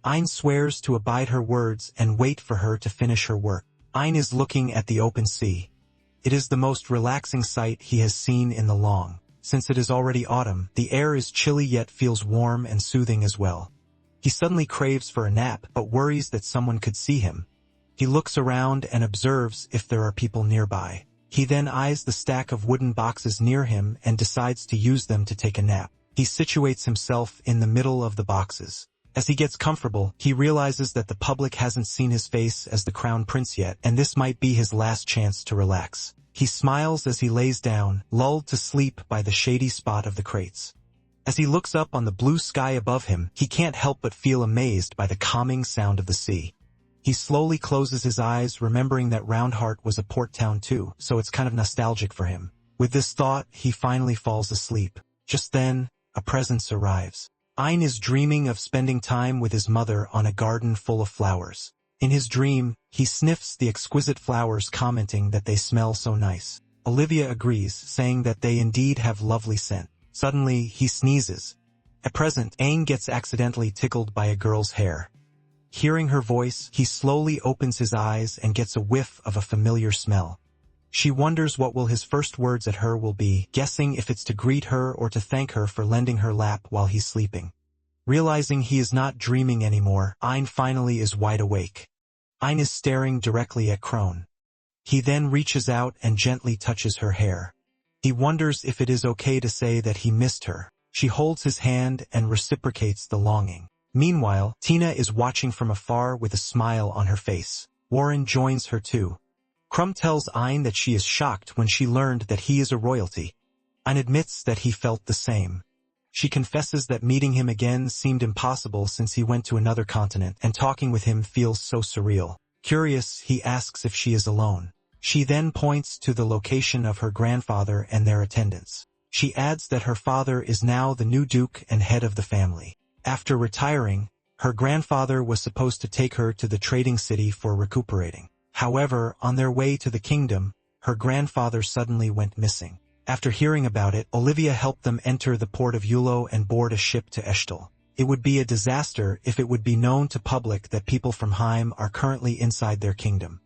Ein swears to abide her words and wait for her to finish her work. Ein is looking at the open sea. It is the most relaxing sight he has seen in the long. Since it is already autumn, the air is chilly yet feels warm and soothing as well. He suddenly craves for a nap but worries that someone could see him. He looks around and observes if there are people nearby. He then eyes the stack of wooden boxes near him and decides to use them to take a nap. He situates himself in the middle of the boxes. As he gets comfortable, he realizes that the public hasn't seen his face as the crown prince yet, and this might be his last chance to relax. He smiles as he lays down, lulled to sleep by the shady spot of the crates. As he looks up on the blue sky above him, he can't help but feel amazed by the calming sound of the sea. He slowly closes his eyes, remembering that Roundheart was a port town too, so it's kind of nostalgic for him. With this thought, he finally falls asleep. Just then, a presence arrives. Ein is dreaming of spending time with his mother on a garden full of flowers. In his dream, he sniffs the exquisite flowers, commenting that they smell so nice. Olivia agrees, saying that they indeed have lovely scent. Suddenly, he sneezes. At present, Aang gets accidentally tickled by a girl's hair. Hearing her voice, he slowly opens his eyes and gets a whiff of a familiar smell. She wonders what will his first words at her will be, guessing if it's to greet her or to thank her for lending her lap while he's sleeping. Realizing he is not dreaming anymore, Ein finally is wide awake. Ein is staring directly at Crone. He then reaches out and gently touches her hair. He wonders if it is okay to say that he missed her. She holds his hand and reciprocates the longing. Meanwhile, Tina is watching from afar with a smile on her face. Warren joins her too. Crumb tells Ein that she is shocked when she learned that he is a royalty. Ein admits that he felt the same. She confesses that meeting him again seemed impossible since he went to another continent, and talking with him feels so surreal. Curious, he asks if she is alone. She then points to the location of her grandfather and their attendants. She adds that her father is now the new duke and head of the family. After retiring, her grandfather was supposed to take her to the trading city for recuperating. However, on their way to the kingdom, her grandfather suddenly went missing. After hearing about it, Olivia helped them enter the port of Yulo and board a ship to Eshtal. It would be a disaster if it would be known to public that people from Heim are currently inside their kingdom.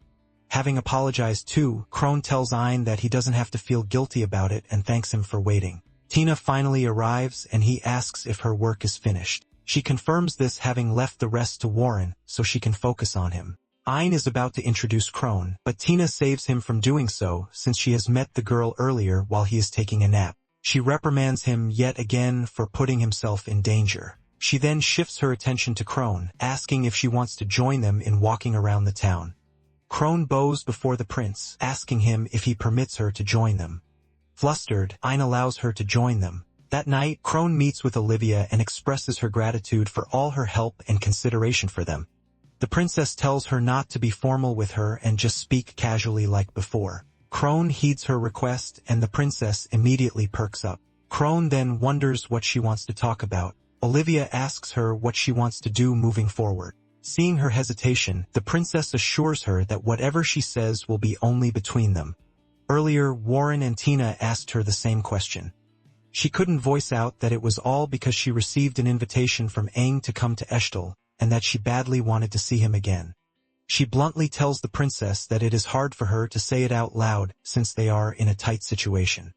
Having apologized too, Crone tells Ein that he doesn't have to feel guilty about it and thanks him for waiting. Tina finally arrives and he asks if her work is finished. She confirms this, having left the rest to Warren so she can focus on him. Ein is about to introduce Crone, but Tina saves him from doing so since she has met the girl earlier while he is taking a nap. She reprimands him yet again for putting himself in danger. She then shifts her attention to Crone, asking if she wants to join them in walking around the town. Crone bows before the prince, asking him if he permits her to join them. Flustered, Ein allows her to join them. That night, Crone meets with Olivia and expresses her gratitude for all her help and consideration for them. The princess tells her not to be formal with her and just speak casually like before. Crone heeds her request and the princess immediately perks up. Crone then wonders what she wants to talk about. Olivia asks her what she wants to do moving forward. Seeing her hesitation, the princess assures her that whatever she says will be only between them. Earlier, Warren and Tina asked her the same question. She couldn't voice out that it was all because she received an invitation from Aang to come to Eshtal, and that she badly wanted to see him again. She bluntly tells the princess that it is hard for her to say it out loud since they are in a tight situation.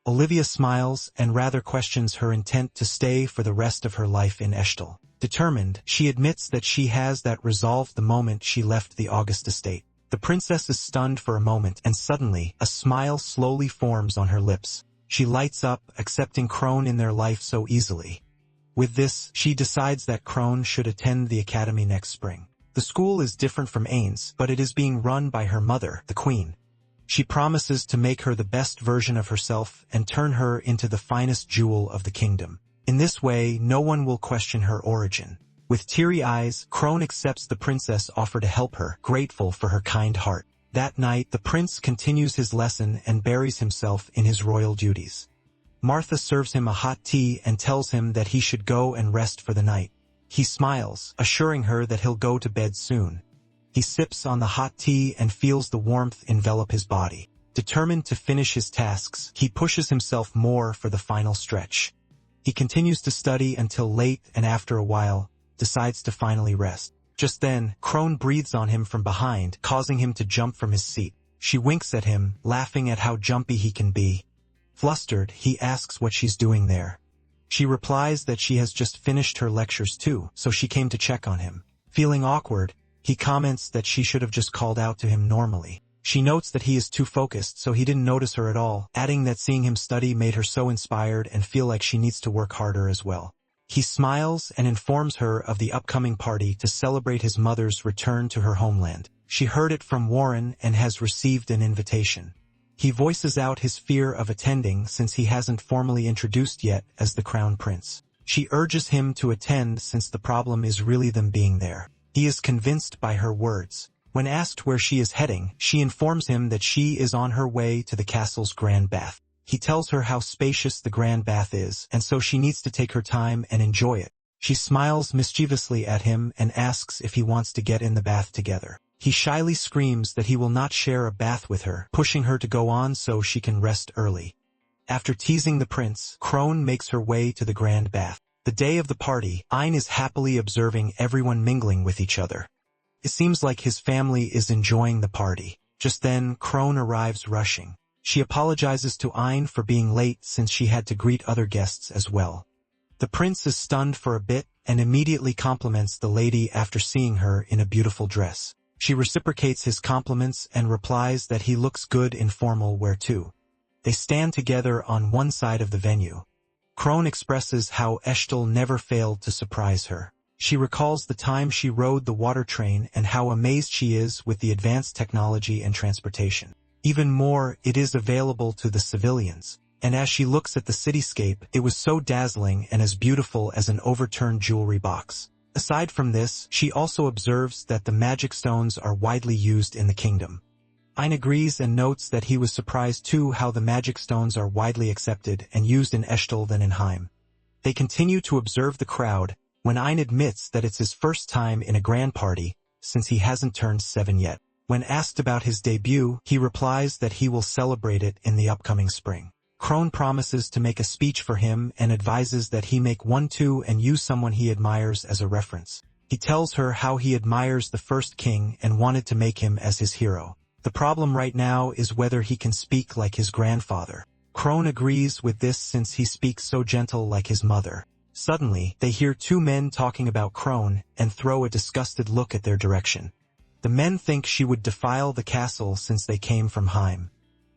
Olivia smiles and rather questions her intent to stay for the rest of her life in Eshtal. Determined, she admits that she has that resolve the moment she left the August estate. The princess is stunned for a moment and suddenly, a smile slowly forms on her lips. She lights up, accepting Crone in their life so easily. With this, she decides that Crone should attend the academy next spring. The school is different from Ain's, but it is being run by her mother, the queen. She promises to make her the best version of herself and turn her into the finest jewel of the kingdom. In this way, no one will question her origin. With teary eyes, Crone accepts the princess' offer to help her, grateful for her kind heart. That night, the prince continues his lesson and buries himself in his royal duties. Martha serves him a hot tea and tells him that he should go and rest for the night. He smiles, assuring her that he'll go to bed soon. He sips on the hot tea and feels the warmth envelop his body. Determined to finish his tasks, he pushes himself more for the final stretch. He continues to study until late and after a while, decides to finally rest. Just then, Crone breathes on him from behind, causing him to jump from his seat. She winks at him, laughing at how jumpy he can be. Flustered, he asks what she's doing there. She replies that she has just finished her lectures too, so she came to check on him. Feeling awkward, he comments that she should have just called out to him normally. She notes that he is too focused, so he didn't notice her at all, adding that seeing him study made her so inspired and feel like she needs to work harder as well. He smiles and informs her of the upcoming party to celebrate his mother's return to her homeland. She heard it from Warren and has received an invitation. He voices out his fear of attending since he hasn't formally introduced yet as the crown prince. She urges him to attend since the problem is really them being there. He is convinced by her words. When asked where she is heading, she informs him that she is on her way to the castle's grand bath. He tells her how spacious the grand bath is, and so she needs to take her time and enjoy it. She smiles mischievously at him and asks if he wants to get in the bath together. He shyly screams that he will not share a bath with her, pushing her to go on so she can rest early. After teasing the prince, Crone makes her way to the grand bath. The day of the party, Ein is happily observing everyone mingling with each other. It seems like his family is enjoying the party. Just then, Crone arrives rushing. She apologizes to Ein for being late since she had to greet other guests as well. The prince is stunned for a bit and immediately compliments the lady after seeing her in a beautiful dress. She reciprocates his compliments and replies that he looks good in formal wear too. They stand together on one side of the venue. Crone expresses how Eshtel never failed to surprise her. She recalls the time she rode the water train and how amazed she is with the advanced technology and transportation. Even more, it is available to the civilians. And as she looks at the cityscape, it was so dazzling and as beautiful as an overturned jewelry box. Aside from this, she also observes that the magic stones are widely used in the kingdom. Ein agrees and notes that he was surprised too how the magic stones are widely accepted and used in Eshtel than in Heim. They continue to observe the crowd, when Ein admits that it's his first time in a grand party, since he hasn't turned 7 yet. When asked about his debut, he replies that he will celebrate it in the upcoming spring. Crone promises to make a speech for him and advises that he make one too and use someone he admires as a reference. He tells her how he admires the first king and wanted to make him as his hero. The problem right now is whether he can speak like his grandfather. Crone agrees with this since he speaks so gentle like his mother. Suddenly, they hear 2 men talking about Crone and throw a disgusted look at their direction. The men think she would defile the castle since they came from Heim.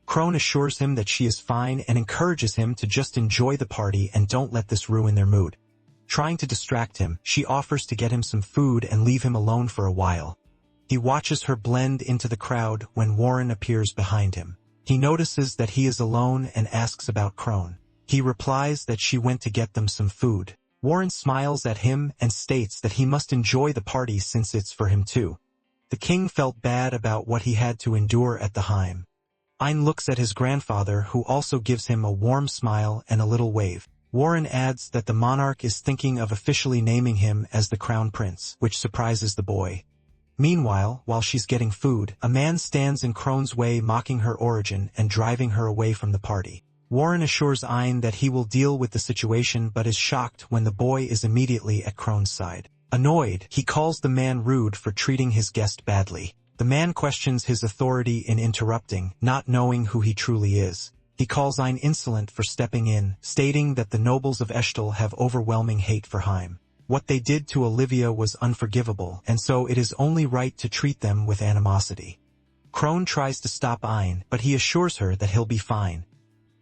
Crone assures him that she is fine and encourages him to just enjoy the party and don't let this ruin their mood. Trying to distract him, she offers to get him some food and leave him alone for a while. He watches her blend into the crowd when Warren appears behind him. He notices that he is alone and asks about Crone. He replies that she went to get them some food. Warren smiles at him and states that he must enjoy the party since it's for him too. The king felt bad about what he had to endure at the Heim. Ein looks at his grandfather who also gives him a warm smile and a little wave. Warren adds that the monarch is thinking of officially naming him as the crown prince, which surprises the boy. Meanwhile, while she's getting food, a man stands in Crone's way mocking her origin and driving her away from the party. Warren assures Ein that he will deal with the situation but is shocked when the boy is immediately at Crone's side. Annoyed, he calls the man rude for treating his guest badly. The man questions his authority in interrupting, not knowing who he truly is. He calls Ein insolent for stepping in, stating that the nobles of Eshtel have overwhelming hate for Heim. What they did to Olivia was unforgivable, and so it is only right to treat them with animosity. Crone tries to stop Ein, but he assures her that he'll be fine.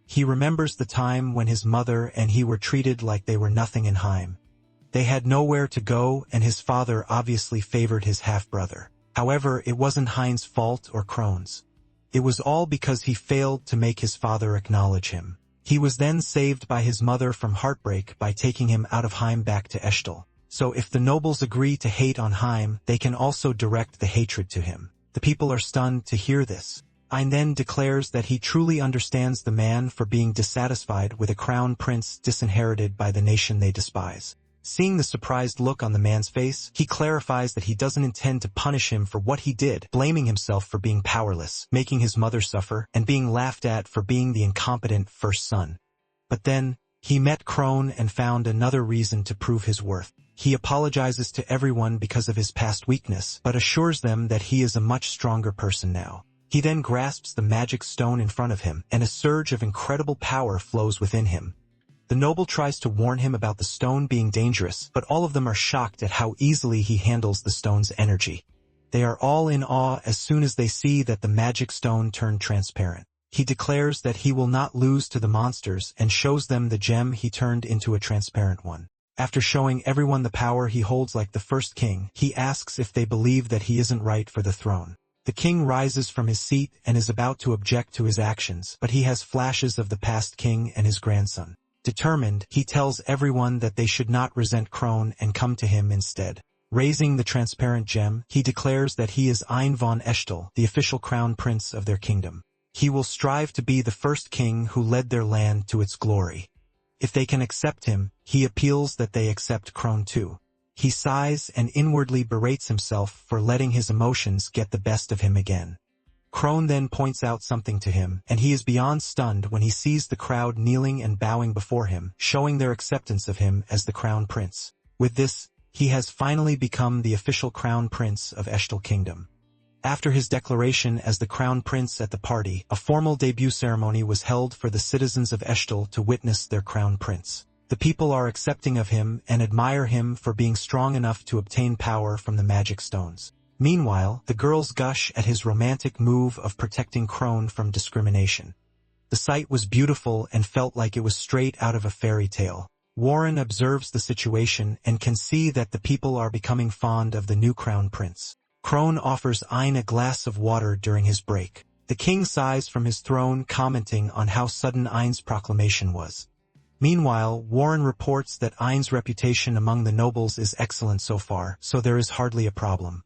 He remembers the time when his mother and he were treated like they were nothing in Heim. They had nowhere to go, and his father obviously favored his half-brother. However, it wasn't Hein's fault or Crone's. It was all because he failed to make his father acknowledge him. He was then saved by his mother from heartbreak by taking him out of Heim back to Eshtel. So if the nobles agree to hate on Heim, they can also direct the hatred to him. The people are stunned to hear this. Ein then declares that he truly understands the man for being dissatisfied with a crown prince disinherited by the nation they despise. Seeing the surprised look on the man's face, he clarifies that he doesn't intend to punish him for what he did, blaming himself for being powerless, making his mother suffer, and being laughed at for being the incompetent first son. But then, he met Crone and found another reason to prove his worth. He apologizes to everyone because of his past weakness, but assures them that he is a much stronger person now. He then grasps the magic stone in front of him, and a surge of incredible power flows within him. The noble tries to warn him about the stone being dangerous, but all of them are shocked at how easily he handles the stone's energy. They are all in awe as soon as they see that the magic stone turned transparent. He declares that he will not lose to the monsters and shows them the gem he turned into a transparent one. After showing everyone the power he holds like the first king, he asks if they believe that he isn't right for the throne. The king rises from his seat and is about to object to his actions, but he has flashes of the past king and his grandson. Determined, he tells everyone that they should not resent Crone and come to him instead. Raising the transparent gem, he declares that he is Ein von Echtel, the official crown prince of their kingdom. He will strive to be the first king who led their land to its glory. If they can accept him, he appeals that they accept Crone too. He sighs and inwardly berates himself for letting his emotions get the best of him again. Crone then points out something to him, and he is beyond stunned when he sees the crowd kneeling and bowing before him, showing their acceptance of him as the crown prince. With this, he has finally become the official crown prince of Echtel Kingdom. After his declaration as the crown prince at the party, a formal debut ceremony was held for the citizens of Echtel to witness their crown prince. The people are accepting of him and admire him for being strong enough to obtain power from the magic stones. Meanwhile, the girls gush at his romantic move of protecting Crone from discrimination. The sight was beautiful and felt like it was straight out of a fairy tale. Warren observes the situation and can see that the people are becoming fond of the new crown prince. Crone offers Ein a glass of water during his break. The king sighs from his throne, commenting on how sudden Ein's proclamation was. Meanwhile, Warren reports that Ein's reputation among the nobles is excellent so far, so there is hardly a problem.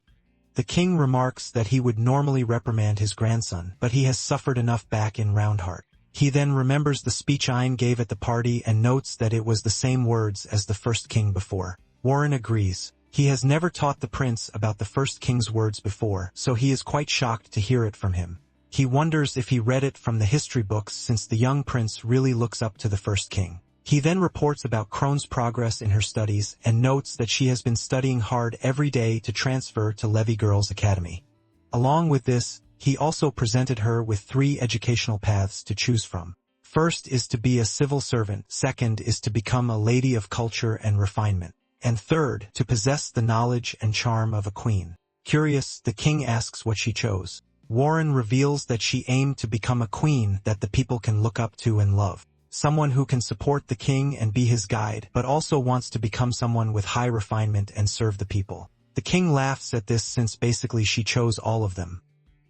The king remarks that he would normally reprimand his grandson, but he has suffered enough back in Roundheart. He then remembers the speech Ein gave at the party and notes that it was the same words as the first king before. Warren agrees. He has never taught the prince about the first king's words before, so he is quite shocked to hear it from him. He wonders if he read it from the history books since the young prince really looks up to the first king. He then reports about Crone's progress in her studies and notes that she has been studying hard every day to transfer to Levy Girls Academy. Along with this, he also presented her with 3 educational paths to choose from. First is to be a civil servant, second is to become a lady of culture and refinement, and third, to possess the knowledge and charm of a queen. Curious, the king asks what she chose. Warren reveals that she aimed to become a queen that the people can look up to and love. Someone who can support the king and be his guide, but also wants to become someone with high refinement and serve the people. The king laughs at this since basically she chose all of them.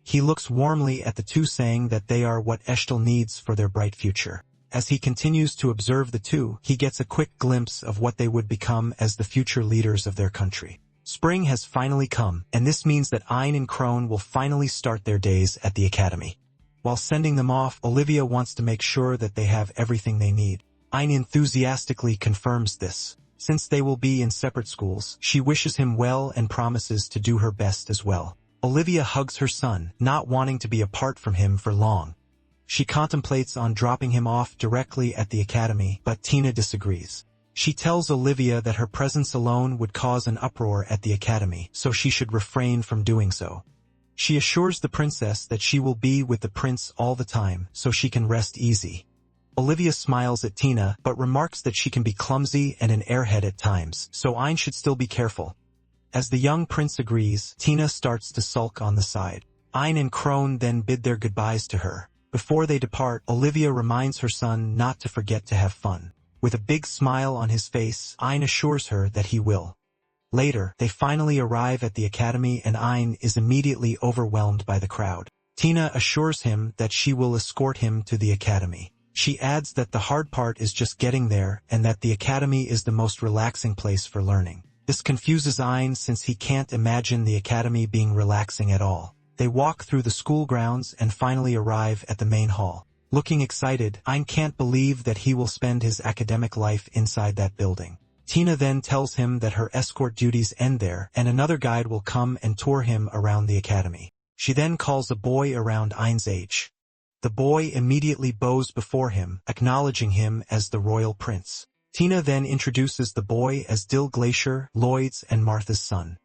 He looks warmly at the two, saying that they are what Echtel needs for their bright future. As he continues to observe the two, he gets a quick glimpse of what they would become as the future leaders of their country. Spring has finally come, and this means that Ein and Crone will finally start their days at the academy. While sending them off, Olivia wants to make sure that they have everything they need. Ein enthusiastically confirms this. Since they will be in separate schools, she wishes him well and promises to do her best as well. Olivia hugs her son, not wanting to be apart from him for long. She contemplates on dropping him off directly at the academy, but Tina disagrees. She tells Olivia that her presence alone would cause an uproar at the academy, so she should refrain from doing so. She assures the princess that she will be with the prince all the time, so she can rest easy. Olivia smiles at Tina, but remarks that she can be clumsy and an airhead at times, so Ein should still be careful. As the young prince agrees, Tina starts to sulk on the side. Ein and Crone then bid their goodbyes to her. Before they depart, Olivia reminds her son not to forget to have fun. With a big smile on his face, Ein assures her that he will. Later, they finally arrive at the academy and Ein is immediately overwhelmed by the crowd. Tina assures him that she will escort him to the academy. She adds that the hard part is just getting there and that the academy is the most relaxing place for learning. This confuses Ein since he can't imagine the academy being relaxing at all. They walk through the school grounds and finally arrive at the main hall. Looking excited, Ein can't believe that he will spend his academic life inside that building. Tina then tells him that her escort duties end there and another guide will come and tour him around the academy. She then calls a boy around Ein's age. The boy immediately bows before him, acknowledging him as the royal prince. Tina then introduces the boy as Dill Glacier, Lloyd's and Martha's son.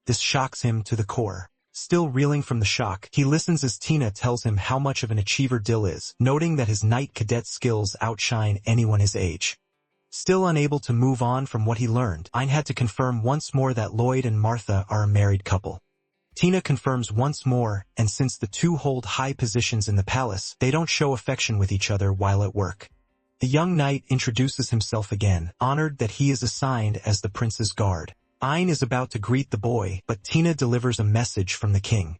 This shocks him to the core. Still reeling from the shock, he listens as Tina tells him how much of an achiever Dill is, noting that his knight cadet skills outshine anyone his age. Still unable to move on from what he learned, Ein had to confirm once more that Lloyd and Martha are a married couple. Tina confirms once more, and since the two hold high positions in the palace, they don't show affection with each other while at work. The young knight introduces himself again, honored that he is assigned as the prince's guard. Ein is about to greet the boy, but Tina delivers a message from the king.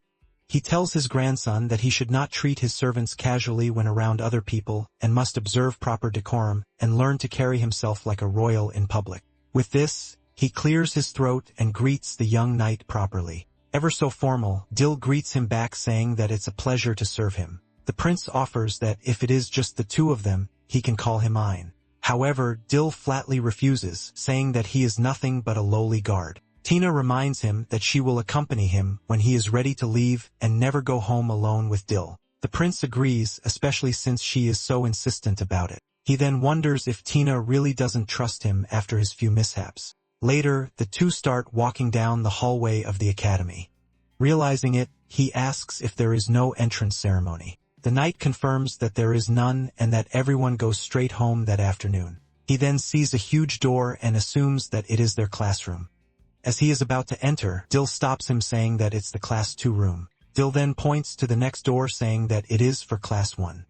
He tells his grandson that he should not treat his servants casually when around other people and must observe proper decorum and learn to carry himself like a royal in public. With this, he clears his throat and greets the young knight properly. Ever so formal, Dill greets him back saying that it's a pleasure to serve him. The prince offers that if it is just the two of them, he can call him Ein. However, Dill flatly refuses, saying that he is nothing but a lowly guard. Tina reminds him that she will accompany him when he is ready to leave and never go home alone with Dill. The prince agrees, especially since she is so insistent about it. He then wonders if Tina really doesn't trust him after his few mishaps. Later, the two start walking down the hallway of the academy. Realizing it, he asks if there is no entrance ceremony. The knight confirms that there is none and that everyone goes straight home that afternoon. He then sees a huge door and assumes that it is their classroom. As he is about to enter, Dill stops him saying that it's the Class 2 room. Dill then points to the next door saying that it is for Class 1.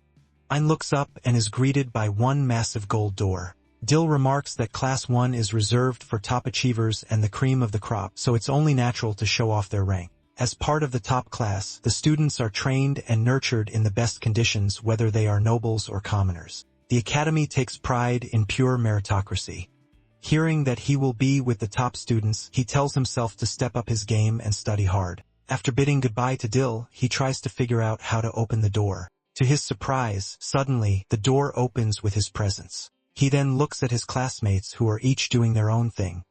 Ein looks up and is greeted by one massive gold door. Dill remarks that Class 1 is reserved for top achievers and the cream of the crop, so it's only natural to show off their rank. As part of the top class, the students are trained and nurtured in the best conditions whether they are nobles or commoners. The academy takes pride in pure meritocracy. Hearing that he will be with the top students, he tells himself to step up his game and study hard. After bidding goodbye to Dill, he tries to figure out how to open the door. To his surprise, suddenly, the door opens with his presence. He then looks at his classmates who are each doing their own thing.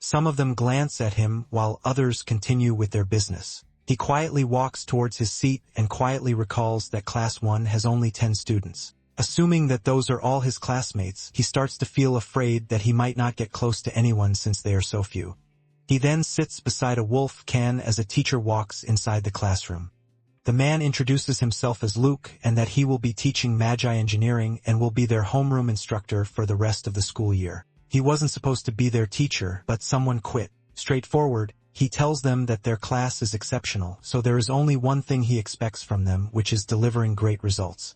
Some of them glance at him while others continue with their business. He quietly walks towards his seat and quietly recalls that Class 1 has only 10 students. Assuming that those are all his classmates, he starts to feel afraid that he might not get close to anyone since they are so few. He then sits beside a wolf can as a teacher walks inside the classroom. The man introduces himself as Luke and that he will be teaching Magi engineering and will be their homeroom instructor for the rest of the school year. He wasn't supposed to be their teacher, but someone quit. Straightforward, he tells them that their class is exceptional, so there is only one thing he expects from them, which is delivering great results.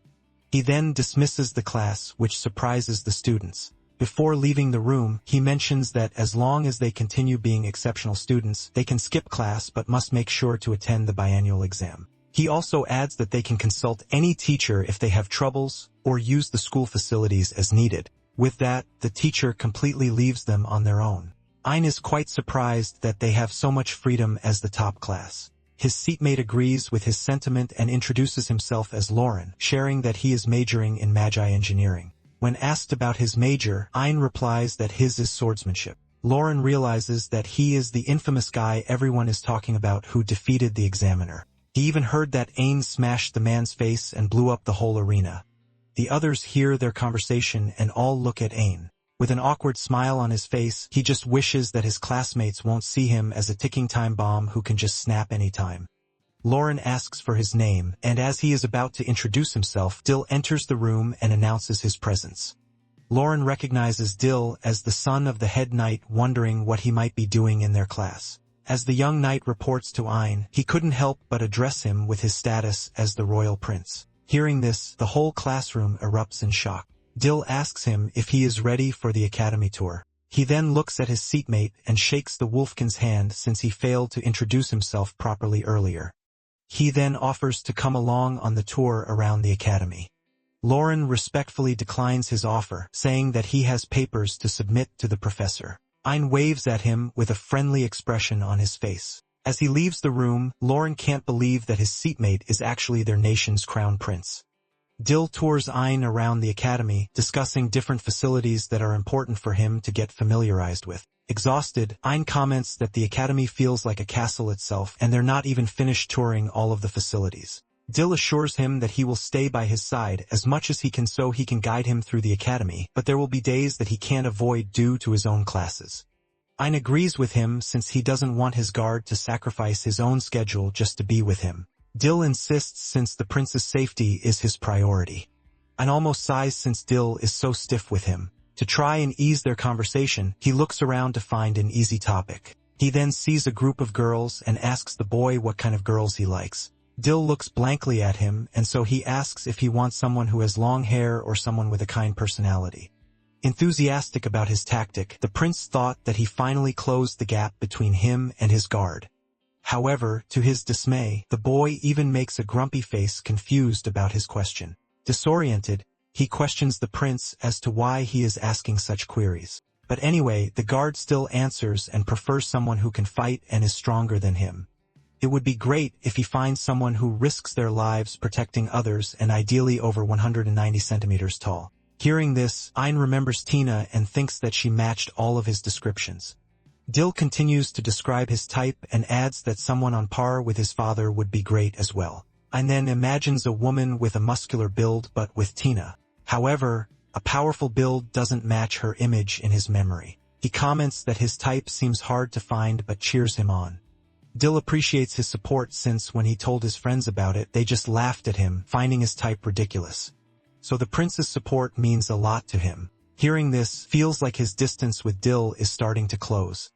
He then dismisses the class, which surprises the students. Before leaving the room, he mentions that as long as they continue being exceptional students, they can skip class but must make sure to attend the biannual exam. He also adds that they can consult any teacher if they have troubles, or use the school facilities as needed. With that, the teacher completely leaves them on their own. Ein is quite surprised that they have so much freedom as the top class. His seatmate agrees with his sentiment and introduces himself as Lauren, sharing that he is majoring in Magi engineering. When asked about his major, Ein replies that his is swordsmanship. Lauren realizes that he is the infamous guy everyone is talking about who defeated the examiner. He even heard that Ein smashed the man's face and blew up the whole arena. The others hear their conversation and all look at Ein. With an awkward smile on his face, he just wishes that his classmates won't see him as a ticking time bomb who can just snap anytime. Lauren asks for his name, and as he is about to introduce himself, Dill enters the room and announces his presence. Lauren recognizes Dill as the son of the head knight, wondering what he might be doing in their class. As the young knight reports to Ein, he couldn't help but address him with his status as the royal prince. Hearing this, the whole classroom erupts in shock. Dill asks him if he is ready for the academy tour. He then looks at his seatmate and shakes the wolfkin's hand since he failed to introduce himself properly earlier. He then offers to come along on the tour around the academy. Lauren respectfully declines his offer, saying that he has papers to submit to the professor. Ein waves at him with a friendly expression on his face. As he leaves the room, Lauren can't believe that his seatmate is actually their nation's crown prince. Dill tours Ain around the academy, discussing different facilities that are important for him to get familiarized with. Exhausted, Ain comments that the academy feels like a castle itself and they're not even finished touring all of the facilities. Dill assures him that he will stay by his side as much as he can so he can guide him through the academy, but there will be days that he can't avoid due to his own classes. Ain agrees with him since he doesn't want his guard to sacrifice his own schedule just to be with him. Dill insists since the prince's safety is his priority. Ain almost sighs since Dill is so stiff with him. To try and ease their conversation, he looks around to find an easy topic. He then sees a group of girls and asks the boy what kind of girls he likes. Dill looks blankly at him, and so he asks if he wants someone who has long hair or someone with a kind personality. Enthusiastic about his tactic, the prince thought that he finally closed the gap between him and his guard. However, to his dismay, the boy even makes a grumpy face, confused about his question. Disoriented, he questions the prince as to why he is asking such queries. But anyway, the guard still answers and prefers someone who can fight and is stronger than him. It would be great if he finds someone who risks their lives protecting others and ideally over 190 centimeters tall. Hearing this, Ain remembers Tina and thinks that she matched all of his descriptions. Dill continues to describe his type and adds that someone on par with his father would be great as well. Ain then imagines a woman with a muscular build but with Tina. However, a powerful build doesn't match her image in his memory. He comments that his type seems hard to find but cheers him on. Dill appreciates his support since when he told his friends about it, they just laughed at him, finding his type ridiculous. So the prince's support means a lot to him. Hearing this, feels like his distance with Dill is starting to close.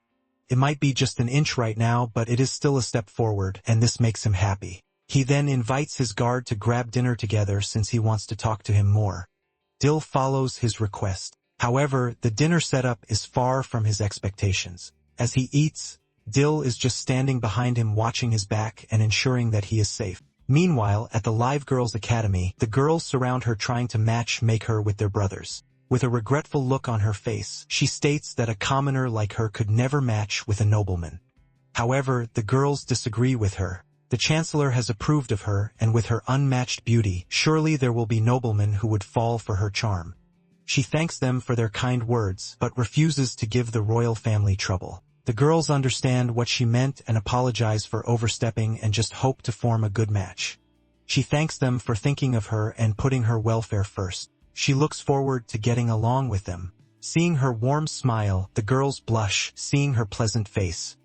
It might be just an inch right now, but it is still a step forward, and this makes him happy. He then invites his guard to grab dinner together since he wants to talk to him more. Dill follows his request. However, the dinner setup is far from his expectations. As he eats, Dill is just standing behind him watching his back and ensuring that he is safe. Meanwhile, at the Live Girls Academy, the girls surround her trying to make her with their brothers. With a regretful look on her face, she states that a commoner like her could never match with a nobleman. However, the girls disagree with her. The chancellor has approved of her, and with her unmatched beauty, surely there will be noblemen who would fall for her charm. She thanks them for their kind words, but refuses to give the royal family trouble. The girls understand what she meant and apologize for overstepping and just hope to form a good match. She thanks them for thinking of her and putting her welfare first. She looks forward to getting along with them. Seeing her warm smile, the girls blush, seeing her pleasant face.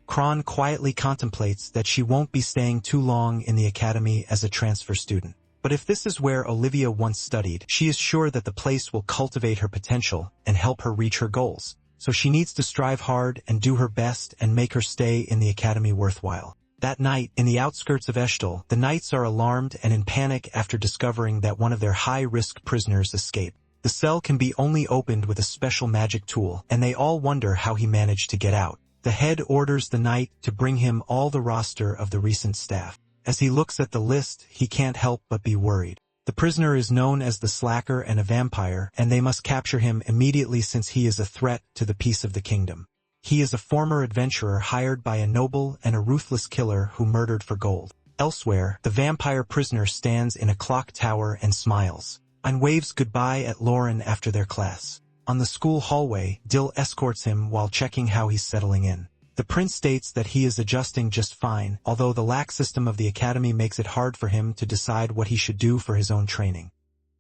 Kron quietly contemplates that she won't be staying too long in the academy as a transfer student. But if this is where Olivia once studied, she is sure that the place will cultivate her potential and help her reach her goals. So she needs to strive hard and do her best and make her stay in the academy worthwhile. That night, in the outskirts of Eshtal, the knights are alarmed and in panic after discovering that one of their high-risk prisoners escaped. The cell can be only opened with a special magic tool, and they all wonder how he managed to get out. The head orders the knight to bring him all the roster of the recent staff. As he looks at the list, he can't help but be worried. The prisoner is known as the Slacker and a vampire, and they must capture him immediately since he is a threat to the peace of the kingdom. He is a former adventurer hired by a noble and a ruthless killer who murdered for gold. Elsewhere, the vampire prisoner stands in a clock tower and smiles, and waves goodbye at Lauren after their class. On the school hallway, Dill escorts him while checking how he's settling in. The prince states that he is adjusting just fine, although the lax system of the academy makes it hard for him to decide what he should do for his own training.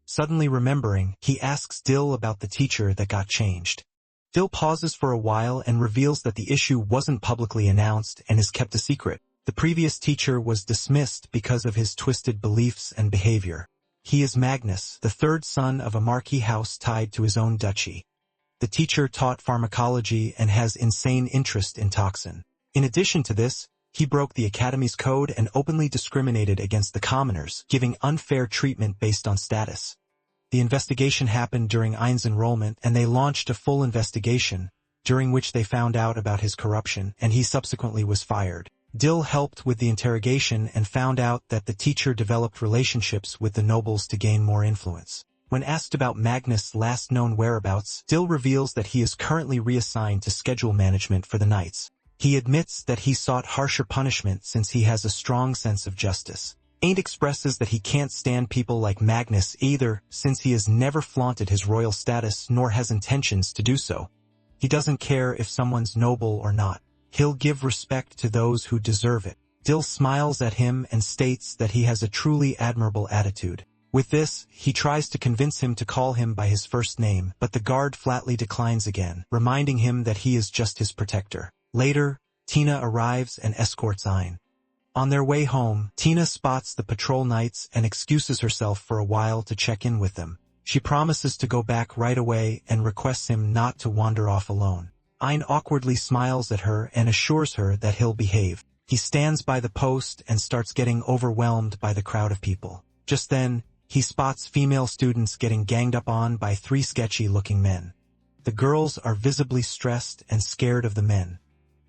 Suddenly remembering, he asks Dill about the teacher that got changed. Dill pauses for a while and reveals that the issue wasn't publicly announced and is kept a secret. The previous teacher was dismissed because of his twisted beliefs and behavior. He is Magnus, the third son of a marquis house tied to his own duchy. The teacher taught pharmacology and has insane interest in toxin. In addition to this, he broke the academy's code and openly discriminated against the commoners, giving unfair treatment based on status. The investigation happened during Ain's enrollment, and they launched a full investigation, during which they found out about his corruption, and he subsequently was fired. Dill helped with the interrogation and found out that the teacher developed relationships with the nobles to gain more influence. When asked about Magnus' last known whereabouts, Dill reveals that he is currently reassigned to schedule management for the knights. He admits that he sought harsher punishment since he has a strong sense of justice. Ain't expresses that he can't stand people like Magnus either, since he has never flaunted his royal status nor has intentions to do so. He doesn't care if someone's noble or not. He'll give respect to those who deserve it. Dill smiles at him and states that he has a truly admirable attitude. With this, he tries to convince him to call him by his first name, but the guard flatly declines again, reminding him that he is just his protector. Later, Tina arrives and escorts Ein. On their way home, Tina spots the patrol knights and excuses herself for a while to check in with them. She promises to go back right away and requests him not to wander off alone. Ein awkwardly smiles at her and assures her that he'll behave. He stands by the post and starts getting overwhelmed by the crowd of people. Just then, he spots female students getting ganged up on by 3 sketchy-looking men. The girls are visibly stressed and scared of the men.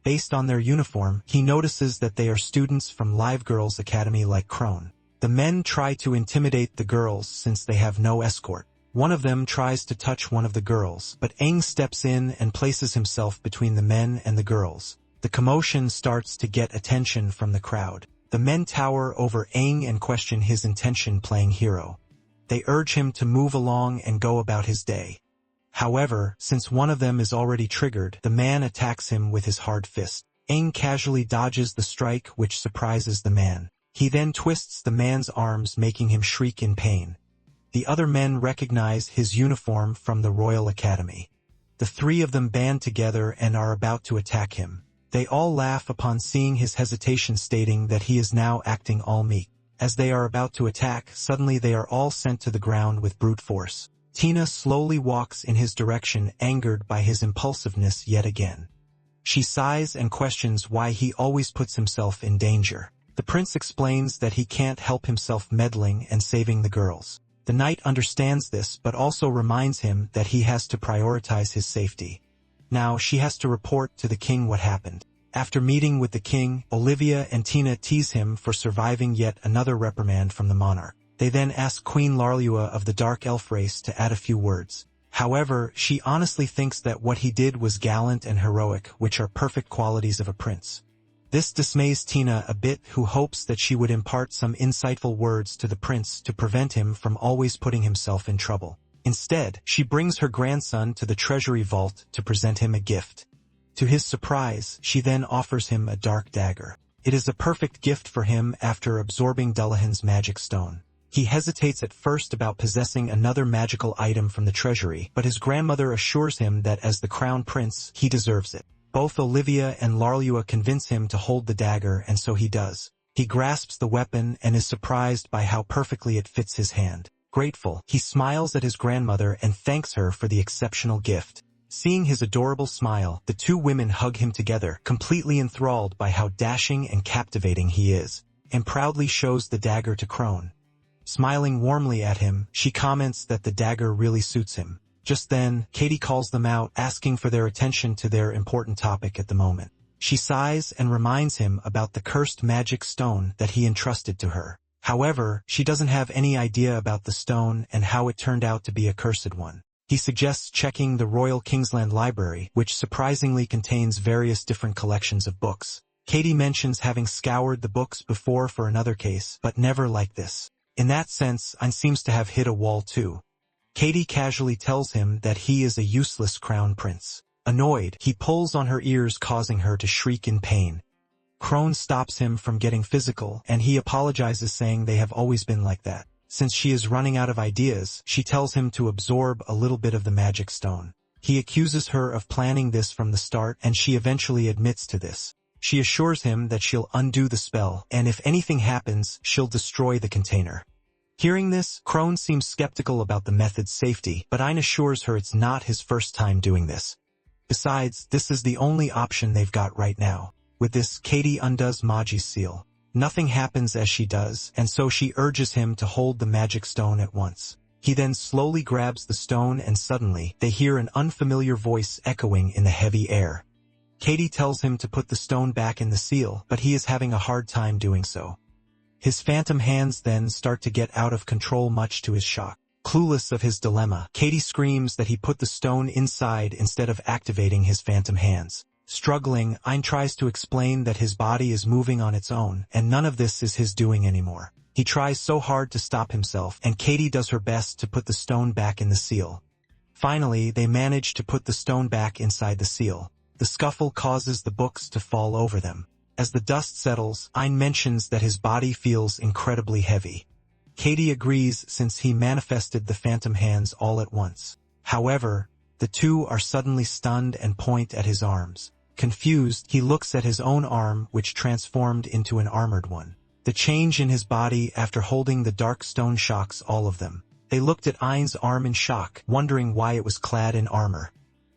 Based on their uniform, he notices that they are students from Live Girls Academy like Crone. The men try to intimidate the girls since they have no escort. One of them tries to touch one of the girls, but Aang steps in and places himself between the men and the girls. The commotion starts to get attention from the crowd. The men tower over Aang and question his intention playing hero. They urge him to move along and go about his day. However, since one of them is already triggered, the man attacks him with his hard fist. Aang casually dodges the strike, which surprises the man. He then twists the man's arms, making him shriek in pain. The other men recognize his uniform from the Royal Academy. The 3 of them band together and are about to attack him. They all laugh upon seeing his hesitation, stating that he is now acting all meek. As they are about to attack, suddenly they are all sent to the ground with brute force. Tina slowly walks in his direction, angered by his impulsiveness yet again. She sighs and questions why he always puts himself in danger. The prince explains that he can't help himself meddling and saving the girls. The knight understands this but also reminds him that he has to prioritize his safety. Now she has to report to the king what happened. After meeting with the king, Olivia and Tina tease him for surviving yet another reprimand from the monarch. They then ask Queen Larlua of the Dark Elf race to add a few words. However, she honestly thinks that what he did was gallant and heroic, which are perfect qualities of a prince. This dismays Tina a bit, who hopes that she would impart some insightful words to the prince to prevent him from always putting himself in trouble. Instead, she brings her grandson to the treasury vault to present him a gift. To his surprise, she then offers him a dark dagger. It is a perfect gift for him after absorbing Dullahan's magic stone. He hesitates at first about possessing another magical item from the treasury, but his grandmother assures him that as the crown prince, he deserves it. Both Olivia and Larlua convince him to hold the dagger, and so he does. He grasps the weapon and is surprised by how perfectly it fits his hand. Grateful, he smiles at his grandmother and thanks her for the exceptional gift. Seeing his adorable smile, the 2 women hug him together, completely enthralled by how dashing and captivating he is, and proudly shows the dagger to Crone. Smiling warmly at him, she comments that the dagger really suits him. Just then, Katie calls them out, asking for their attention to their important topic at the moment. She sighs and reminds him about the cursed magic stone that he entrusted to her. However, she doesn't have any idea about the stone and how it turned out to be a cursed one. He suggests checking the Royal Kingsland Library, which surprisingly contains various different collections of books. Katie mentions having scoured the books before for another case, but never like this. In that sense, Ein seems to have hit a wall too. Katie casually tells him that he is a useless crown prince. Annoyed, he pulls on her ears, causing her to shriek in pain. Crone stops him from getting physical, and he apologizes, saying they have always been like that. Since she is running out of ideas, she tells him to absorb a little bit of the magic stone. He accuses her of planning this from the start, and she eventually admits to this. She assures him that she'll undo the spell, and if anything happens, she'll destroy the container. Hearing this, Crone seems skeptical about the method's safety, but Ein assures her it's not his first time doing this. Besides, this is the only option they've got right now. With this, Katie undoes Maji's seal. Nothing happens as she does, and so she urges him to hold the magic stone at once. He then slowly grabs the stone, and suddenly, they hear an unfamiliar voice echoing in the heavy air. Katie tells him to put the stone back in the seal, but he is having a hard time doing so. His phantom hands then start to get out of control, much to his shock. Clueless of his dilemma, Katie screams that he put the stone inside instead of activating his phantom hands. Struggling, Ein tries to explain that his body is moving on its own, and none of this is his doing anymore. He tries so hard to stop himself, and Katie does her best to put the stone back in the seal. Finally, they manage to put the stone back inside the seal. The scuffle causes the books to fall over them. As the dust settles, Ein mentions that his body feels incredibly heavy. Katie agrees since he manifested the phantom hands all at once. However, the two are suddenly stunned and point at his arms. Confused, he looks at his own arm, which transformed into an armored one. The change in his body after holding the dark stone shocks all of them. They looked at Ein's arm in shock, wondering why it was clad in armor.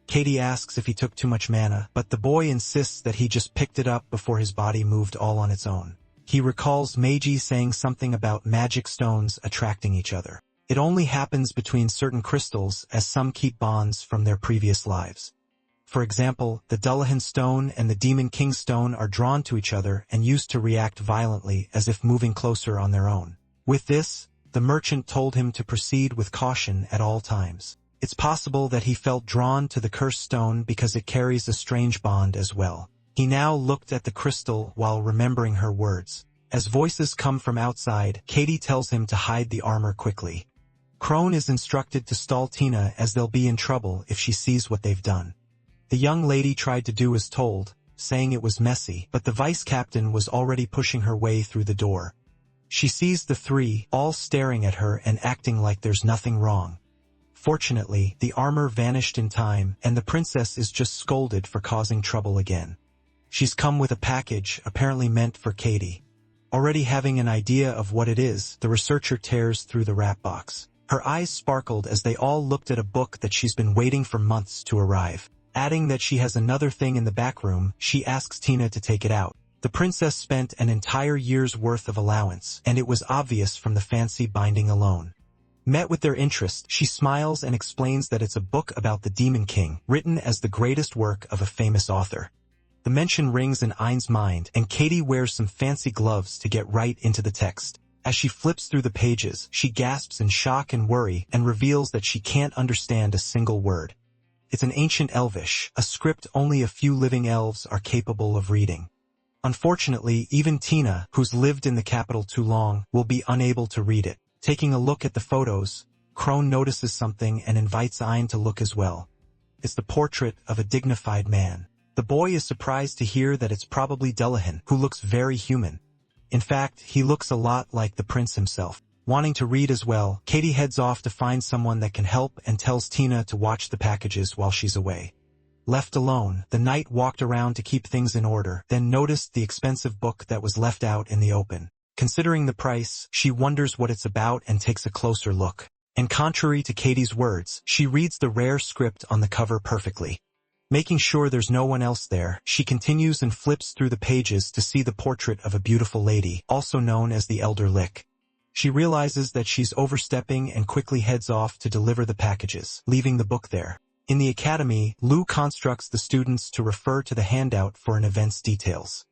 Katie asks if he took too much mana, but the boy insists that he just picked it up before his body moved all on its own. He recalls Meiji saying something about magic stones attracting each other. It only happens between certain crystals, as some keep bonds from their previous lives. For example, the Dullahan stone and the Demon King stone are drawn to each other and used to react violently as if moving closer on their own. With this, the merchant told him to proceed with caution at all times. It's possible that he felt drawn to the cursed stone because it carries a strange bond as well. He now looked at the crystal while remembering her words. As voices come from outside, Katie tells him to hide the armor quickly. Crone is instructed to stall Tina as they'll be in trouble if she sees what they've done. The young lady tried to do as told, saying it was messy, but the vice captain was already pushing her way through the door. She sees the three, all staring at her and acting like there's nothing wrong. Fortunately, the armor vanished in time, and the princess is just scolded for causing trouble again. She's come with a package, apparently meant for Katie. Already having an idea of what it is, the researcher tears through the wrap box. Her eyes sparkled as they all looked at a book that she's been waiting for months to arrive. Adding that she has another thing in the back room, she asks Tina to take it out. The princess spent an entire year's worth of allowance, and it was obvious from the fancy binding alone. Met with their interest, she smiles and explains that it's a book about the Demon King, written as the greatest work of a famous author. The mention rings in Ein's mind, and Katie wears some fancy gloves to get right into the text. As she flips through the pages, she gasps in shock and worry and reveals that she can't understand a single word. It's an ancient Elvish, a script only a few living elves are capable of reading. Unfortunately, even Tina, who's lived in the capital too long, will be unable to read it. Taking a look at the photos, Crone notices something and invites Ein to look as well. It's the portrait of a dignified man. The boy is surprised to hear that it's probably Dullahan, who looks very human. In fact, he looks a lot like the prince himself. Wanting to read as well, Katie heads off to find someone that can help and tells Tina to watch the packages while she's away. Left alone, the knight walked around to keep things in order, then noticed the expensive book that was left out in the open. Considering the price, she wonders what it's about and takes a closer look. And contrary to Katie's words, she reads the rare script on the cover perfectly. Making sure there's no one else there, she continues and flips through the pages to see the portrait of a beautiful lady, also known as the Elder Lick. She realizes that she's overstepping and quickly heads off to deliver the packages, leaving the book there. In the academy, Lou constructs the students to refer to the handout for an event's details.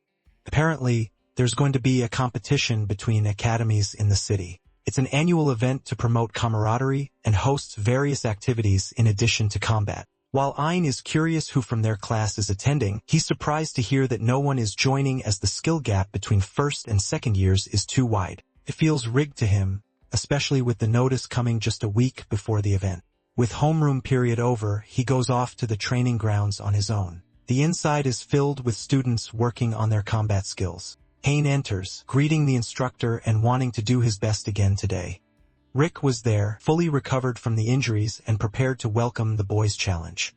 Apparently, there's going to be a competition between academies in the city. It's an annual event to promote camaraderie and hosts various activities in addition to combat. While Ein is curious who from their class is attending, he's surprised to hear that no one is joining as the skill gap between first and second years is too wide. It feels rigged to him, especially with the notice coming just a week before the event. With homeroom period over, he goes off to the training grounds on his own. The inside is filled with students working on their combat skills. Hein enters, greeting the instructor and wanting to do his best again today. Rick was there, fully recovered from the injuries and prepared to welcome the boys' challenge.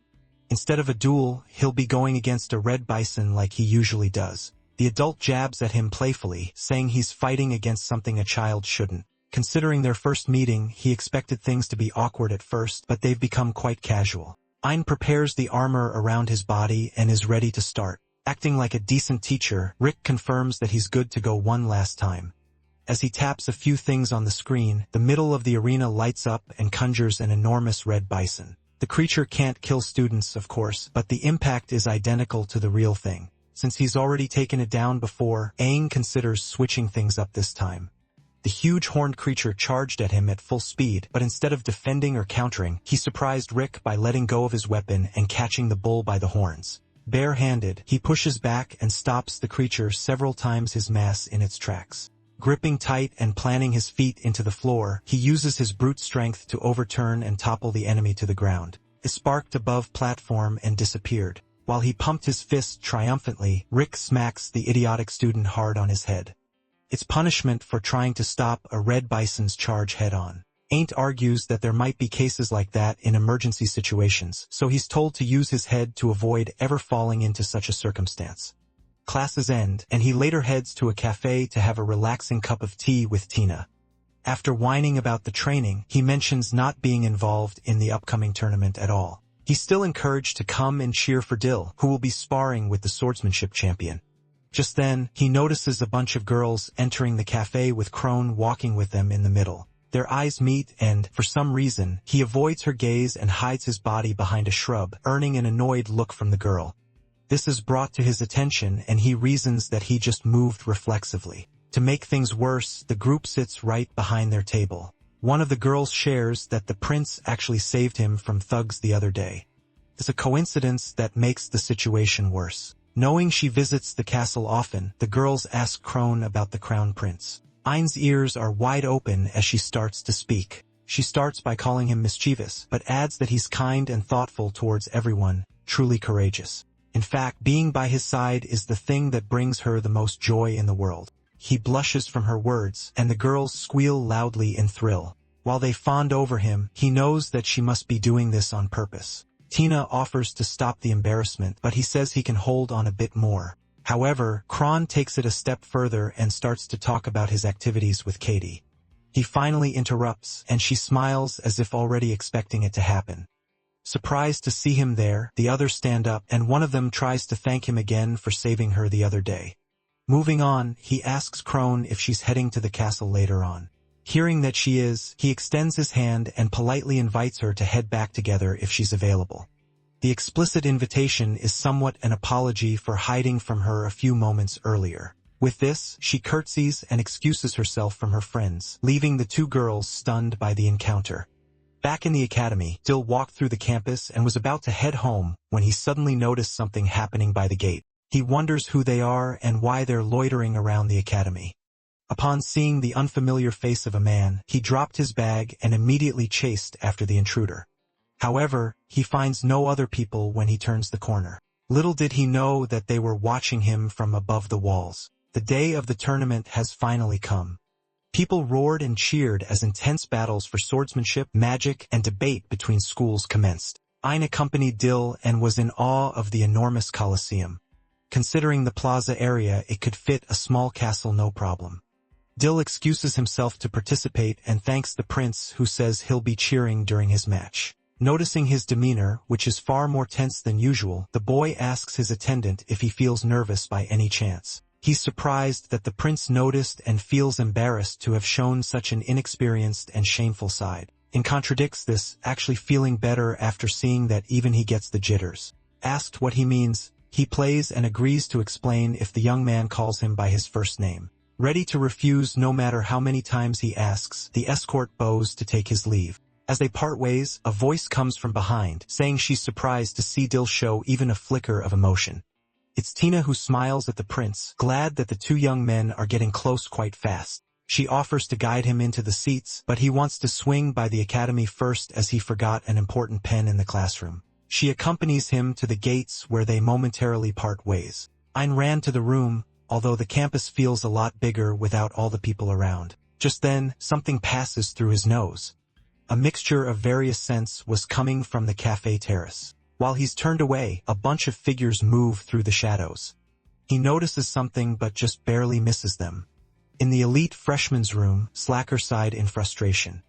Instead of a duel, he'll be going against a red bison like he usually does. The adult jabs at him playfully, saying he's fighting against something a child shouldn't. Considering their first meeting, he expected things to be awkward at first, but they've become quite casual. Ein prepares the armor around his body and is ready to start. Acting like a decent teacher, Rick confirms that he's good to go one last time. As he taps a few things on the screen, the middle of the arena lights up and conjures an enormous red bison. The creature can't kill students, of course, but the impact is identical to the real thing. Since he's already taken it down before, Aang considers switching things up this time. The huge horned creature charged at him at full speed, but instead of defending or countering, he surprised Rick by letting go of his weapon and catching the bull by the horns. Bare-handed, he pushes back and stops the creature several times his mass in its tracks. Gripping tight and planting his feet into the floor, he uses his brute strength to overturn and topple the enemy to the ground. It sparked above platform and disappeared. While he pumped his fist triumphantly, Rick smacks the idiotic student hard on his head. It's punishment for trying to stop a red bison's charge head-on. Ain't argues that there might be cases like that in emergency situations, so he's told to use his head to avoid ever falling into such a circumstance. Classes end, and he later heads to a cafe to have a relaxing cup of tea with Tina. After whining about the training, he mentions not being involved in the upcoming tournament at all. He's still encouraged to come and cheer for Dill, who will be sparring with the swordsmanship champion. Just then, he notices a bunch of girls entering the cafe with Crone walking with them in the middle. Their eyes meet and, for some reason, he avoids her gaze and hides his body behind a shrub, earning an annoyed look from the girl. This is brought to his attention and he reasons that he just moved reflexively. To make things worse, the group sits right behind their table. One of the girls shares that the prince actually saved him from thugs the other day. It's a coincidence that makes the situation worse. Knowing she visits the castle often, the girls ask Crone about the crown prince. Ein's ears are wide open as she starts to speak. She starts by calling him mischievous, but adds that he's kind and thoughtful towards everyone, truly courageous. In fact, being by his side is the thing that brings her the most joy in the world. He blushes from her words, and the girls squeal loudly in thrill. While they fawn over him, he knows that she must be doing this on purpose. Tina offers to stop the embarrassment, but he says he can hold on a bit more. However, Crone takes it a step further and starts to talk about his activities with Katie. He finally interrupts, and she smiles as if already expecting it to happen. Surprised to see him there, the others stand up, and one of them tries to thank him again for saving her the other day. Moving on, he asks Crone if she's heading to the castle later on. Hearing that she is, he extends his hand and politely invites her to head back together if she's available. The explicit invitation is somewhat an apology for hiding from her a few moments earlier. With this, she curtsies and excuses herself from her friends, leaving the two girls stunned by the encounter. Back in the academy, Dill walked through the campus and was about to head home when he suddenly noticed something happening by the gate. He wonders who they are and why they're loitering around the academy. Upon seeing the unfamiliar face of a man, he dropped his bag and immediately chased after the intruder. However, he finds no other people when he turns the corner. Little did he know that they were watching him from above the walls. The day of the tournament has finally come. People roared and cheered as intense battles for swordsmanship, magic, and debate between schools commenced. Ein accompanied Dill and was in awe of the enormous coliseum. Considering the plaza area, it could fit a small castle no problem. Dill excuses himself to participate and thanks the prince, who says he'll be cheering during his match. Noticing his demeanor, which is far more tense than usual, the boy asks his attendant if he feels nervous by any chance. He's surprised that the prince noticed and feels embarrassed to have shown such an inexperienced and shameful side. And contradicts this, actually feeling better after seeing that even he gets the jitters. Asked what he means, he plays and agrees to explain if the young man calls him by his first name. Ready to refuse no matter how many times he asks, the escort bows to take his leave. As they part ways, a voice comes from behind, saying she's surprised to see Dill show even a flicker of emotion. It's Tina, who smiles at the prince, glad that the two young men are getting close quite fast. She offers to guide him into the seats, but he wants to swing by the academy first as he forgot an important pen in the classroom. She accompanies him to the gates where they momentarily part ways. Ein ran to the room, although the campus feels a lot bigger without all the people around. Just then, something passes through his nose. A mixture of various scents was coming from the cafe terrace. While he's turned away, a bunch of figures move through the shadows. He notices something but just barely misses them. In the elite freshman's room, Slacker sighed in frustration.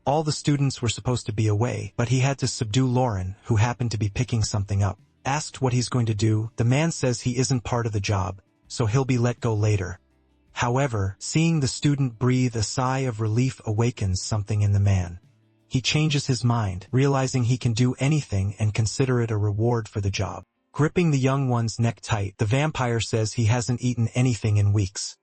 All the students were supposed to be away, but he had to subdue Lauren, who happened to be picking something up. Asked what he's going to do, the man says he isn't part of the job, so he'll be let go later. However, seeing the student breathe a sigh of relief awakens something in the man. He changes his mind, realizing he can do anything and consider it a reward for the job. Gripping the young one's neck tight, the vampire says he hasn't eaten anything in weeks.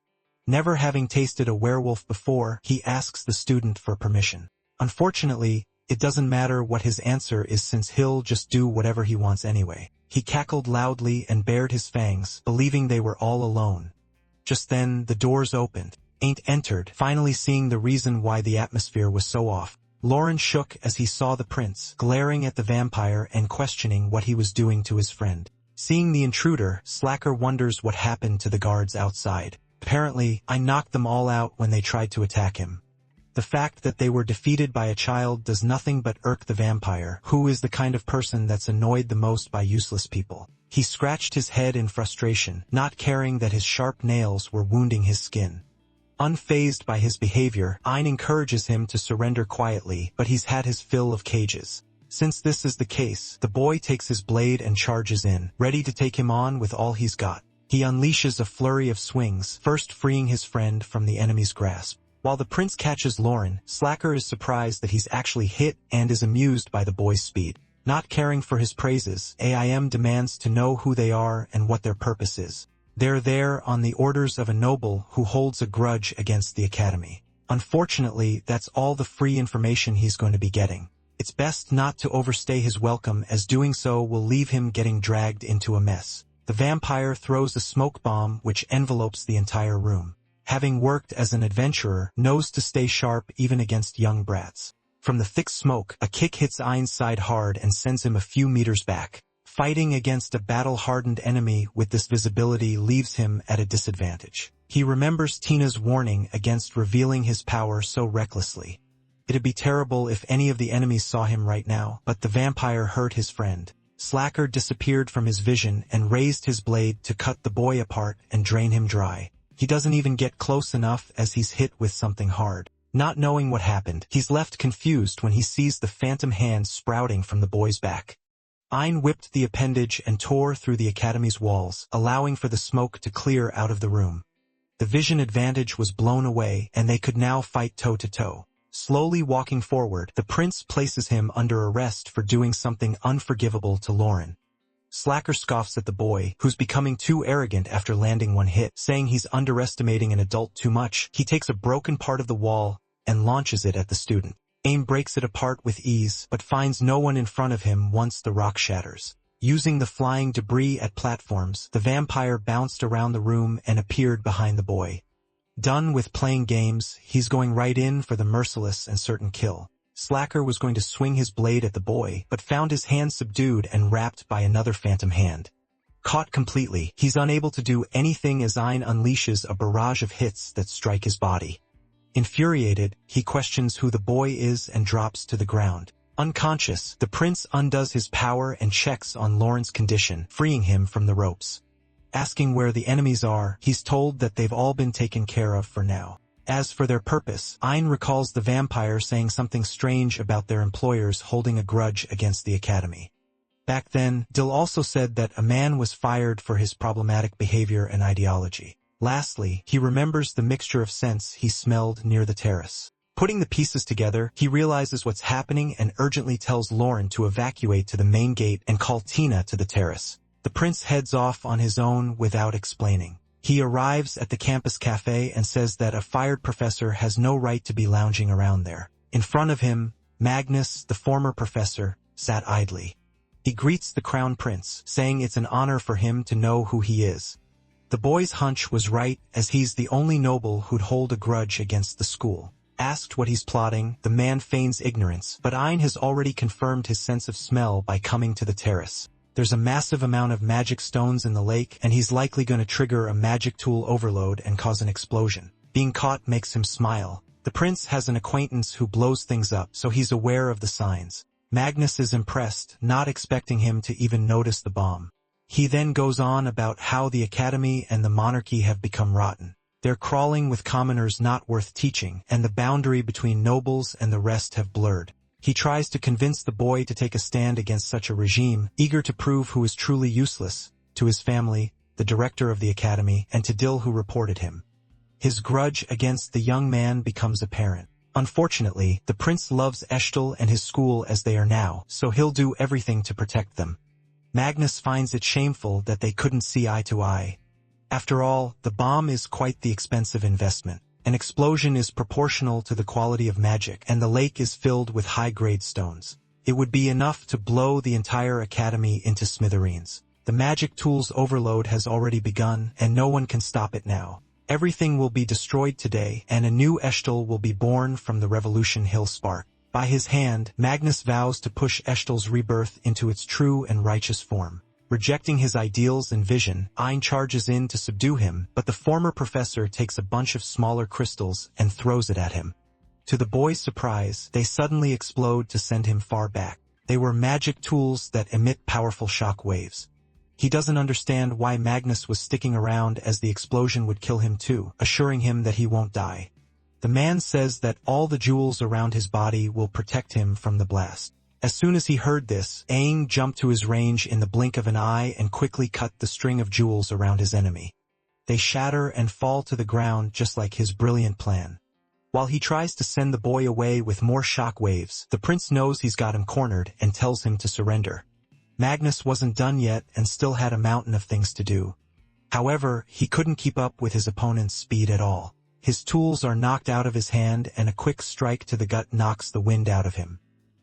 Never having tasted a werewolf before, he asks the student for permission. Unfortunately, it doesn't matter what his answer is since he'll just do whatever he wants anyway. He cackled loudly and bared his fangs, believing they were all alone. Just then, the doors opened. Ain't entered, finally seeing the reason why the atmosphere was so off. Lauren shook as he saw the prince, glaring at the vampire and questioning what he was doing to his friend. Seeing the intruder, Slacker wonders what happened to the guards outside. Apparently, I knocked them all out when they tried to attack him. The fact that they were defeated by a child does nothing but irk the vampire, who is the kind of person that's annoyed the most by useless people. He scratched his head in frustration, not caring that his sharp nails were wounding his skin. Unfazed by his behavior, Ein encourages him to surrender quietly, but he's had his fill of cages. Since this is the case, the boy takes his blade and charges in, ready to take him on with all he's got. He unleashes a flurry of swings, first freeing his friend from the enemy's grasp. While the prince catches Lauren, Slacker is surprised that he's actually hit and is amused by the boy's speed. Not caring for his praises, AIM demands to know who they are and what their purpose is. They're there on the orders of a noble who holds a grudge against the academy. Unfortunately, that's all the free information he's going to be getting. It's best not to overstay his welcome, as doing so will leave him getting dragged into a mess. The vampire throws a smoke bomb which envelopes the entire room. Having worked as an adventurer, knows to stay sharp even against young brats. From the thick smoke, a kick hits Ein's side hard and sends him a few meters back. Fighting against a battle-hardened enemy with this visibility leaves him at a disadvantage. He remembers Tina's warning against revealing his power so recklessly. It'd be terrible if any of the enemies saw him right now, but the vampire hurt his friend. Slacker disappeared from his vision and raised his blade to cut the boy apart and drain him dry. He doesn't even get close enough as he's hit with something hard. Not knowing what happened, he's left confused when he sees the phantom hand sprouting from the boy's back. Ein whipped the appendage and tore through the academy's walls, allowing for the smoke to clear out of the room. The vision advantage was blown away, and they could now fight toe-to-toe. Slowly walking forward, the prince places him under arrest for doing something unforgivable to Lauren. Slacker scoffs at the boy, who's becoming too arrogant after landing one hit, saying he's underestimating an adult too much. He takes a broken part of the wall and launches it at the student. Aim breaks it apart with ease, but finds no one in front of him once the rock shatters. Using the flying debris at platforms, the vampire bounced around the room and appeared behind the boy. Done with playing games, he's going right in for the merciless and certain kill. Slacker was going to swing his blade at the boy, but found his hand subdued and wrapped by another phantom hand. Caught completely, he's unable to do anything as Ein unleashes a barrage of hits that strike his body. Infuriated, he questions who the boy is and drops to the ground. Unconscious, the prince undoes his power and checks on Lauren's condition, freeing him from the ropes. Asking where the enemies are, he's told that they've all been taken care of for now. As for their purpose, Ein recalls the vampire saying something strange about their employers holding a grudge against the academy. Back then, Dill also said that a man was fired for his problematic behavior and ideology. Lastly, he remembers the mixture of scents he smelled near the terrace. Putting the pieces together, he realizes what's happening and urgently tells Lauren to evacuate to the main gate and call Tina to the terrace. The prince heads off on his own without explaining. He arrives at the campus cafe and says that a fired professor has no right to be lounging around there. In front of him, Magnus, the former professor, sat idly. He greets the crown prince, saying it's an honor for him to know who he is. The boy's hunch was right, as he's the only noble who'd hold a grudge against the school. Asked what he's plotting, the man feigns ignorance, but Ein has already confirmed his sense of smell by coming to the terrace. There's a massive amount of magic stones in the lake, and he's likely going to trigger a magic tool overload and cause an explosion. Being caught makes him smile. The prince has an acquaintance who blows things up, so he's aware of the signs. Magnus is impressed, not expecting him to even notice the bomb. He then goes on about how the academy and the monarchy have become rotten. They're crawling with commoners not worth teaching, and the boundary between nobles and the rest have blurred. He tries to convince the boy to take a stand against such a regime, eager to prove who is truly useless, to his family, the director of the academy, and to Dill who reported him. His grudge against the young man becomes apparent. Unfortunately, the prince loves Eshtel and his school as they are now, so he'll do everything to protect them. Magnus finds it shameful that they couldn't see eye to eye. After all, the bomb is quite the expensive investment. An explosion is proportional to the quality of magic, and the lake is filled with high-grade stones. It would be enough to blow the entire academy into smithereens. The magic tool's overload has already begun, and no one can stop it now. Everything will be destroyed today, and a new Eshtel will be born from the Revolution Hill spark. By his hand, Magnus vows to push Eshtel's rebirth into its true and righteous form. Rejecting his ideals and vision, Ein charges in to subdue him, but the former professor takes a bunch of smaller crystals and throws it at him. To the boy's surprise, they suddenly explode to send him far back. They were magic tools that emit powerful shock waves. He doesn't understand why Magnus was sticking around, as the explosion would kill him too, assuring him that he won't die. The man says that all the jewels around his body will protect him from the blast. As soon as he heard this, Aang jumped to his range in the blink of an eye and quickly cut the string of jewels around his enemy. They shatter and fall to the ground just like his brilliant plan. While he tries to send the boy away with more shock waves, the prince knows he's got him cornered and tells him to surrender. Magnus wasn't done yet and still had a mountain of things to do. However, he couldn't keep up with his opponent's speed at all. His tools are knocked out of his hand, and a quick strike to the gut knocks the wind out of him.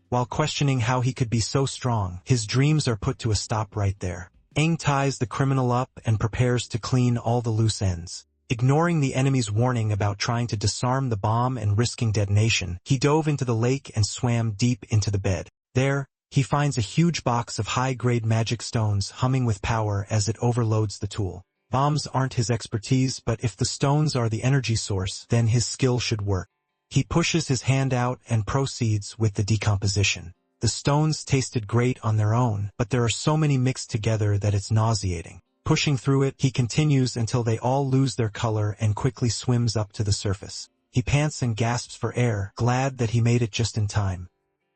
While questioning how he could be so strong, his dreams are put to a stop right there. Aang ties the criminal up and prepares to clean all the loose ends. Ignoring the enemy's warning about trying to disarm the bomb and risking detonation, he dove into the lake and swam deep into the bed. There, he finds a huge box of high-grade magic stones humming with power as it overloads the tool. Bombs aren't his expertise, but if the stones are the energy source, then his skill should work. He pushes his hand out and proceeds with the decomposition. The stones tasted great on their own, but there are so many mixed together that it's nauseating. Pushing through it, he continues until they all lose their color and quickly swims up to the surface. He pants and gasps for air, glad that he made it just in time.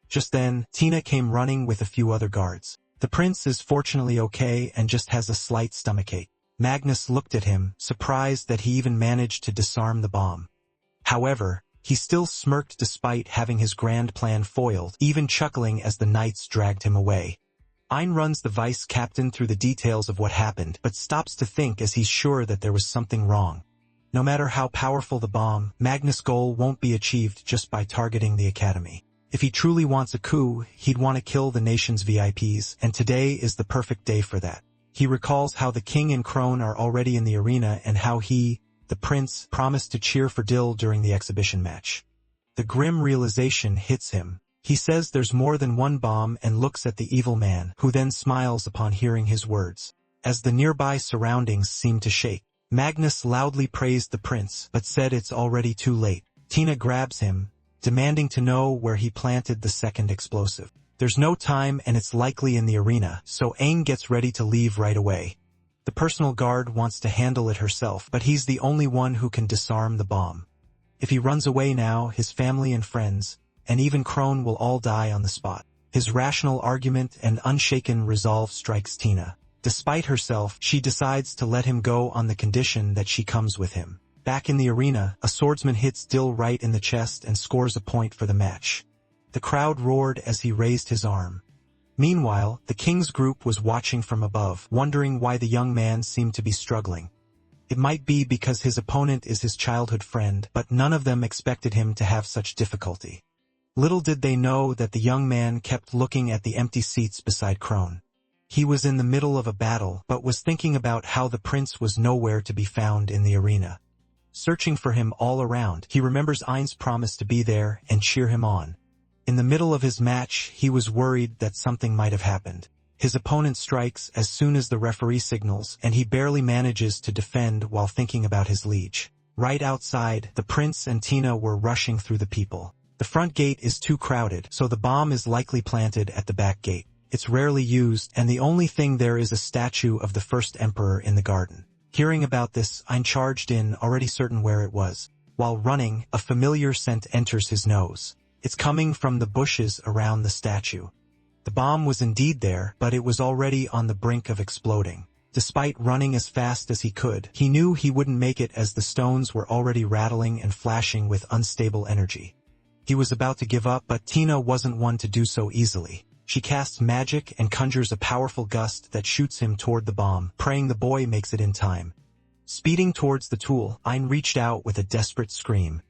Just then, Tina came running with a few other guards. The prince is fortunately okay and just has a slight stomachache. Magnus looked at him, surprised that he even managed to disarm the bomb. However, he still smirked despite having his grand plan foiled, even chuckling as the knights dragged him away. Ein runs the vice captain through the details of what happened, but stops to think as he's sure that there was something wrong. No matter how powerful the bomb, Magnus' goal won't be achieved just by targeting the academy. If he truly wants a coup, he'd want to kill the nation's VIPs, and today is the perfect day for that. He recalls how the king and crone are already in the arena and how he, the prince, promised to cheer for Dill during the exhibition match. The grim realization hits him. He says there's more than one bomb and looks at the evil man, who then smiles upon hearing his words. As the nearby surroundings seem to shake, Magnus loudly praised the prince, but said it's already too late. Tina grabs him, demanding to know where he planted the second explosive. There's no time and it's likely in the arena, so Aang gets ready to leave right away. The personal guard wants to handle it herself, but he's the only one who can disarm the bomb. If he runs away now, his family and friends, and even Crone will all die on the spot. His rational argument and unshaken resolve strikes Tina. Despite herself, she decides to let him go on the condition that she comes with him. Back in the arena, a swordsman hits Dill right in the chest and scores a point for the match. The crowd roared as he raised his arm. Meanwhile, the king's group was watching from above, wondering why the young man seemed to be struggling. It might be because his opponent is his childhood friend, but none of them expected him to have such difficulty. Little did they know that the young man kept looking at the empty seats beside Crone. He was in the middle of a battle, but was thinking about how the prince was nowhere to be found in the arena. Searching for him all around, he remembers Ein's promise to be there and cheer him on. In the middle of his match, he was worried that something might have happened. His opponent strikes as soon as the referee signals, and he barely manages to defend while thinking about his liege. Right outside, the prince and Tina were rushing through the people. The front gate is too crowded, so the bomb is likely planted at the back gate. It's rarely used, and the only thing there is a statue of the first emperor in the garden. Hearing about this, Ein charged in, already certain where it was. While running, a familiar scent enters his nose. It's coming from the bushes around the statue. The bomb was indeed there, but it was already on the brink of exploding. Despite running as fast as he could, he knew he wouldn't make it as the stones were already rattling and flashing with unstable energy. He was about to give up, but Tina wasn't one to do so easily. She casts magic and conjures a powerful gust that shoots him toward the bomb, praying the boy makes it in time. Speeding towards the tool, Ein reached out with a desperate scream.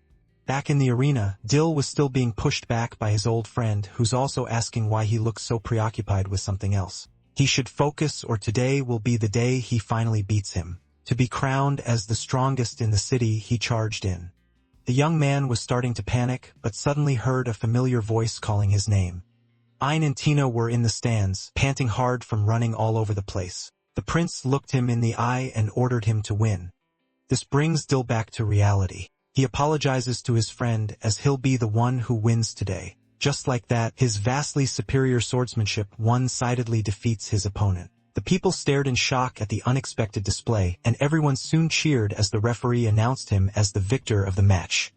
Back in the arena, Dill was still being pushed back by his old friend who's also asking why he looks so preoccupied with something else. He should focus or today will be the day he finally beats him. To be crowned as the strongest in the city, he charged in. The young man was starting to panic, but suddenly heard a familiar voice calling his name. Ain and Tina were in the stands, panting hard from running all over the place. The prince looked him in the eye and ordered him to win. This brings Dill back to reality. He apologizes to his friend as he'll be the one who wins today. Just like that, his vastly superior swordsmanship one-sidedly defeats his opponent. The people stared in shock at the unexpected display, and everyone soon cheered as the referee announced him as the victor of the match.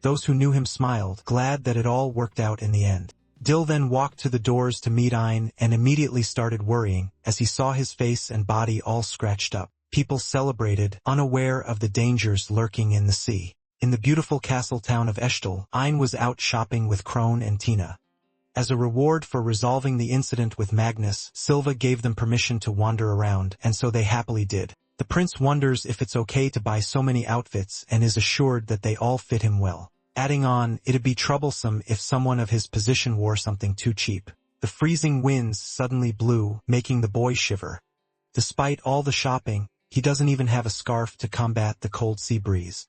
Those who knew him smiled, glad that it all worked out in the end. Dill then walked to the doors to meet Ain and immediately started worrying as he saw his face and body all scratched up. People celebrated, unaware of the dangers lurking in the sea. In the beautiful castle town of Eshtal, Ain was out shopping with Crone and Tina. As a reward for resolving the incident with Magnus, Silva gave them permission to wander around, and so they happily did. The prince wonders if it's okay to buy so many outfits and is assured that they all fit him well. Adding on, it'd be troublesome if someone of his position wore something too cheap. The freezing winds suddenly blew, making the boy shiver. Despite all the shopping, he doesn't even have a scarf to combat the cold sea breeze.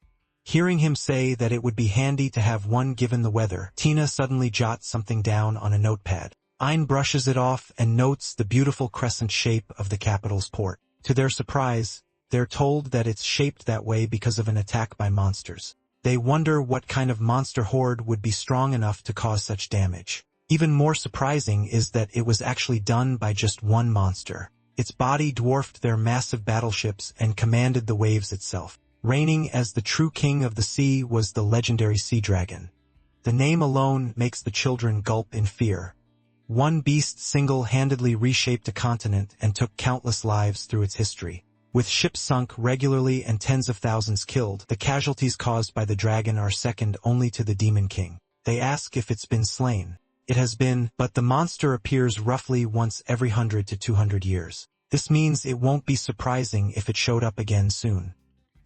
Hearing him say that it would be handy to have one given the weather, Tina suddenly jots something down on a notepad. Ain brushes it off and notes the beautiful crescent shape of the capital's port. To their surprise, they're told that it's shaped that way because of an attack by monsters. They wonder what kind of monster horde would be strong enough to cause such damage. Even more surprising is that it was actually done by just one monster. Its body dwarfed their massive battleships and commanded the waves itself. Reigning as the true king of the sea was the legendary sea dragon. The name alone makes the children gulp in fear. One beast single-handedly reshaped a continent and took countless lives through its history. With ships sunk regularly and tens of thousands killed, the casualties caused by the dragon are second only to the Demon King. They ask if it's been slain. It has been, but the monster appears roughly once every 100 to 200 years. This means it won't be surprising if it showed up again soon.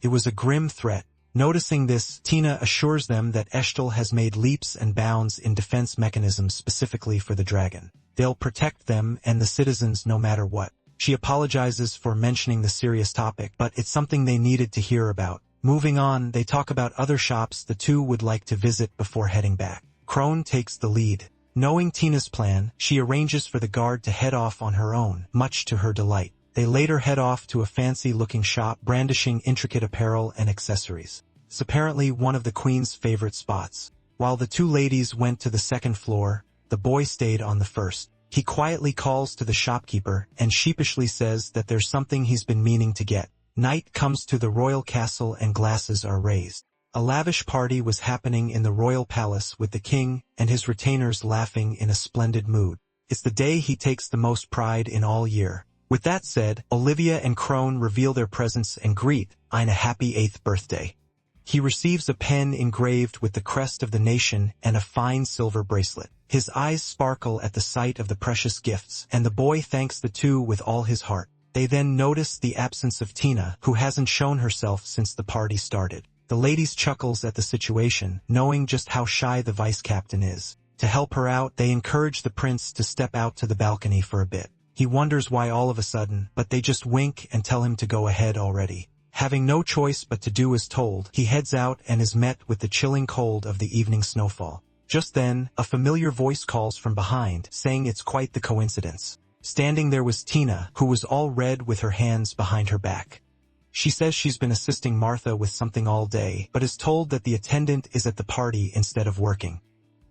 It was a grim threat. Noticing this, Tina assures them that Eshtal has made leaps and bounds in defense mechanisms specifically for the dragon. They'll protect them and the citizens no matter what. She apologizes for mentioning the serious topic, but it's something they needed to hear about. Moving on, they talk about other shops the two would like to visit before heading back. Crone takes the lead. Knowing Tina's plan, she arranges for the guard to head off on her own, much to her delight. They later head off to a fancy-looking shop brandishing intricate apparel and accessories. It's apparently one of the queen's favorite spots. While the two ladies went to the second floor, the boy stayed on the first. He quietly calls to the shopkeeper and sheepishly says that there's something he's been meaning to get. Night comes to the royal castle and glasses are raised. A lavish party was happening in the royal palace with the king and his retainers laughing in a splendid mood. It's the day he takes the most pride in all year. With that said, Olivia and Crone reveal their presence and greet Ain a happy 8th birthday. He receives a pen engraved with the crest of the nation and a fine silver bracelet. His eyes sparkle at the sight of the precious gifts, and the boy thanks the two with all his heart. They then notice the absence of Tina, who hasn't shown herself since the party started. The ladies chuckles at the situation, knowing just how shy the vice captain is. To help her out, they encourage the prince to step out to the balcony for a bit. He wonders why all of a sudden, but they just wink and tell him to go ahead already. Having no choice but to do as told, he heads out and is met with the chilling cold of the evening snowfall. Just then, a familiar voice calls from behind, saying it's quite the coincidence. Standing there was Tina, who was all red with her hands behind her back. She says she's been assisting Martha with something all day, but is told that the attendant is at the party instead of working.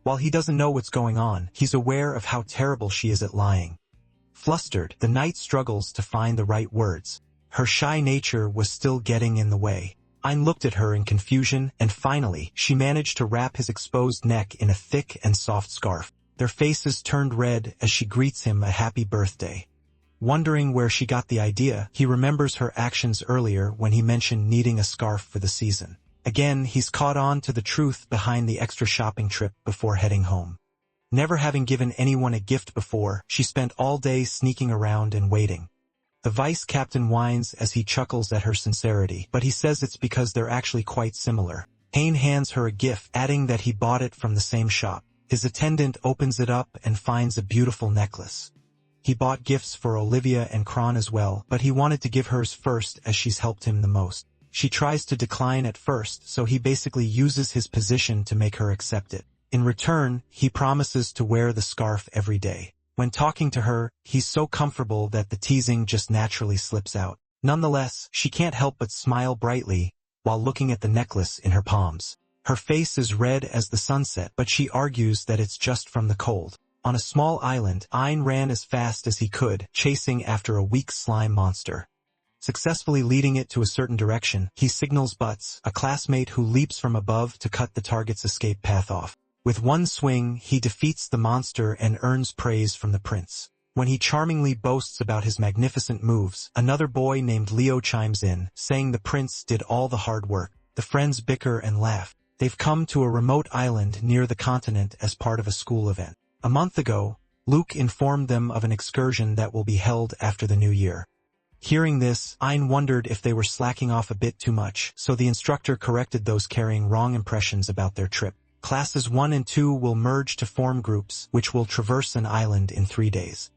While he doesn't know what's going on, he's aware of how terrible she is at lying. Flustered, the knight struggles to find the right words. Her shy nature was still getting in the way. Ain looked at her in confusion, and finally, she managed to wrap his exposed neck in a thick and soft scarf. Their faces turned red as she greets him a happy birthday. Wondering where she got the idea, he remembers her actions earlier when he mentioned needing a scarf for the season. Again, he's caught on to the truth behind the extra shopping trip before heading home. Never having given anyone a gift before, she spent all day sneaking around and waiting. The vice captain whines as he chuckles at her sincerity, but he says it's because they're actually quite similar. Hain hands her a gift, adding that he bought it from the same shop. His attendant opens it up and finds a beautiful necklace. He bought gifts for Olivia and Kron as well, but he wanted to give hers first as she's helped him the most. She tries to decline at first, so he basically uses his position to make her accept it. In return, he promises to wear the scarf every day. When talking to her, he's so comfortable that the teasing just naturally slips out. Nonetheless, she can't help but smile brightly while looking at the necklace in her palms. Her face is red as the sunset, but she argues that it's just from the cold. On a small island, Ain ran as fast as he could, chasing after a weak slime monster. Successfully leading it to a certain direction, he signals Butts, a classmate who leaps from above to cut the target's escape path off. With one swing, he defeats the monster and earns praise from the prince. When he charmingly boasts about his magnificent moves, another boy named Leo chimes in, saying the prince did all the hard work. The friends bicker and laugh. They've come to a remote island near the continent as part of a school event. A month ago, Luke informed them of an excursion that will be held after the new year. Hearing this, Ain wondered if they were slacking off a bit too much, so the instructor corrected those carrying wrong impressions about their trip. Classes 1 and 2 will merge to form groups, which will traverse an island in 3 days.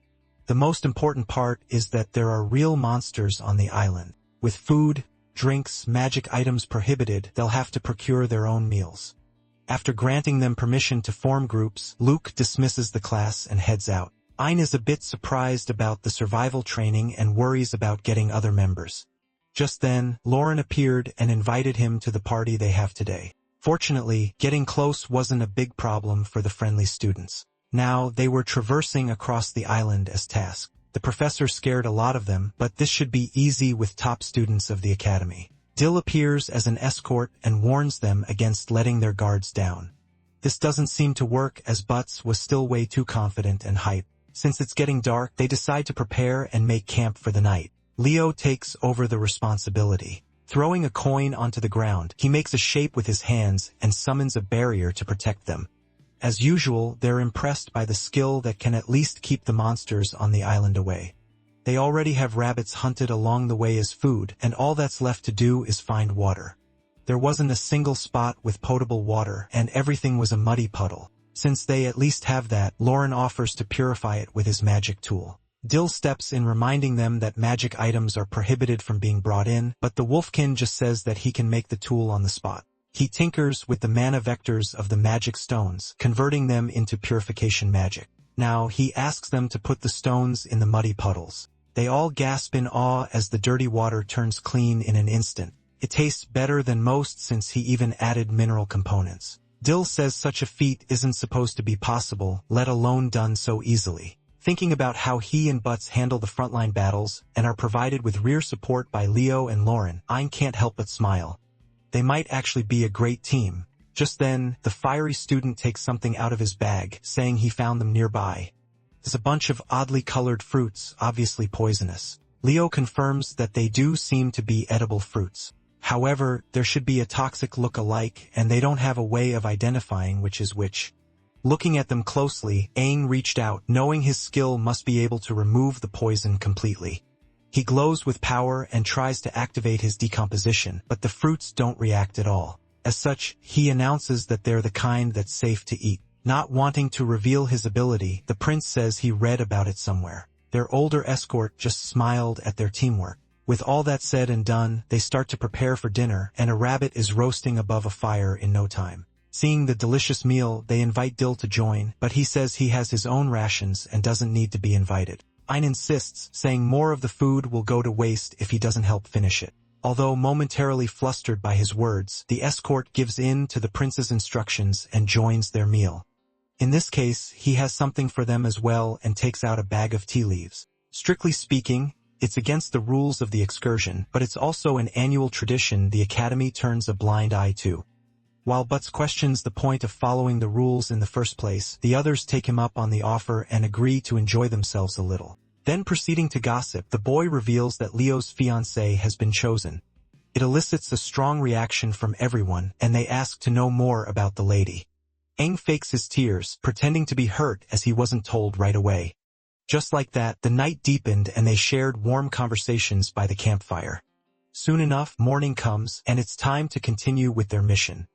The most important part is that there are real monsters on the island. With food, drinks, magic items prohibited, they'll have to procure their own meals. After granting them permission to form groups, Luke dismisses the class and heads out. Ain is a bit surprised about the survival training and worries about getting other members. Just then, Lauren appeared and invited him to the party they have today. Fortunately, getting close wasn't a big problem for the friendly students. Now, they were traversing across the island as tasked. The professor scared a lot of them, but this should be easy with top students of the academy. Dill appears as an escort and warns them against letting their guards down. This doesn't seem to work as Butts was still way too confident and hyped. Since it's getting dark, they decide to prepare and make camp for the night. Leo takes over the responsibility. Throwing a coin onto the ground, he makes a shape with his hands and summons a barrier to protect them. As usual, they're impressed by the skill that can at least keep the monsters on the island away. They already have rabbits hunted along the way as food, and all that's left to do is find water. There wasn't a single spot with potable water, and everything was a muddy puddle. Since they at least have that, Lauren offers to purify it with his magic tool. Dill steps in, reminding them that magic items are prohibited from being brought in, but the Wolfkin just says that he can make the tool on the spot. He tinkers with the mana vectors of the magic stones, converting them into purification magic. Now, he asks them to put the stones in the muddy puddles. They all gasp in awe as the dirty water turns clean in an instant. It tastes better than most since he even added mineral components. Dill says such a feat isn't supposed to be possible, let alone done so easily. Thinking about how he and Butts handle the frontline battles and are provided with rear support by Leo and Lauren, Ain can't help but smile. They might actually be a great team. Just then, the fiery student takes something out of his bag, saying he found them nearby. There's a bunch of oddly colored fruits, obviously poisonous. Leo confirms that they do seem to be edible fruits. However, there should be a toxic look-alike, and they don't have a way of identifying which is which. Looking at them closely, Aang reached out, knowing his skill must be able to remove the poison completely. He glows with power and tries to activate his decomposition, but the fruits don't react at all. As such, he announces that they're the kind that's safe to eat. Not wanting to reveal his ability, the prince says he read about it somewhere. Their older escort just smiled at their teamwork. With all that said and done, they start to prepare for dinner, and a rabbit is roasting above a fire in no time. Seeing the delicious meal, they invite Dill to join, but he says he has his own rations and doesn't need to be invited. Ain insists, saying more of the food will go to waste if he doesn't help finish it. Although momentarily flustered by his words, the escort gives in to the prince's instructions and joins their meal. In this case, he has something for them as well and takes out a bag of tea leaves. Strictly speaking, it's against the rules of the excursion, but it's also an annual tradition the academy turns a blind eye to. While Butts questions the point of following the rules in the first place, the others take him up on the offer and agree to enjoy themselves a little. Then proceeding to gossip, the boy reveals that Leo's fiancée has been chosen. It elicits a strong reaction from everyone, and they ask to know more about the lady. Aang fakes his tears, pretending to be hurt as he wasn't told right away. Just like that, the night deepened and they shared warm conversations by the campfire. Soon enough, morning comes, and it's time to continue with their mission.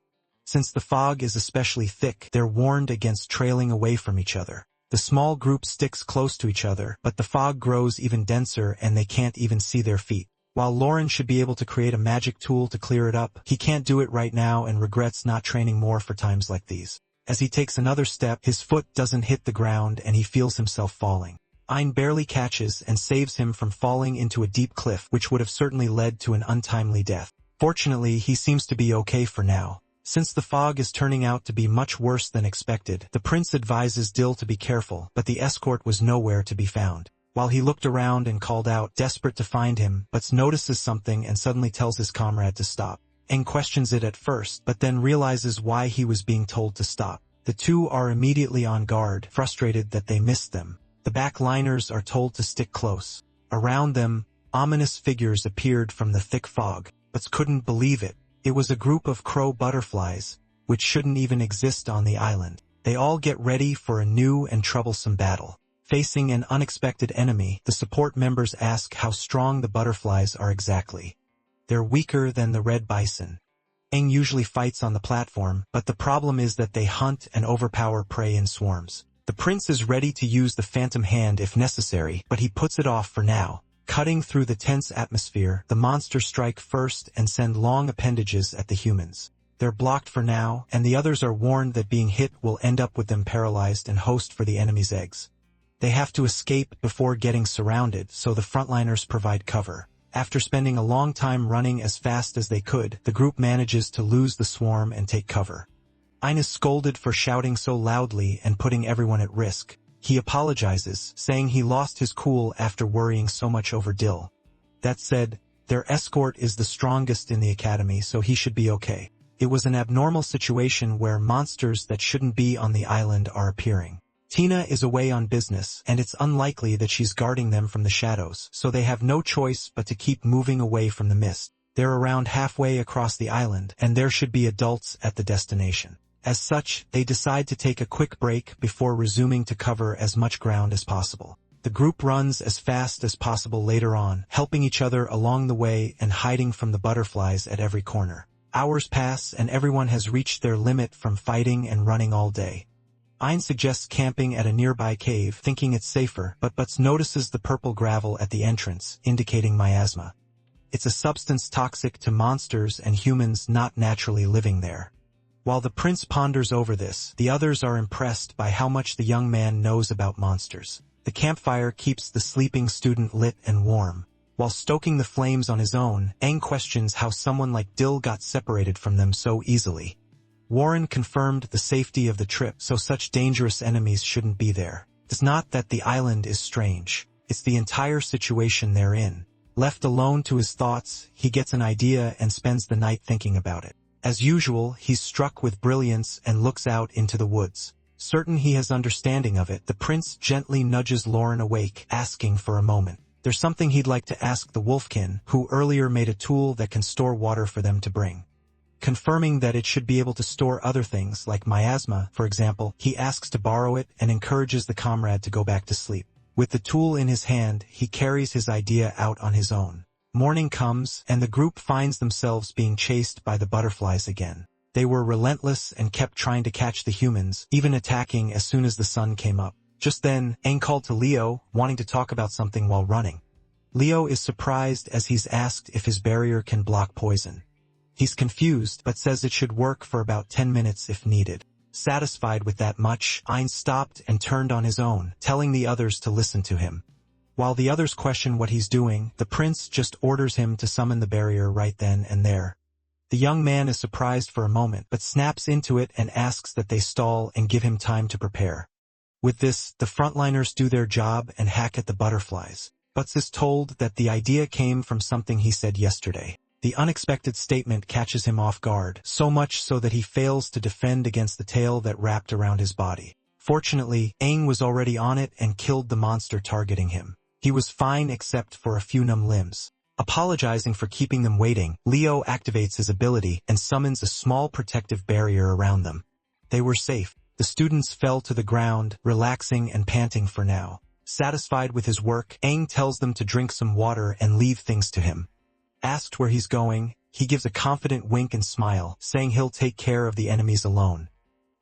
Since the fog is especially thick, they're warned against trailing away from each other. The small group sticks close to each other, but the fog grows even denser and they can't even see their feet. While Lauren should be able to create a magic tool to clear it up, he can't do it right now and regrets not training more for times like these. As he takes another step, his foot doesn't hit the ground and he feels himself falling. Ein barely catches and saves him from falling into a deep cliff, which would have certainly led to an untimely death. Fortunately, he seems to be okay for now. Since the fog is turning out to be much worse than expected, the prince advises Dill to be careful, but the escort was nowhere to be found. While he looked around and called out, desperate to find him, but notices something and suddenly tells his comrade to stop. Aang questions it at first, but then realizes why he was being told to stop. The two are immediately on guard, frustrated that they missed them. The backliners are told to stick close. Around them, ominous figures appeared from the thick fog, but couldn't believe it. It was a group of crow butterflies, which shouldn't even exist on the island. They all get ready for a new and troublesome battle. Facing an unexpected enemy, the support members ask how strong the butterflies are exactly. They're weaker than the red bison. Aang usually fights on the platform, but the problem is that they hunt and overpower prey in swarms. The prince is ready to use the phantom hand if necessary, but he puts it off for now. Cutting through the tense atmosphere, the monsters strike first and send long appendages at the humans. They're blocked for now, and the others are warned that being hit will end up with them paralyzed and host for the enemy's eggs. They have to escape before getting surrounded, so the frontliners provide cover. After spending a long time running as fast as they could, the group manages to lose the swarm and take cover. Ein is scolded for shouting so loudly and putting everyone at risk. He apologizes, saying he lost his cool after worrying so much over Dill. That said, their escort is the strongest in the academy, so he should be okay. It was an abnormal situation where monsters that shouldn't be on the island are appearing. Tina is away on business, and it's unlikely that she's guarding them from the shadows, so they have no choice but to keep moving away from the mist. They're around halfway across the island, and there should be adults at the destination. As such, they decide to take a quick break before resuming to cover as much ground as possible. The group runs as fast as possible later on, helping each other along the way and hiding from the butterflies at every corner. Hours pass and everyone has reached their limit from fighting and running all day. Ein suggests camping at a nearby cave, thinking it's safer, but Butts notices the purple gravel at the entrance, indicating miasma. It's a substance toxic to monsters and humans not naturally living there. While the prince ponders over this, the others are impressed by how much the young man knows about monsters. The campfire keeps the sleeping student lit and warm. While stoking the flames on his own, Aang questions how someone like Dill got separated from them so easily. Warren confirmed the safety of the trip, so such dangerous enemies shouldn't be there. It's not that the island is strange. It's the entire situation they're in. Left alone to his thoughts, he gets an idea and spends the night thinking about it. As usual, he's struck with brilliance and looks out into the woods. Certain he has understanding of it, the prince gently nudges Lauren awake, asking for a moment. There's something he'd like to ask the wolfkin, who earlier made a tool that can store water for them to bring. Confirming that it should be able to store other things, like miasma, for example, he asks to borrow it and encourages the comrade to go back to sleep. With the tool in his hand, he carries his idea out on his own. Morning comes, and the group finds themselves being chased by the butterflies again. They were relentless and kept trying to catch the humans, even attacking as soon as the sun came up. Just then, Aang called to Leo, wanting to talk about something while running. Leo is surprised as he's asked if his barrier can block poison. He's confused, but says it should work for about 10 minutes if needed. Satisfied with that much, Ein stopped and turned on his own, telling the others to listen to him. While the others question what he's doing, the prince just orders him to summon the barrier right then and there. The young man is surprised for a moment, but snaps into it and asks that they stall and give him time to prepare. With this, the frontliners do their job and hack at the butterflies. Butts is told that the idea came from something he said yesterday. The unexpected statement catches him off guard, so much so that he fails to defend against the tail that wrapped around his body. Fortunately, Aang was already on it and killed the monster targeting him. He was fine except for a few numb limbs. Apologizing for keeping them waiting, Leo activates his ability and summons a small protective barrier around them. They were safe. The students fell to the ground, relaxing and panting for now. Satisfied with his work, Aang tells them to drink some water and leave things to him. Asked where he's going, he gives a confident wink and smile, saying he'll take care of the enemies alone.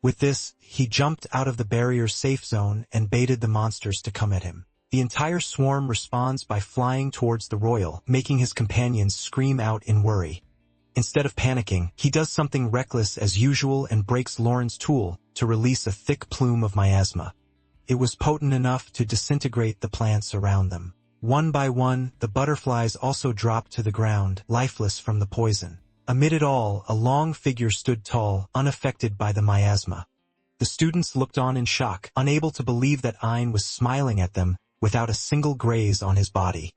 With this, he jumped out of the barrier's safe zone and baited the monsters to come at him. The entire swarm responds by flying towards the royal, making his companions scream out in worry. Instead of panicking, he does something reckless as usual and breaks Lauren's tool to release a thick plume of miasma. It was potent enough to disintegrate the plants around them. One by one, the butterflies also dropped to the ground, lifeless from the poison. Amid it all, a long figure stood tall, unaffected by the miasma. The students looked on in shock, unable to believe that Ein was smiling at them, without a single graze on his body.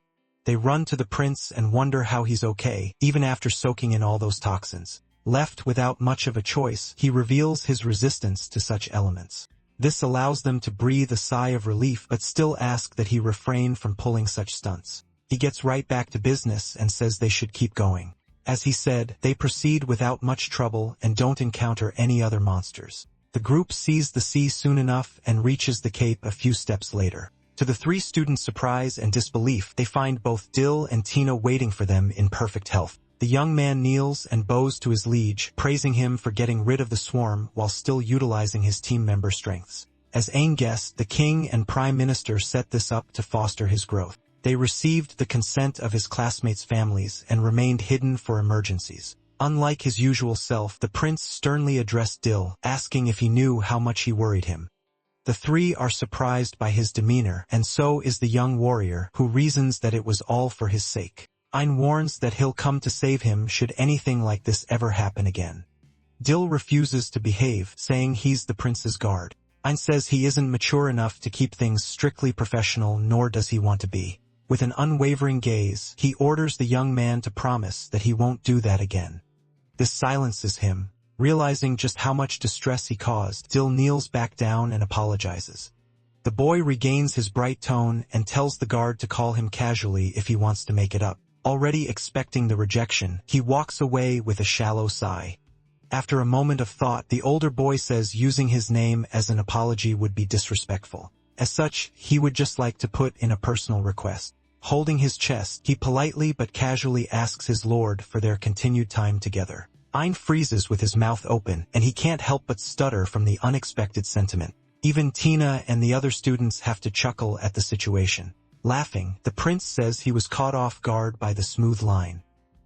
They run to the prince and wonder how he's okay, even after soaking in all those toxins. Left without much of a choice, he reveals his resistance to such elements. This allows them to breathe a sigh of relief but still ask that he refrain from pulling such stunts. He gets right back to business and says they should keep going. As he said, they proceed without much trouble and don't encounter any other monsters. The group sees the sea soon enough and reaches the cape a few steps later. To the three students' surprise and disbelief, they find both Dill and Tina waiting for them in perfect health. The young man kneels and bows to his liege, praising him for getting rid of the swarm while still utilizing his team member strengths. As Aang guessed, the king and prime minister set this up to foster his growth. They received the consent of his classmates' families and remained hidden for emergencies. Unlike his usual self, the prince sternly addressed Dill, asking if he knew how much he worried him. The three are surprised by his demeanor, and so is the young warrior, who reasons that it was all for his sake. Ein warns that he'll come to save him should anything like this ever happen again. Dill refuses to behave, saying he's the prince's guard. Ein says he isn't mature enough to keep things strictly professional, nor does he want to be. With an unwavering gaze, he orders the young man to promise that he won't do that again. This silences him. Realizing just how much distress he caused, Dill kneels back down and apologizes. The boy regains his bright tone and tells the guard to call him casually if he wants to make it up. Already expecting the rejection, he walks away with a shallow sigh. After a moment of thought, the older boy says using his name as an apology would be disrespectful. As such, he would just like to put in a personal request. Holding his chest, he politely but casually asks his lord for their continued time together. Ein freezes with his mouth open, and he can't help but stutter from the unexpected sentiment. Even Tina and the other students have to chuckle at the situation. Laughing, the prince says he was caught off guard by the smooth line.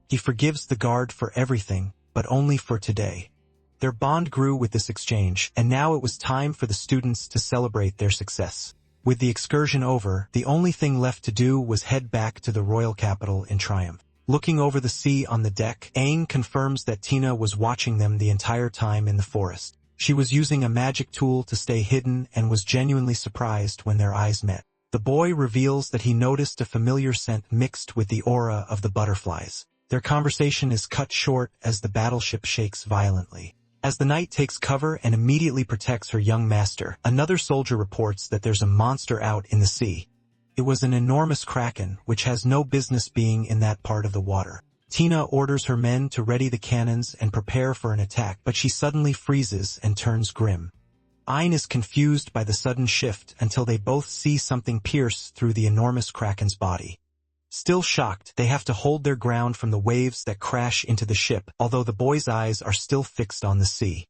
He forgives the guard for everything, but only for today. Their bond grew with this exchange, and now it was time for the students to celebrate their success. With the excursion over, the only thing left to do was head back to the royal capital in triumph. Looking over the sea on the deck, Aang confirms that Tina was watching them the entire time in the forest. She was using a magic tool to stay hidden and was genuinely surprised when their eyes met. The boy reveals that he noticed a familiar scent mixed with the aura of the butterflies. Their conversation is cut short as the battleship shakes violently. As the knight takes cover and immediately protects her young master, another soldier reports that there's a monster out in the sea. It was an enormous kraken, which has no business being in that part of the water. Tina orders her men to ready the cannons and prepare for an attack, but she suddenly freezes and turns grim. Ein is confused by the sudden shift until they both see something pierce through the enormous kraken's body. Still shocked, they have to hold their ground from the waves that crash into the ship, although the boy's eyes are still fixed on the sea.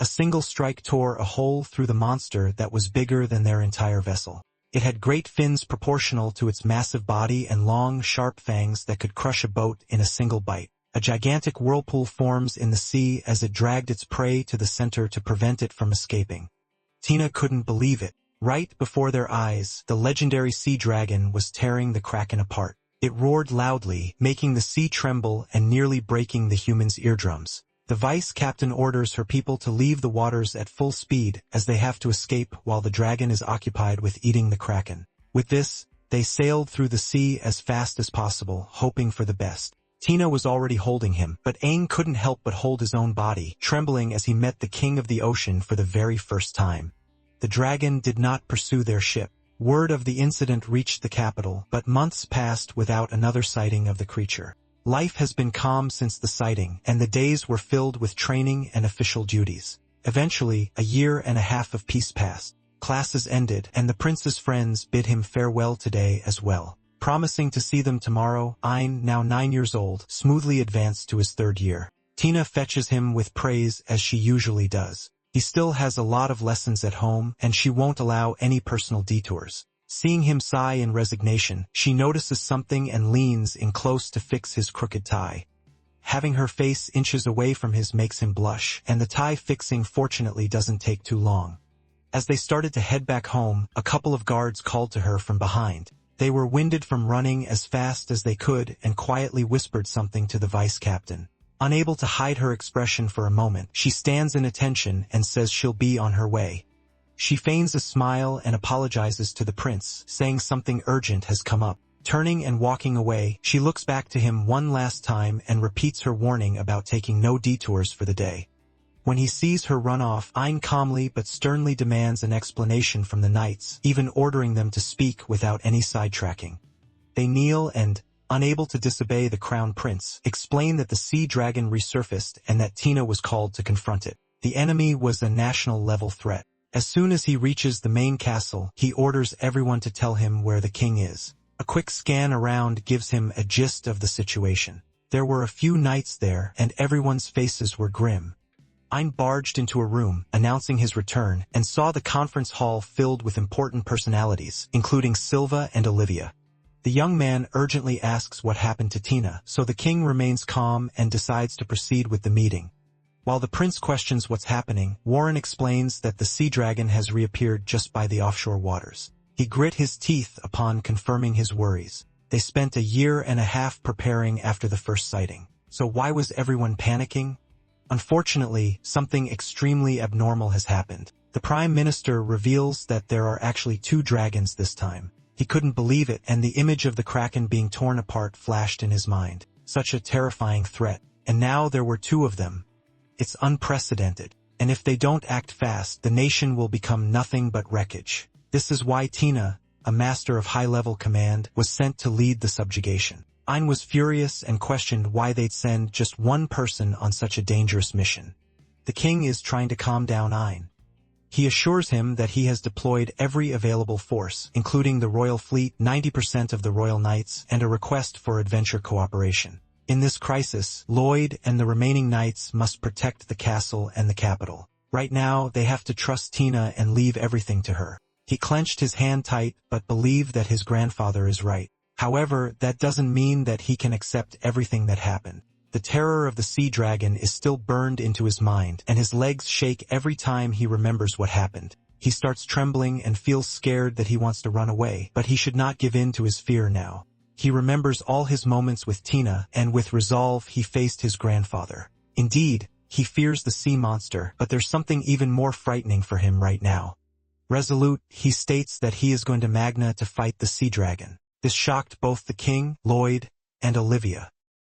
A single strike tore a hole through the monster that was bigger than their entire vessel. It had great fins proportional to its massive body and long, sharp fangs that could crush a boat in a single bite. A gigantic whirlpool forms in the sea as it dragged its prey to the center to prevent it from escaping. Tina couldn't believe it. Right before their eyes, the legendary sea dragon was tearing the kraken apart. It roared loudly, making the sea tremble and nearly breaking the humans' eardrums. The vice captain orders her people to leave the waters at full speed as they have to escape while the dragon is occupied with eating the kraken. With this, they sailed through the sea as fast as possible, hoping for the best. Tina was already holding him, but Aang couldn't help but hold his own body, trembling as he met the king of the ocean for the very first time. The dragon did not pursue their ship. Word of the incident reached the capital, but months passed without another sighting of the creature. Life has been calm since the sighting, and the days were filled with training and official duties. Eventually, a year and a half of peace passed. Classes ended, and the prince's friends bid him farewell today as well. Promising to see them tomorrow, Ein, now 9 years old, smoothly advanced to his 3rd year. Tina fetches him with praise as she usually does. He still has a lot of lessons at home, and she won't allow any personal detours. Seeing him sigh in resignation, she notices something and leans in close to fix his crooked tie. Having her face inches away from his makes him blush, and the tie fixing fortunately doesn't take too long. As they started to head back home, a couple of guards called to her from behind. They were winded from running as fast as they could and quietly whispered something to the vice captain. Unable to hide her expression for a moment, she stands in attention and says she'll be on her way. She feigns a smile and apologizes to the prince, saying something urgent has come up. Turning and walking away, she looks back to him one last time and repeats her warning about taking no detours for the day. When he sees her run off, Ein calmly but sternly demands an explanation from the knights, even ordering them to speak without any sidetracking. They kneel and, unable to disobey the crown prince, explain that the sea dragon resurfaced and that Tina was called to confront it. The enemy was a national-level threat. As soon as he reaches the main castle, he orders everyone to tell him where the king is. A quick scan around gives him a gist of the situation. There were a few knights there, and everyone's faces were grim. Ein barged into a room, announcing his return, and saw the conference hall filled with important personalities, including Silva and Olivia. The young man urgently asks what happened to Tina, so the king remains calm and decides to proceed with the meeting. While the prince questions what's happening, Warren explains that the sea dragon has reappeared just by the offshore waters. He grit his teeth upon confirming his worries. They spent 1.5 years preparing after the first sighting. So why was everyone panicking? Unfortunately, something extremely abnormal has happened. The Prime Minister reveals that there are actually 2 dragons this time. He couldn't believe it, and the image of the kraken being torn apart flashed in his mind. Such a terrifying threat. And now there were 2 of them. It's unprecedented. And if they don't act fast, the nation will become nothing but wreckage. This is why Tina, a master of high-level command, was sent to lead the subjugation. Ein was furious and questioned why they'd send just one person on such a dangerous mission. The king is trying to calm down Ein. He assures him that he has deployed every available force, including the royal fleet, 90% of the royal knights, and a request for adventure cooperation. In this crisis, Lloyd and the remaining knights must protect the castle and the capital. Right now, they have to trust Tina and leave everything to her. He clenched his hand tight, but believed that his grandfather is right. However, that doesn't mean that he can accept everything that happened. The terror of the sea dragon is still burned into his mind, and his legs shake every time he remembers what happened. He starts trembling and feels scared that he wants to run away, but he should not give in to his fear now. He remembers all his moments with Tina, and with resolve he faced his grandfather. Indeed, he fears the sea monster, but there's something even more frightening for him right now. Resolute, he states that he is going to Manga to fight the sea dragon. This shocked both the king, Lloyd, and Olivia.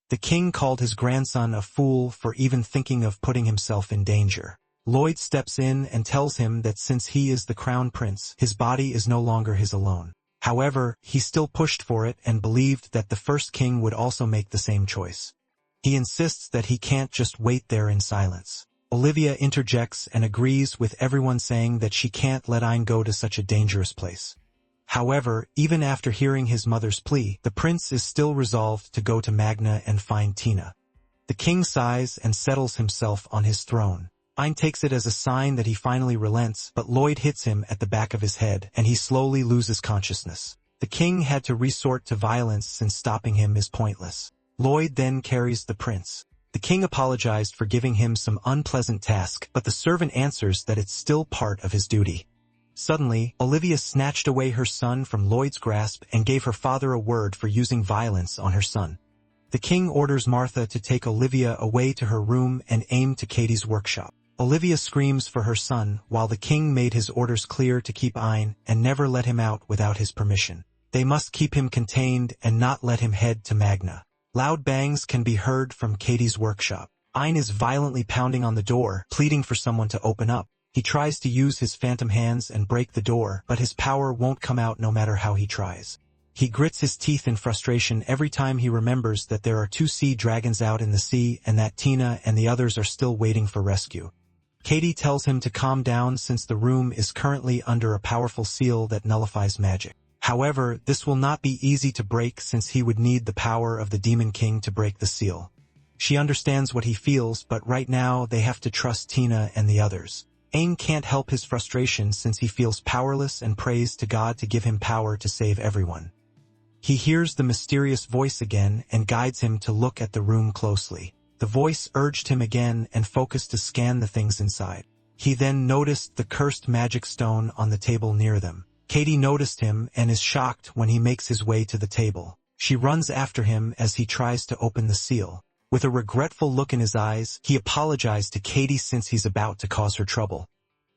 The king called his grandson a fool for even thinking of putting himself in danger. Lloyd steps in and tells him that since he is the crown prince, his body is no longer his alone. However, he still pushed for it and believed that the first king would also make the same choice. He insists that he can't just wait there in silence. Olivia interjects and agrees with everyone, saying that she can't let Ein go to such a dangerous place. However, even after hearing his mother's plea, the prince is still resolved to go to Manga and find Tina. The king sighs and settles himself on his throne. Ein takes it as a sign that he finally relents, but Lloyd hits him at the back of his head, and he slowly loses consciousness. The king had to resort to violence since stopping him is pointless. Lloyd then carries the prince. The king apologized for giving him some unpleasant task, but the servant answers that it's still part of his duty. Suddenly, Olivia snatched away her son from Lloyd's grasp and gave her father a word for using violence on her son. The king orders Martha to take Olivia away to her room and aim to Katie's workshop. Olivia screams for her son, while the king made his orders clear to keep Ein and never let him out without his permission. They must keep him contained and not let him head to Manga. Loud bangs can be heard from Katie's workshop. Ein is violently pounding on the door, pleading for someone to open up. He tries to use his phantom hands and break the door, but his power won't come out no matter how he tries. He grits his teeth in frustration every time he remembers that there are 2 sea dragons out in the sea and that Tina and the others are still waiting for rescue. Katie tells him to calm down since the room is currently under a powerful seal that nullifies magic. However, this will not be easy to break since he would need the power of the Demon King to break the seal. She understands what he feels, but right now they have to trust Tina and the others. Aang can't help his frustration since he feels powerless and prays to God to give him power to save everyone. He hears the mysterious voice again and guides him to look at the room closely. The voice urged him again and focused to scan the things inside. He then noticed the cursed magic stone on the table near them. Katie noticed him and is shocked when he makes his way to the table. She runs after him as he tries to open the seal. With a regretful look in his eyes, he apologized to Katie since he's about to cause her trouble.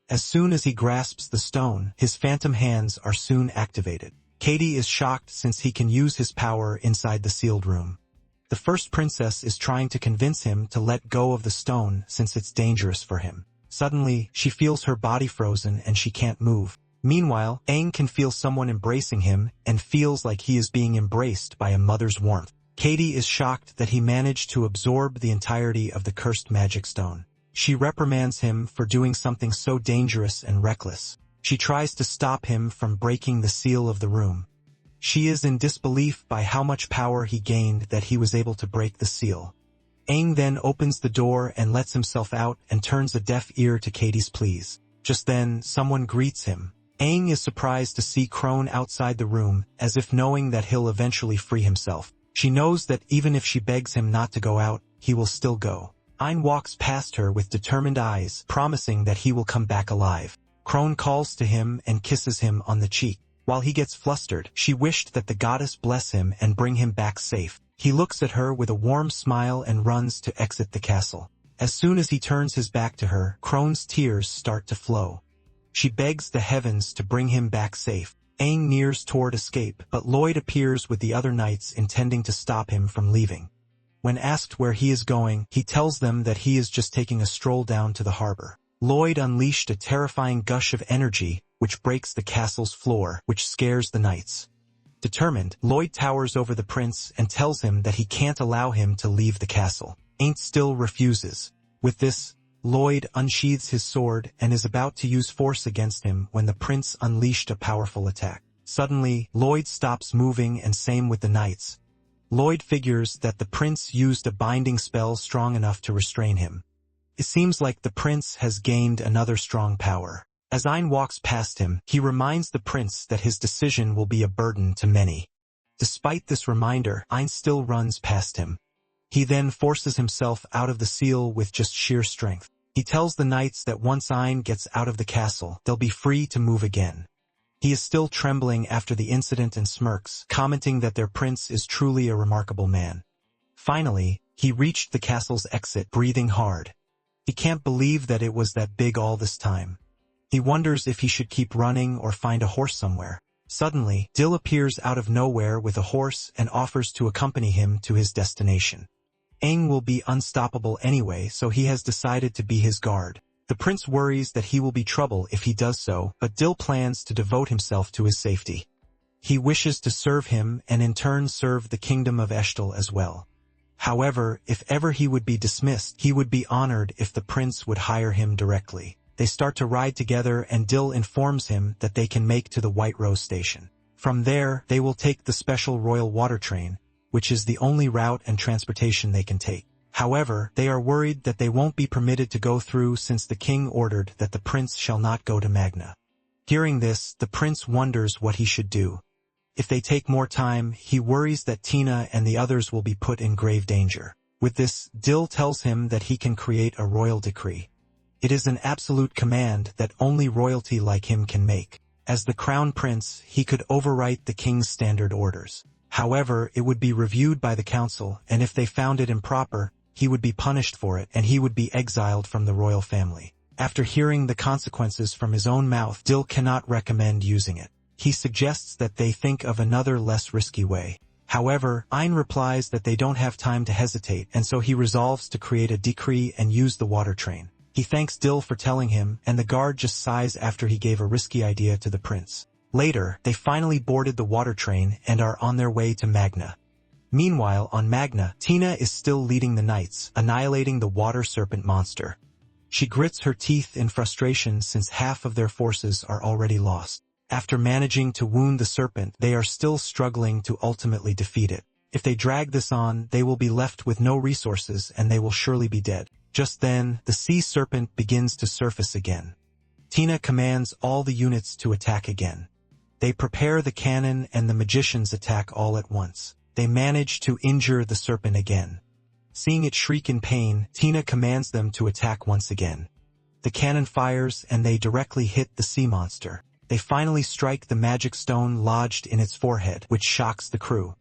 As soon as he grasps the stone, his phantom hands are soon activated. Katie is shocked since he can use his power inside the sealed room. The first princess is trying to convince him to let go of the stone since it's dangerous for him. Suddenly, she feels her body frozen and she can't move. Meanwhile, Aang can feel someone embracing him and feels like he is being embraced by a mother's warmth. Katie is shocked that he managed to absorb the entirety of the cursed magic stone. She reprimands him for doing something so dangerous and reckless. She tries to stop him from breaking the seal of the room. She is in disbelief by how much power he gained that he was able to break the seal. Aang then opens the door and lets himself out and turns a deaf ear to Katie's pleas. Just then, someone greets him. Aang is surprised to see Crone outside the room, as if knowing that he'll eventually free himself. She knows that even if she begs him not to go out, he will still go. Aang walks past her with determined eyes, promising that he will come back alive. Crone calls to him and kisses him on the cheek. While he gets flustered, she wished that the goddess bless him and bring him back safe. He looks at her with a warm smile and runs to exit the castle. As soon as he turns his back to her, Crone's tears start to flow. She begs the heavens to bring him back safe. Aang nears toward escape, but Lloyd appears with the other knights intending to stop him from leaving. When asked where he is going, he tells them that he is just taking a stroll down to the harbor. Lloyd unleashed a terrifying gush of energy, which breaks the castle's floor, which scares the knights. Determined, Lloyd towers over the prince and tells him that he can't allow him to leave the castle. Aang still refuses. With this, Lloyd unsheathes his sword and is about to use force against him when the prince unleashed a powerful attack. Suddenly, Lloyd stops moving and same with the knights. Lloyd figures that the prince used a binding spell strong enough to restrain him. It seems like the prince has gained another strong power. As Aang walks past him, he reminds the prince that his decision will be a burden to many. Despite this reminder, Aang still runs past him. He then forces himself out of the seal with just sheer strength. He tells the knights that once Aang gets out of the castle, they'll be free to move again. He is still trembling after the incident and smirks, commenting that their prince is truly a remarkable man. Finally, he reached the castle's exit, breathing hard. He can't believe that it was that big all this time. He wonders if he should keep running or find a horse somewhere. Suddenly, Dill appears out of nowhere with a horse and offers to accompany him to his destination. Aang will be unstoppable anyway, so he has decided to be his guard. The prince worries that he will be trouble if he does so, but Dill plans to devote himself to his safety. He wishes to serve him and in turn serve the kingdom of Eshtal as well. However, if ever he would be dismissed, he would be honored if the prince would hire him directly. They start to ride together and Dill informs him that they can make to the White Rose Station. From there, they will take the special royal water train, which is the only route and transportation they can take. However, they are worried that they won't be permitted to go through since the king ordered that the prince shall not go to Magna. Hearing this, the prince wonders what he should do. If they take more time, he worries that Tina and the others will be put in grave danger. With this, Dill tells him that he can create a royal decree. It is an absolute command that only royalty like him can make. As the crown prince, he could overwrite the king's standard orders. However, it would be reviewed by the council, and if they found it improper, he would be punished for it and he would be exiled from the royal family. After hearing the consequences from his own mouth, Dill cannot recommend using it. He suggests that they think of another less risky way. However, Aang replies that they don't have time to hesitate, and so he resolves to create a decree and use the water train. He thanks Dill for telling him, and the guard just sighs after he gave a risky idea to the prince. Later, they finally boarded the water train and are on their way to Magna. Meanwhile, on Magna, Tina is still leading the knights, annihilating the water serpent monster. She grits her teeth in frustration since half of their forces are already lost. After managing to wound the serpent, they are still struggling to ultimately defeat it. If they drag this on, they will be left with no resources and they will surely be dead. Just then, the sea serpent begins to surface again. Tina commands all the units to attack again. They prepare the cannon and the magician's attack all at once. They manage to injure the serpent again. Seeing it shriek in pain, Tina commands them to attack once again. The cannon fires and they directly hit the sea monster. They finally strike the magic stone lodged in its forehead, which shocks the crew.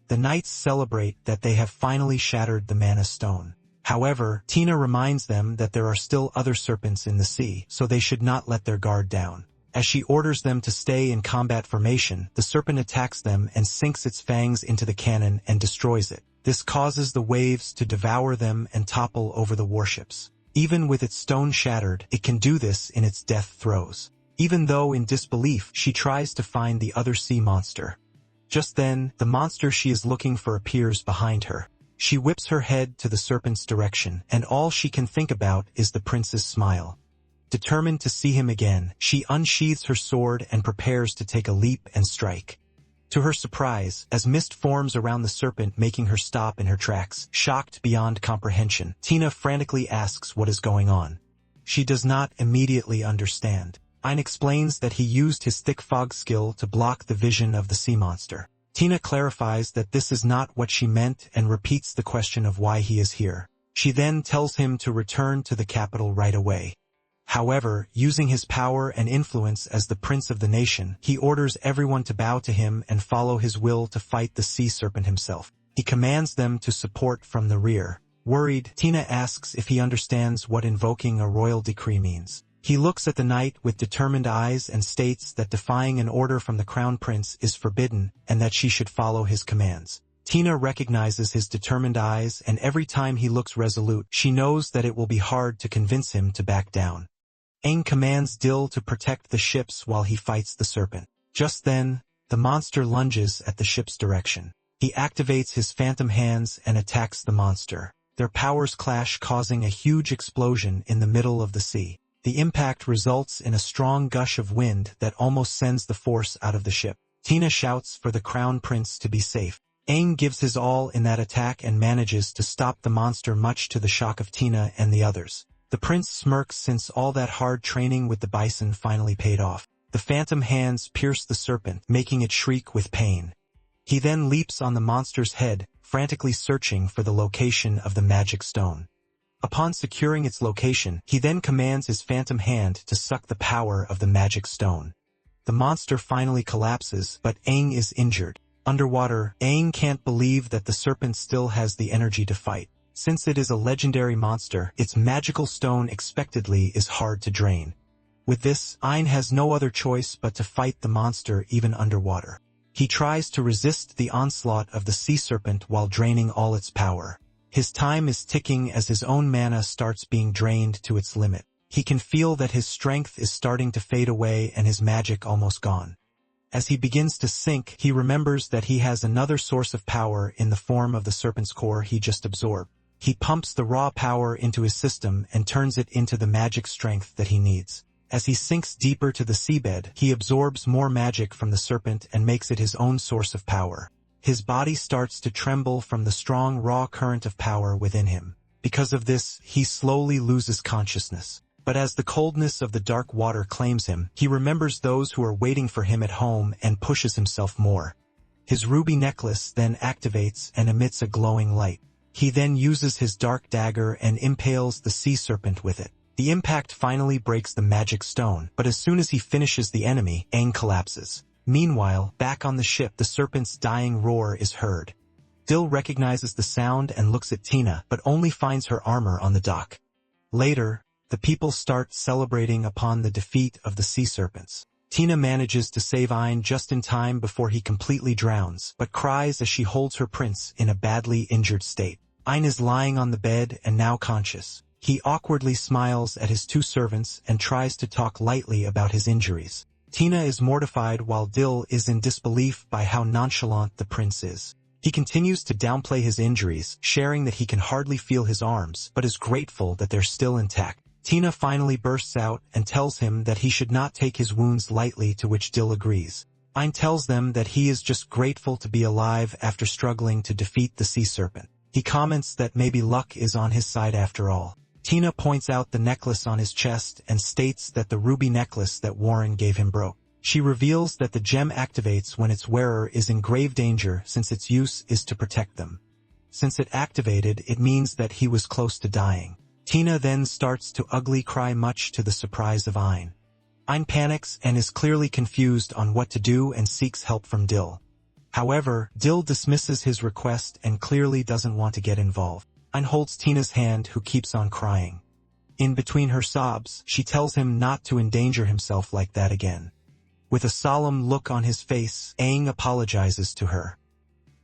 The knights celebrate that they have finally shattered the mana stone. However, Tina reminds them that there are still other serpents in the sea, so they should not let their guard down. As she orders them to stay in combat formation, the serpent attacks them and sinks its fangs into the cannon and destroys it. This causes the waves to devour them and topple over the warships. Even with its stone shattered, it can do this in its death throes. Even though in disbelief, she tries to find the other sea monster. Just then, the monster she is looking for appears behind her. She whips her head to the serpent's direction, and all she can think about is the prince's smile. Determined to see him again, she unsheathes her sword and prepares to take a leap and strike. To her surprise, as mist forms around the serpent making her stop in her tracks, shocked beyond comprehension, Tina frantically asks what is going on. She does not immediately understand. Ein explains that he used his thick fog skill to block the vision of the sea monster. Tina clarifies that this is not what she meant and repeats the question of why he is here. She then tells him to return to the capital right away. However, using his power and influence as the prince of the nation, he orders everyone to bow to him and follow his will to fight the sea serpent himself. He commands them to support from the rear. Worried, Tina asks if he understands what invoking a royal decree means. He looks at the knight with determined eyes and states that defying an order from the crown prince is forbidden and that she should follow his commands. Tina recognizes his determined eyes, and every time he looks resolute, she knows that it will be hard to convince him to back down. Aang commands Dil to protect the ships while he fights the serpent. Just then, the monster lunges at the ship's direction. He activates his phantom hands and attacks the monster. Their powers clash, causing a huge explosion in the middle of the sea. The impact results in a strong gush of wind that almost sends the force out of the ship. Tina shouts for the crown prince to be safe. Aang gives his all in that attack and manages to stop the monster, much to the shock of Tina and the others. The prince smirks since all that hard training with the bison finally paid off. The phantom hands pierce the serpent, making it shriek with pain. He then leaps on the monster's head, frantically searching for the location of the magic stone. Upon securing its location, he then commands his phantom hand to suck the power of the magic stone. The monster finally collapses, but Aang is injured. Underwater, Aang can't believe that the serpent still has the energy to fight. Since it is a legendary monster, its magical stone expectedly is hard to drain. With this, Aang has no other choice but to fight the monster even underwater. He tries to resist the onslaught of the sea serpent while draining all its power. His time is ticking as his own mana starts being drained to its limit. He can feel that his strength is starting to fade away and his magic almost gone. As he begins to sink, he remembers that he has another source of power in the form of the serpent's core he just absorbed. He pumps the raw power into his system and turns it into the magic strength that he needs. As he sinks deeper to the seabed, he absorbs more magic from the serpent and makes it his own source of power. His body starts to tremble from the strong raw current of power within him. Because of this, he slowly loses consciousness. But as the coldness of the dark water claims him, he remembers those who are waiting for him at home and pushes himself more. His ruby necklace then activates and emits a glowing light. He then uses his dark dagger and impales the sea serpent with it. The impact finally breaks the magic stone, but as soon as he finishes the enemy, Aang collapses. Meanwhile, back on the ship, the serpent's dying roar is heard. Dil recognizes the sound and looks at Tina, but only finds her armor on the dock. Later, the people start celebrating upon the defeat of the sea serpents. Tina manages to save Aang just in time before he completely drowns, but cries as she holds her prince in a badly injured state. Aang is lying on the bed and now conscious. He awkwardly smiles at his two servants and tries to talk lightly about his injuries. Tina is mortified while Dil is in disbelief by how nonchalant the prince is. He continues to downplay his injuries, sharing that he can hardly feel his arms, but is grateful that they're still intact. Tina finally bursts out and tells him that he should not take his wounds lightly, to which Dill agrees. Ein tells them that he is just grateful to be alive after struggling to defeat the sea serpent. He comments that maybe luck is on his side after all. Tina points out the necklace on his chest and states that the ruby necklace that Warren gave him broke. She reveals that the gem activates when its wearer is in grave danger, since its use is to protect them. Since it activated, it means that he was close to dying. Tina then starts to ugly cry, much to the surprise of Ein. Ein panics and is clearly confused on what to do and seeks help from Dill. However, Dill dismisses his request and clearly doesn't want to get involved. Ein holds Tina's hand, who keeps on crying. In between her sobs, she tells him not to endanger himself like that again. With a solemn look on his face, Aang apologizes to her.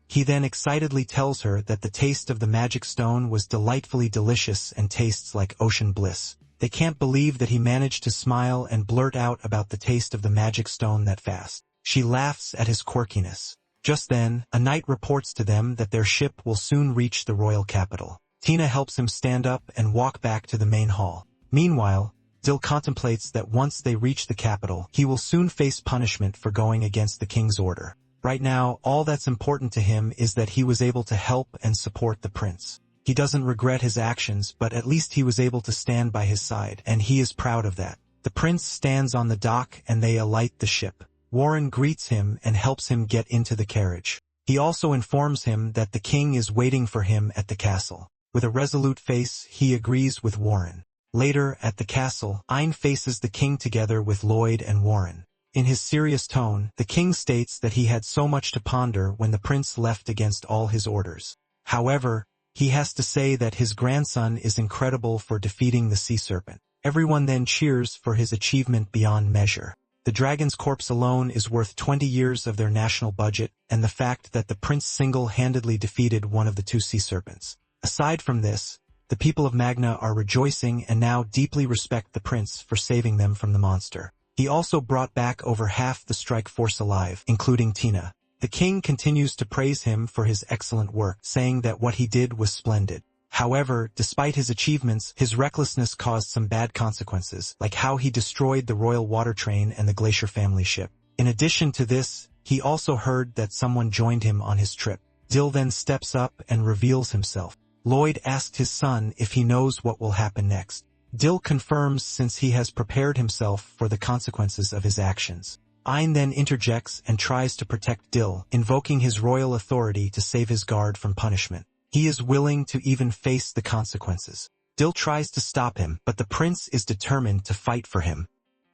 He then excitedly tells her that the taste of the magic stone was delightfully delicious and tastes like ocean bliss. They can't believe that he managed to smile and blurt out about the taste of the magic stone that fast. She laughs at his quirkiness. Just then, a knight reports to them that their ship will soon reach the royal capital. Tina helps him stand up and walk back to the main hall. Meanwhile, Dill contemplates that once they reach the capital, he will soon face punishment for going against the king's order. Right now, all that's important to him is that he was able to help and support the prince. He doesn't regret his actions, but at least he was able to stand by his side, and he is proud of that. The prince stands on the dock and they alight the ship. Warren greets him and helps him get into the carriage. He also informs him that the king is waiting for him at the castle. With a resolute face, he agrees with Warren. Later, at the castle, Ein faces the king together with Lloyd and Warren. In his serious tone, the king states that he had so much to ponder when the prince left against all his orders. However, he has to say that his grandson is incredible for defeating the sea serpent. Everyone then cheers for his achievement beyond measure. The dragon's corpse alone is worth 20 years of their national budget, and the fact that the prince single-handedly defeated one of the two sea serpents. Aside from this, the people of Magna are rejoicing and now deeply respect the prince for saving them from the monster. He also brought back over half the strike force alive, including Tina. The king continues to praise him for his excellent work, saying that what he did was splendid. However, despite his achievements, his recklessness caused some bad consequences, like how he destroyed the royal water train and the Glacier family ship. In addition to this, he also heard that someone joined him on his trip. Dill then steps up and reveals himself. Lloyd asked his son if he knows what will happen next. Dill confirms, since he has prepared himself for the consequences of his actions. Ein then interjects and tries to protect Dill, invoking his royal authority to save his guard from punishment. He is willing to even face the consequences. Dill tries to stop him, but the prince is determined to fight for him.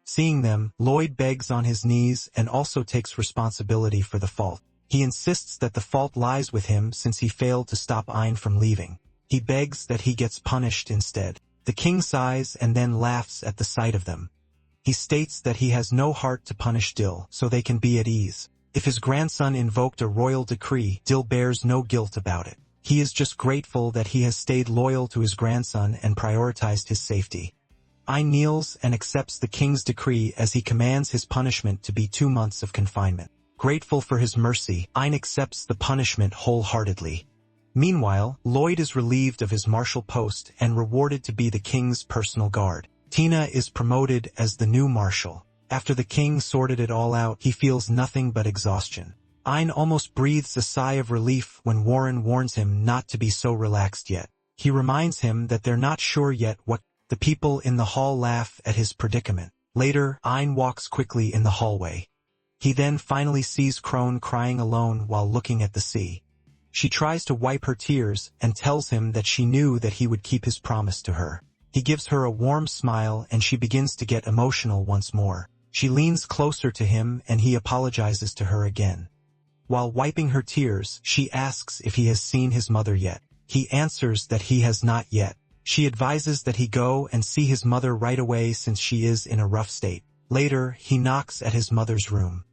Seeing them, Lloyd begs on his knees and also takes responsibility for the fault. He insists that the fault lies with him since he failed to stop Ein from leaving. He begs that he gets punished instead. The king sighs and then laughs at the sight of them. He states that he has no heart to punish Dill, so they can be at ease. If his grandson invoked a royal decree, Dill bears no guilt about it. He is just grateful that he has stayed loyal to his grandson and prioritized his safety. Ein kneels and accepts the king's decree as he commands his punishment to be 2 months of confinement. Grateful for his mercy, Ein accepts the punishment wholeheartedly. Meanwhile, Lloyd is relieved of his martial post and rewarded to be the king's personal guard. Tina is promoted as the new marshal. After the king sorted it all out, he feels nothing but exhaustion. Ein almost breathes a sigh of relief when Warren warns him not to be so relaxed yet. He reminds him that they're not sure yet what. The people in the hall laugh at his predicament. Later, Ein walks quickly in the hallway. He then finally sees Crone crying alone while looking at the sea. She tries to wipe her tears and tells him that she knew that he would keep his promise to her. He gives her a warm smile and she begins to get emotional once more. She leans closer to him and he apologizes to her again. While wiping her tears, she asks if he has seen his mother yet. He answers that he has not yet. She advises that he go and see his mother right away since she is in a rough state. Later, he knocks at his mother's room.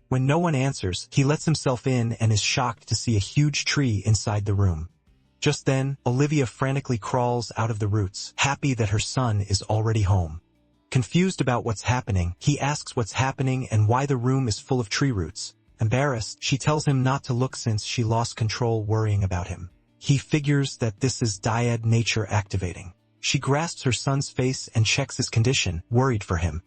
When no one answers, he lets himself in and is shocked to see a huge tree inside the room. Just then, Olivia frantically crawls out of the roots, happy that her son is already home. Confused about what's happening, he asks what's happening and why the room is full of tree roots. Embarrassed, she tells him not to look since she lost control worrying about him. He figures that this is dyad nature activating. She grasps her son's face and checks his condition, worried for him.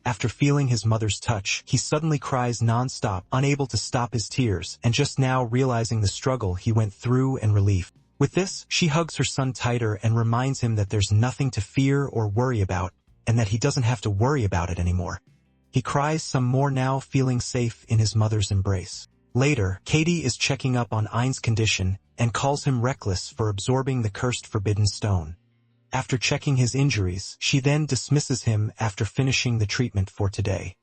After feeling his mother's touch, he suddenly cries non-stop, unable to stop his tears, and just now realizing the struggle he went through and relief. With this, she hugs her son tighter and reminds him that there's nothing to fear or worry about, and that he doesn't have to worry about it anymore. He cries some more now, feeling safe in his mother's embrace. Later, Katie is checking up on Ain's condition and calls him reckless for absorbing the cursed forbidden stone. After checking his injuries, she then dismisses him after finishing the treatment for today.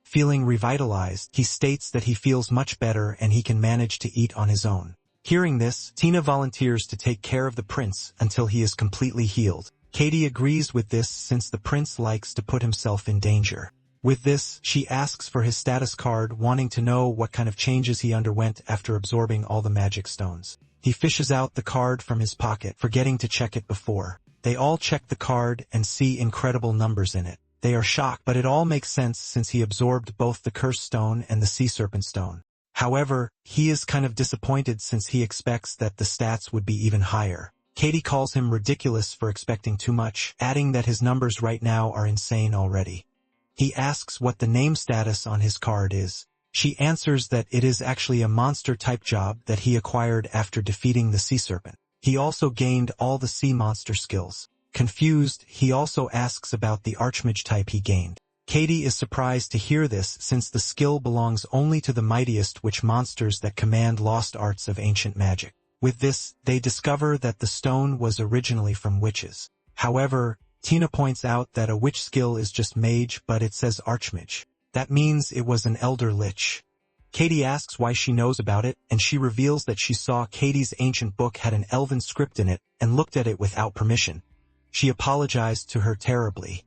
Feeling revitalized, he states that he feels much better and he can manage to eat on his own. Hearing this, Tina volunteers to take care of the prince until he is completely healed. Katie agrees with this since the prince likes to put himself in danger. With this, she asks for his status card, wanting to know what kind of changes he underwent after absorbing all the magic stones. He fishes out the card from his pocket, forgetting to check it before. They all check the card and see incredible numbers in it. They are shocked, but it all makes sense since he absorbed both the cursed stone and the sea serpent stone. However, he is kind of disappointed since he expects that the stats would be even higher. Katie calls him ridiculous for expecting too much, adding that his numbers right now are insane already. He asks what the name status on his card is. She answers that it is actually a monster-type job that he acquired after defeating the sea serpent. He also gained all the sea monster skills. Confused, he also asks about the archmage type he gained. Katie is surprised to hear this since the skill belongs only to the mightiest witch monsters that command lost arts of ancient magic. With this, they discover that the stone was originally from witches. However, Tina points out that a witch skill is just mage, but it says archmage. That means it was an elder lich. Katie asks why she knows about it, and she reveals that she saw Katie's ancient book had an elven script in it and looked at it without permission. She apologized to her terribly.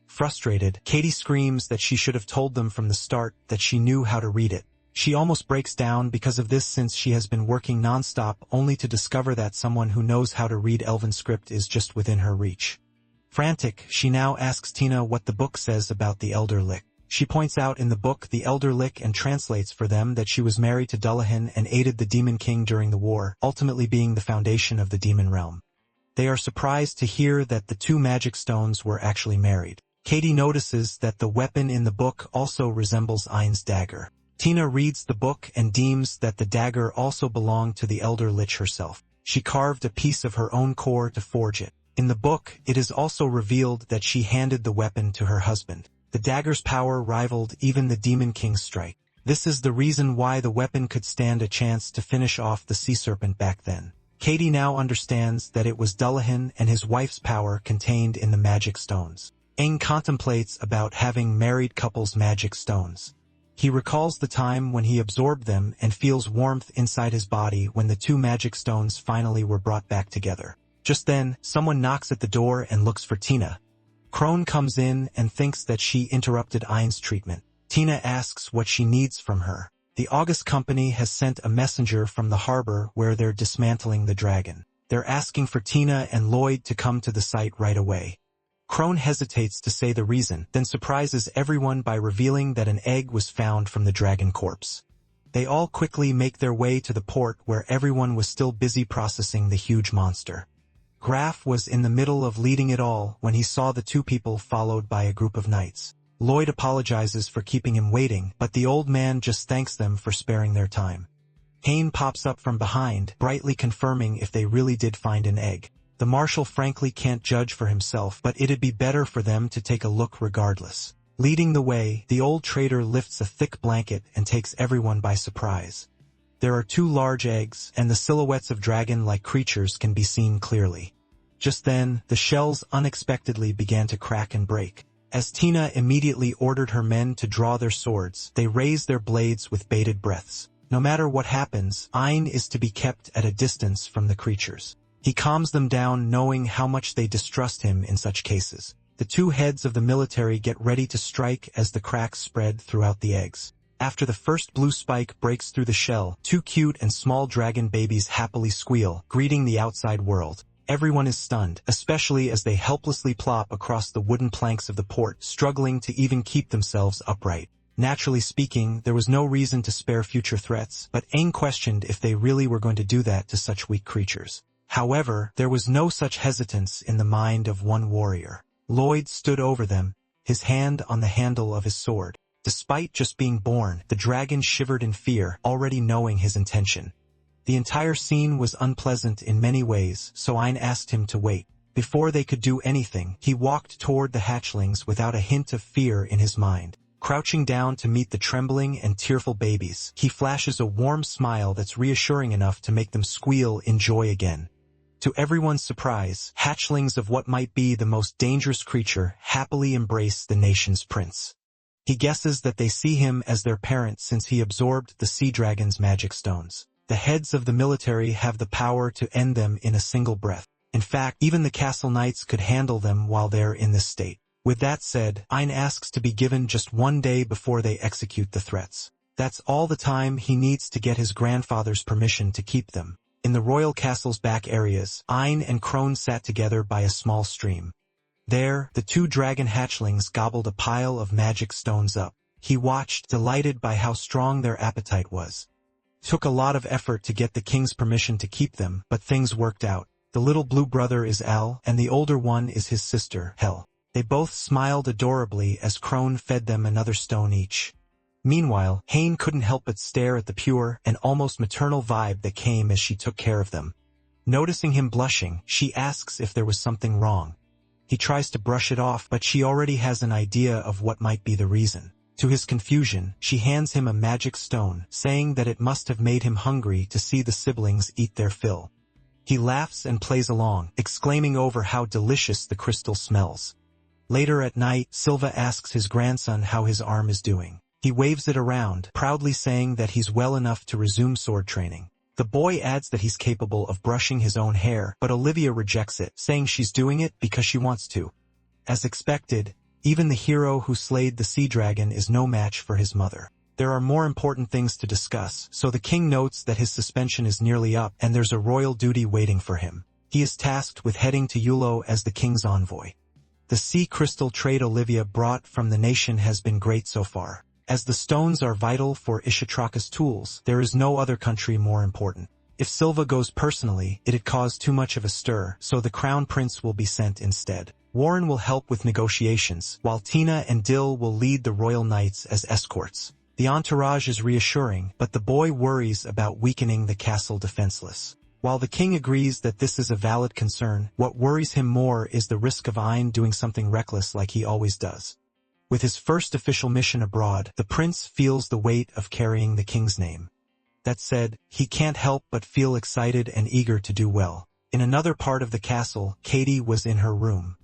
Frustrated, Katie screams that she should have told them from the start that she knew how to read it. She almost breaks down because of this since she has been working non-stop only to discover that someone who knows how to read elven script is just within her reach. Frantic, she now asks Tina what the book says about the Elder Lich. She points out in the book the Elder Lich and translates for them that she was married to Dullahan and aided the Demon King during the war, ultimately being the foundation of the demon realm. They are surprised to hear that the two magic stones were actually married. Katie notices that the weapon in the book also resembles Ain's dagger. Tina reads the book and deems that the dagger also belonged to the Elder Lich herself. She carved a piece of her own core to forge it. In the book, it is also revealed that she handed the weapon to her husband. The dagger's power rivaled even the Demon King's strike. This is the reason why the weapon could stand a chance to finish off the sea serpent back then. Katie now understands that it was Dullahan and his wife's power contained in the magic stones. Aang contemplates about having married couples' magic stones. He recalls the time when he absorbed them and feels warmth inside his body when the two magic stones finally were brought back together. Just then, someone knocks at the door and looks for Tina. Crone comes in and thinks that she interrupted Ain's treatment. Tina asks what she needs from her. The August Company has sent a messenger from the harbor where they're dismantling the dragon. They're asking for Tina and Lloyd to come to the site right away. Crone hesitates to say the reason, then surprises everyone by revealing that an egg was found from the dragon corpse. They all quickly make their way to the port where everyone was still busy processing the huge monster. Graf was in the middle of leading it all when he saw the two people followed by a group of knights. Lloyd apologizes for keeping him waiting, but the old man just thanks them for sparing their time. Hayne pops up from behind, brightly confirming if they really did find an egg. The marshal frankly can't judge for himself, but it'd be better for them to take a look regardless. Leading the way, the old trader lifts a thick blanket and takes everyone by surprise. There are two large eggs, and the silhouettes of dragon-like creatures can be seen clearly. Just then, the shells unexpectedly began to crack and break. As Tina immediately ordered her men to draw their swords, they raised their blades with bated breaths. No matter what happens, Ain is to be kept at a distance from the creatures. He calms them down knowing how much they distrust him in such cases. The two heads of the military get ready to strike as the cracks spread throughout the eggs. After the first blue spike breaks through the shell, two cute and small dragon babies happily squeal, greeting the outside world. Everyone is stunned, especially as they helplessly plop across the wooden planks of the port, struggling to even keep themselves upright. Naturally speaking, there was no reason to spare future threats, but Aang questioned if they really were going to do that to such weak creatures. However, there was no such hesitance in the mind of one warrior. Lloyd stood over them, his hand on the handle of his sword. Despite just being born, the dragon shivered in fear, already knowing his intention. The entire scene was unpleasant in many ways, so Ain asked him to wait. Before they could do anything, he walked toward the hatchlings without a hint of fear in his mind. Crouching down to meet the trembling and tearful babies, he flashes a warm smile that's reassuring enough to make them squeal in joy again. To everyone's surprise, hatchlings of what might be the most dangerous creature happily embrace the nation's prince. He guesses that they see him as their parent since he absorbed the sea dragon's magic stones. The heads of the military have the power to end them in a single breath. In fact, even the castle knights could handle them while they're in this state. With that said, Ain asks to be given just one day before they execute the threats. That's all the time he needs to get his grandfather's permission to keep them. In the royal castle's back areas, Ain and Crone sat together by a small stream. There, the two dragon hatchlings gobbled a pile of magic stones up. He watched, delighted by how strong their appetite was. Took a lot of effort to get the king's permission to keep them, but things worked out. The little blue brother is Al, and the older one is his sister, Hel. They both smiled adorably as Crone fed them another stone each. Meanwhile, Hain couldn't help but stare at the pure and almost maternal vibe that came as she took care of them. Noticing him blushing, she asks if there was something wrong. He tries to brush it off, but she already has an idea of what might be the reason. To his confusion, she hands him a magic stone, saying that it must have made him hungry to see the siblings eat their fill. He laughs and plays along, exclaiming over how delicious the crystal smells. Later at night, Silva asks his grandson how his arm is doing. He waves it around, proudly saying that he's well enough to resume sword training. The boy adds that he's capable of brushing his own hair, but Olivia rejects it, saying she's doing it because she wants to. As expected, even the hero who slayed the sea dragon is no match for his mother. There are more important things to discuss, so the king notes that his suspension is nearly up and there's a royal duty waiting for him. He is tasked with heading to Yulo as the king's envoy. The sea crystal trade Olivia brought from the nation has been great so far. As the stones are vital for Ishitraka's tools, there is no other country more important. If Silva goes personally, it'd cause too much of a stir, so the crown prince will be sent instead. Warren will help with negotiations, while Tina and Dill will lead the royal knights as escorts. The entourage is reassuring, but the boy worries about weakening the castle defenseless. While the king agrees that this is a valid concern, what worries him more is the risk of Ain doing something reckless like he always does. With his first official mission abroad, the prince feels the weight of carrying the king's name. That said, he can't help but feel excited and eager to do well. In another part of the castle, Katie was in her room.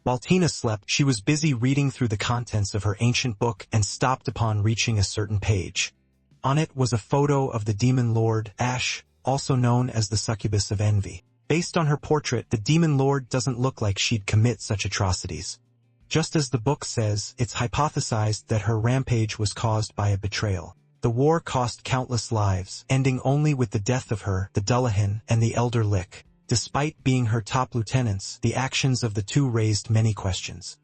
While Tina slept, she was busy reading through the contents of her ancient book and stopped upon reaching a certain page. On it was a photo of the demon lord, Ash, also known as the succubus of envy. Based on her portrait, the demon lord doesn't look like she'd commit such atrocities. Just as the book says, it's hypothesized that her rampage was caused by a betrayal. The war cost countless lives, ending only with the death of her, the Dullahan, and the elder Lick. Despite being her top lieutenants, the actions of the two raised many questions.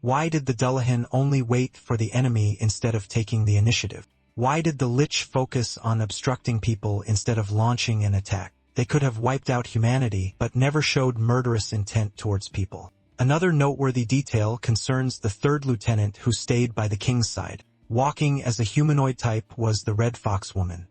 Why did the Dullahan only wait for the enemy instead of taking the initiative? Why did the Lich focus on obstructing people instead of launching an attack? They could have wiped out humanity, but never showed murderous intent towards people. Another noteworthy detail concerns the third lieutenant who stayed by the king's side. Walking as a humanoid type was the Red Fox woman.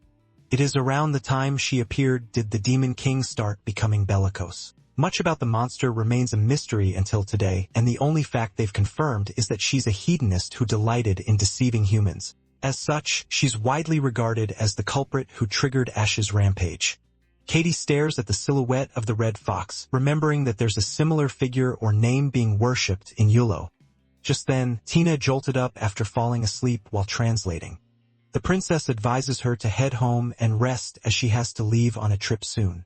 It is around the time she appeared did the Demon King start becoming bellicose. Much about the monster remains a mystery until today, and the only fact they've confirmed is that she's a hedonist who delighted in deceiving humans. As such, she's widely regarded as the culprit who triggered Ash's rampage. Katie stares at the silhouette of the Red Fox, remembering that there's a similar figure or name being worshipped in Yulo. Just then, Tina jolted up after falling asleep while translating. The princess advises her to head home and rest as she has to leave on a trip soon.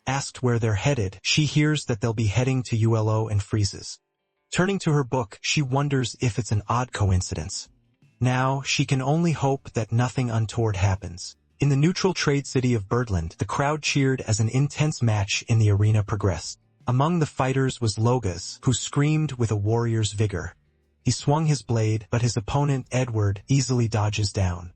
Asked where they're headed, she hears that they'll be heading to Ulo and freezes. Turning to her book, she wonders if it's an odd coincidence. Now, she can only hope that nothing untoward happens. In the neutral trade city of Birdland, the crowd cheered as an intense match in the arena progressed. Among the fighters was Logas, who screamed with a warrior's vigor. He swung his blade, but his opponent, Edward, easily dodges down.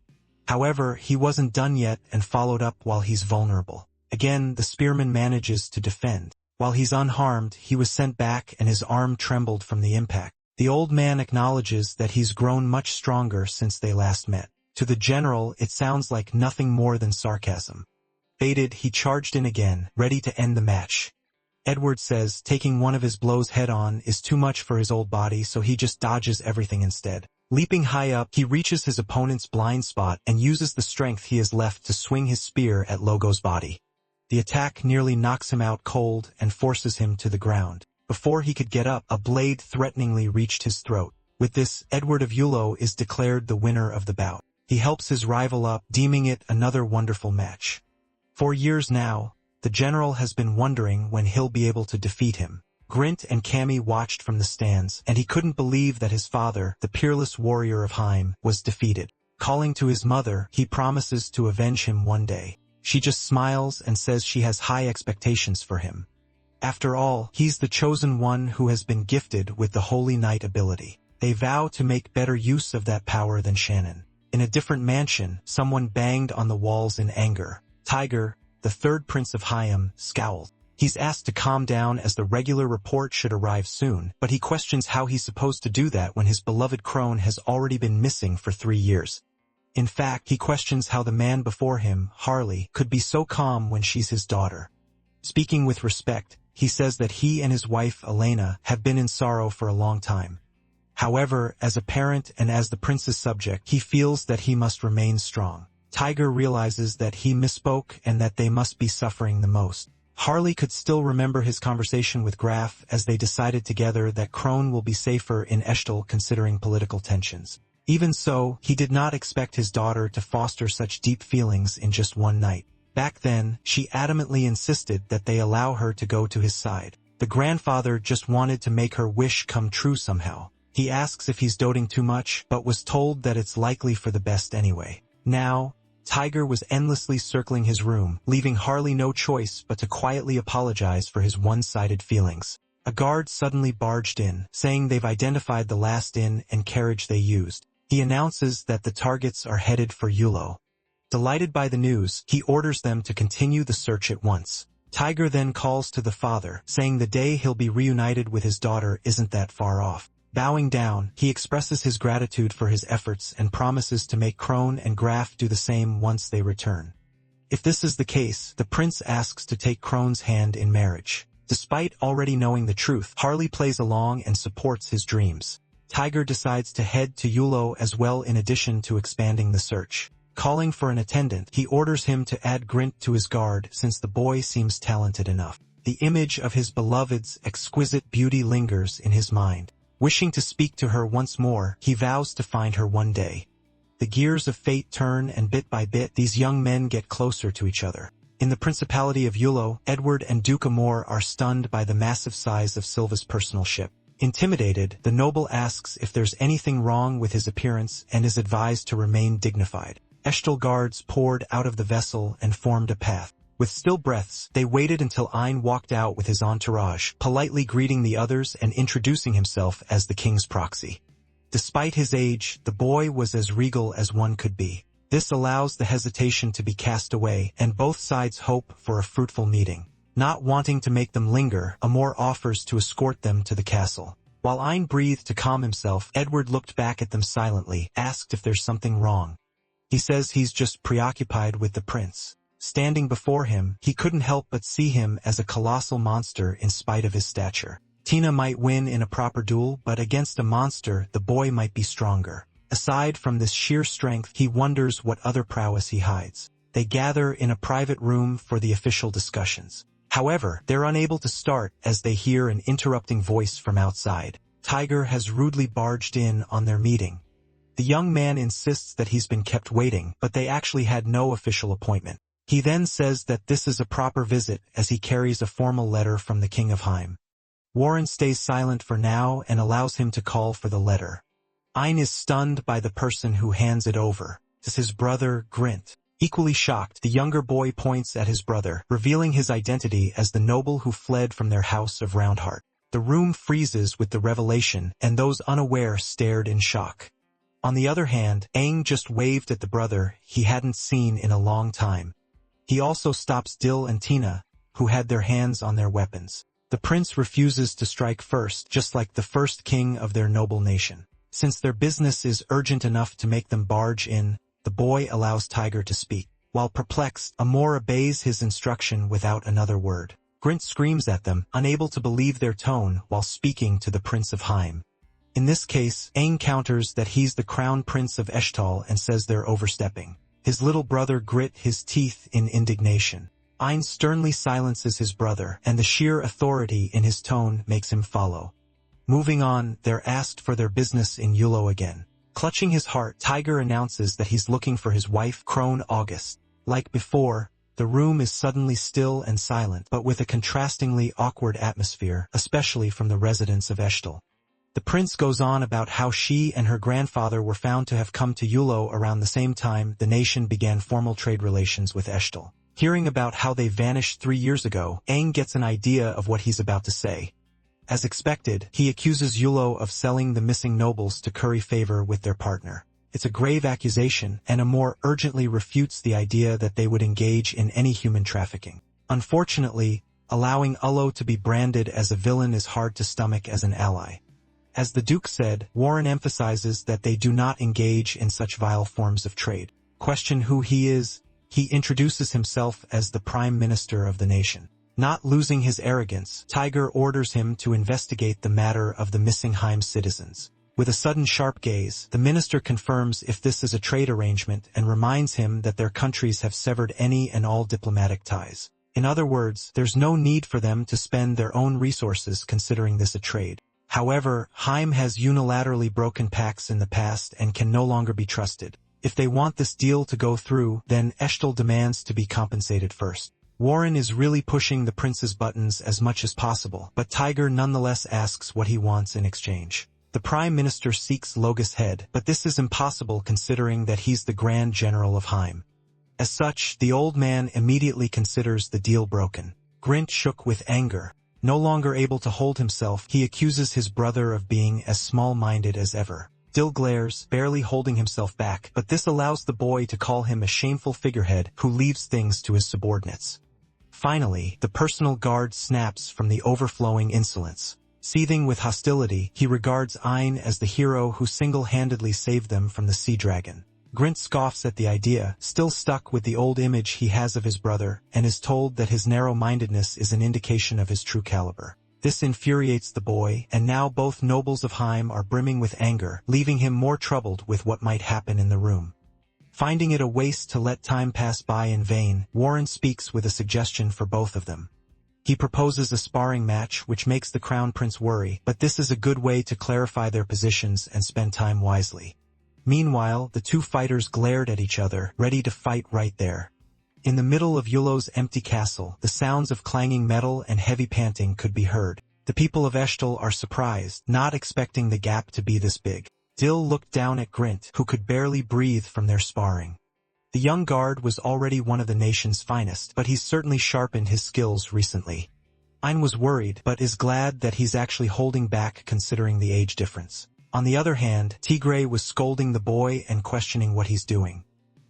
However, he wasn't done yet and followed up while he's vulnerable. Again, the spearman manages to defend. While he's unharmed, he was sent back and his arm trembled from the impact. The old man acknowledges that he's grown much stronger since they last met. To the general, it sounds like nothing more than sarcasm. Baited, he charged in again, ready to end the match. Edward says taking one of his blows head-on is too much for his old body, so he just dodges everything instead. Leaping high up, he reaches his opponent's blind spot and uses the strength he has left to swing his spear at Logo's body. The attack nearly knocks him out cold and forces him to the ground. Before he could get up, a blade threateningly reached his throat. With this, Edward of Yulo is declared the winner of the bout. He helps his rival up, deeming it another wonderful match. For years now, the general has been wondering when he'll be able to defeat him. Grint and Cammy watched from the stands, and he couldn't believe that his father, the peerless warrior of Heim, was defeated. Calling to his mother, he promises to avenge him one day. She just smiles and says she has high expectations for him. After all, he's the chosen one who has been gifted with the Holy Knight ability. They vow to make better use of that power than Shannon. In a different mansion, someone banged on the walls in anger. Tiger, the third prince of Hyam, scowled. He's asked to calm down as the regular report should arrive soon, but he questions how he's supposed to do that when his beloved crone has already been missing for 3 years. In fact, he questions how the man before him, Harley, could be so calm when she's his daughter. Speaking with respect, he says that he and his wife, Elena, have been in sorrow for a long time. However, as a parent and as the prince's subject, he feels that he must remain strong. Tiger realizes that he misspoke and that they must be suffering the most. Harley could still remember his conversation with Graf as they decided together that Crone will be safer in Eshtal considering political tensions. Even so, he did not expect his daughter to foster such deep feelings in just one night. Back then, she adamantly insisted that they allow her to go to his side. The grandfather just wanted to make her wish come true somehow. He asks if he's doting too much, but was told that it's likely for the best anyway. Now, Tiger was endlessly circling his room, leaving Harley no choice but to quietly apologize for his one-sided feelings. A guard suddenly barged in, saying they've identified the last inn and carriage they used. He announces that the targets are headed for Yulo. Delighted by the news, he orders them to continue the search at once. Tiger then calls to the father, saying the day he'll be reunited with his daughter isn't that far off. Bowing down, he expresses his gratitude for his efforts and promises to make Crone and Graf do the same once they return. If this is the case, the prince asks to take Crone's hand in marriage. Despite already knowing the truth, Harley plays along and supports his dreams. Tiger decides to head to Yulo as well in addition to expanding the search. Calling for an attendant, he orders him to add Grint to his guard since the boy seems talented enough. The image of his beloved's exquisite beauty lingers in his mind. Wishing to speak to her once more, he vows to find her one day. The gears of fate turn and bit by bit, these young men get closer to each other. In the Principality of Yulo, Edward and Duke Amor are stunned by the massive size of Silva's personal ship. Intimidated, the noble asks if there's anything wrong with his appearance and is advised to remain dignified. Eshtal guards poured out of the vessel and formed a path. With still breaths, they waited until Ein walked out with his entourage, politely greeting the others and introducing himself as the king's proxy. Despite his age, the boy was as regal as one could be. This allows the hesitation to be cast away, and both sides hope for a fruitful meeting. Not wanting to make them linger, Amor offers to escort them to the castle. While Ein breathed to calm himself, Edward looked back at them silently, asked if there's something wrong. He says he's just preoccupied with the prince. Standing before him, he couldn't help but see him as a colossal monster in spite of his stature. Tina might win in a proper duel, but against a monster, the boy might be stronger. Aside from this sheer strength, he wonders what other prowess he hides. They gather in a private room for the official discussions. However, they're unable to start as they hear an interrupting voice from outside. Tiger has rudely barged in on their meeting. The young man insists that he's been kept waiting, but they actually had no official appointment. He then says that this is a proper visit as he carries a formal letter from the King of Heim. Warren stays silent for now and allows him to call for the letter. Ein is stunned by the person who hands it over. It's his brother, Grint. Equally shocked, the younger boy points at his brother, revealing his identity as the noble who fled from their house of Roundheart. The room freezes with the revelation, and those unaware stared in shock. On the other hand, Aang just waved at the brother he hadn't seen in a long time. He also stops Dil and Tina, who had their hands on their weapons. The prince refuses to strike first, just like the first king of their noble nation. Since their business is urgent enough to make them barge in, the boy allows Tiger to speak. While perplexed, Amor obeys his instruction without another word. Grint screams at them, unable to believe their tone while speaking to the Prince of Heim. In this case, Aang counters that he's the crown prince of Eshtal and says they're overstepping. His little brother grit his teeth in indignation. Aang sternly silences his brother, and the sheer authority in his tone makes him follow. Moving on, they're asked for their business in Yulo again. Clutching his heart, Tiger announces that he's looking for his wife, Crone August. Like before, the room is suddenly still and silent, but with a contrastingly awkward atmosphere, especially from the residents of Eshtal. The prince goes on about how she and her grandfather were found to have come to Yulo around the same time the nation began formal trade relations with Eshtal. Hearing about how they vanished 3 years ago, Aang gets an idea of what he's about to say. As expected, he accuses Yulo of selling the missing nobles to curry favor with their partner. It's a grave accusation, and Amor urgently refutes the idea that they would engage in any human trafficking. Unfortunately, allowing Ullo to be branded as a villain is hard to stomach as an ally. As the Duke said, Warren emphasizes that they do not engage in such vile forms of trade. Question who he is, he introduces himself as the Prime Minister of the nation. Not losing his arrogance, Tiger orders him to investigate the matter of the missing Heim citizens. With a sudden sharp gaze, the minister confirms if this is a trade arrangement and reminds him that their countries have severed any and all diplomatic ties. In other words, there's no need for them to spend their own resources considering this a trade. However, Heim has unilaterally broken pacts in the past and can no longer be trusted. If they want this deal to go through, then Eshtal demands to be compensated first. Warren is really pushing the prince's buttons as much as possible, but Tiger nonetheless asks what he wants in exchange. The Prime Minister seeks Logus' head, but this is impossible considering that he's the Grand General of Heim. As such, the old man immediately considers the deal broken. Grint shook with anger. No longer able to hold himself, he accuses his brother of being as small-minded as ever. Dil glares, barely holding himself back, but this allows the boy to call him a shameful figurehead who leaves things to his subordinates. Finally, the personal guard snaps from the overflowing insolence. Seething with hostility, he regards Aang as the hero who single-handedly saved them from the sea dragon. Grint scoffs at the idea, still stuck with the old image he has of his brother, and is told that his narrow-mindedness is an indication of his true caliber. This infuriates the boy, and now both nobles of Heim are brimming with anger, leaving him more troubled with what might happen in the room. Finding it a waste to let time pass by in vain, Warren speaks with a suggestion for both of them. He proposes a sparring match which makes the Crown Prince worry, but this is a good way to clarify their positions and spend time wisely. Meanwhile, the two fighters glared at each other, ready to fight right there. In the middle of Yulo's empty castle, the sounds of clanging metal and heavy panting could be heard. The people of Eshtal are surprised, not expecting the gap to be this big. Dil looked down at Grint, who could barely breathe from their sparring. The young guard was already one of the nation's finest, but he's certainly sharpened his skills recently. Aang was worried, but is glad that he's actually holding back considering the age difference. On the other hand, Tigray was scolding the boy and questioning what he's doing.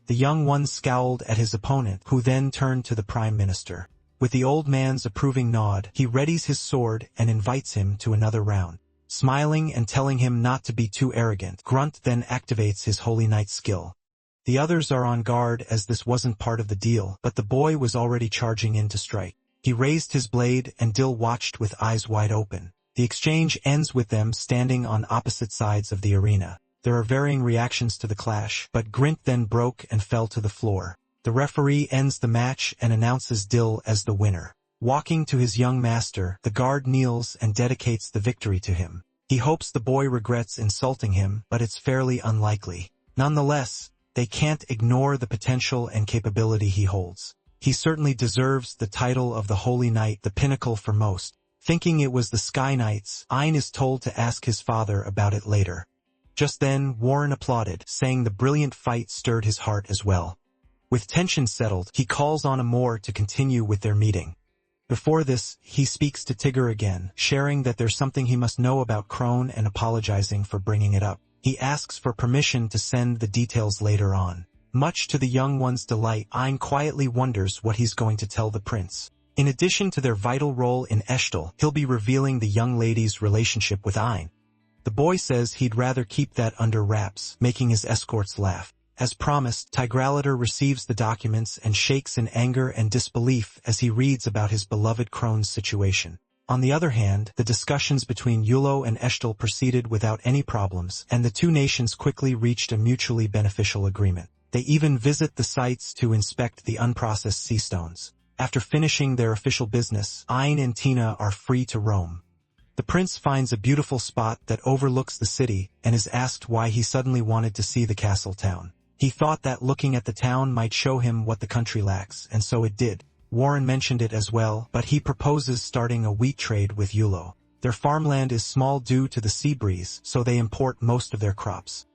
The young one scowled at his opponent, who then turned to the Prime Minister. With the old man's approving nod, he readies his sword and invites him to another round. Smiling and telling him not to be too arrogant, Grunt then activates his Holy Knight skill. The others are on guard as this wasn't part of the deal, but the boy was already charging in to strike. He raised his blade and Dil watched with eyes wide open. The exchange ends with them standing on opposite sides of the arena. There are varying reactions to the clash, but Grint then broke and fell to the floor. The referee ends the match and announces Dil as the winner. Walking to his young master, the guard kneels and dedicates the victory to him. He hopes the boy regrets insulting him, but it's fairly unlikely. Nonetheless, they can't ignore the potential and capability he holds. He certainly deserves the title of the Holy Knight, the pinnacle for most. Thinking it was the Sky Knights, Aang is told to ask his father about it later. Just then, Warren applauded, saying the brilliant fight stirred his heart as well. With tension settled, he calls on Amor to continue with their meeting. Before this, he speaks to Tigger again, sharing that there's something he must know about Crone and apologizing for bringing it up. He asks for permission to send the details later on. Much to the young one's delight, Ein quietly wonders what he's going to tell the prince. In addition to their vital role in Eshtal, he'll be revealing the young lady's relationship with Ein. The boy says he'd rather keep that under wraps, making his escorts laugh. As promised, Tigralator receives the documents and shakes in anger and disbelief as he reads about his beloved crone's situation. On the other hand, the discussions between Yulo and Eshtal proceeded without any problems, and the two nations quickly reached a mutually beneficial agreement. They even visit the sites to inspect the unprocessed sea stones. After finishing their official business, Ein and Tina are free to roam. The prince finds a beautiful spot that overlooks the city and is asked why he suddenly wanted to see the castle town. He thought that looking at the town might show him what the country lacks, and so it did. Warren mentioned it as well, but he proposes starting a wheat trade with Yulo. Their farmland is small due to the sea breeze, so they import most of their crops.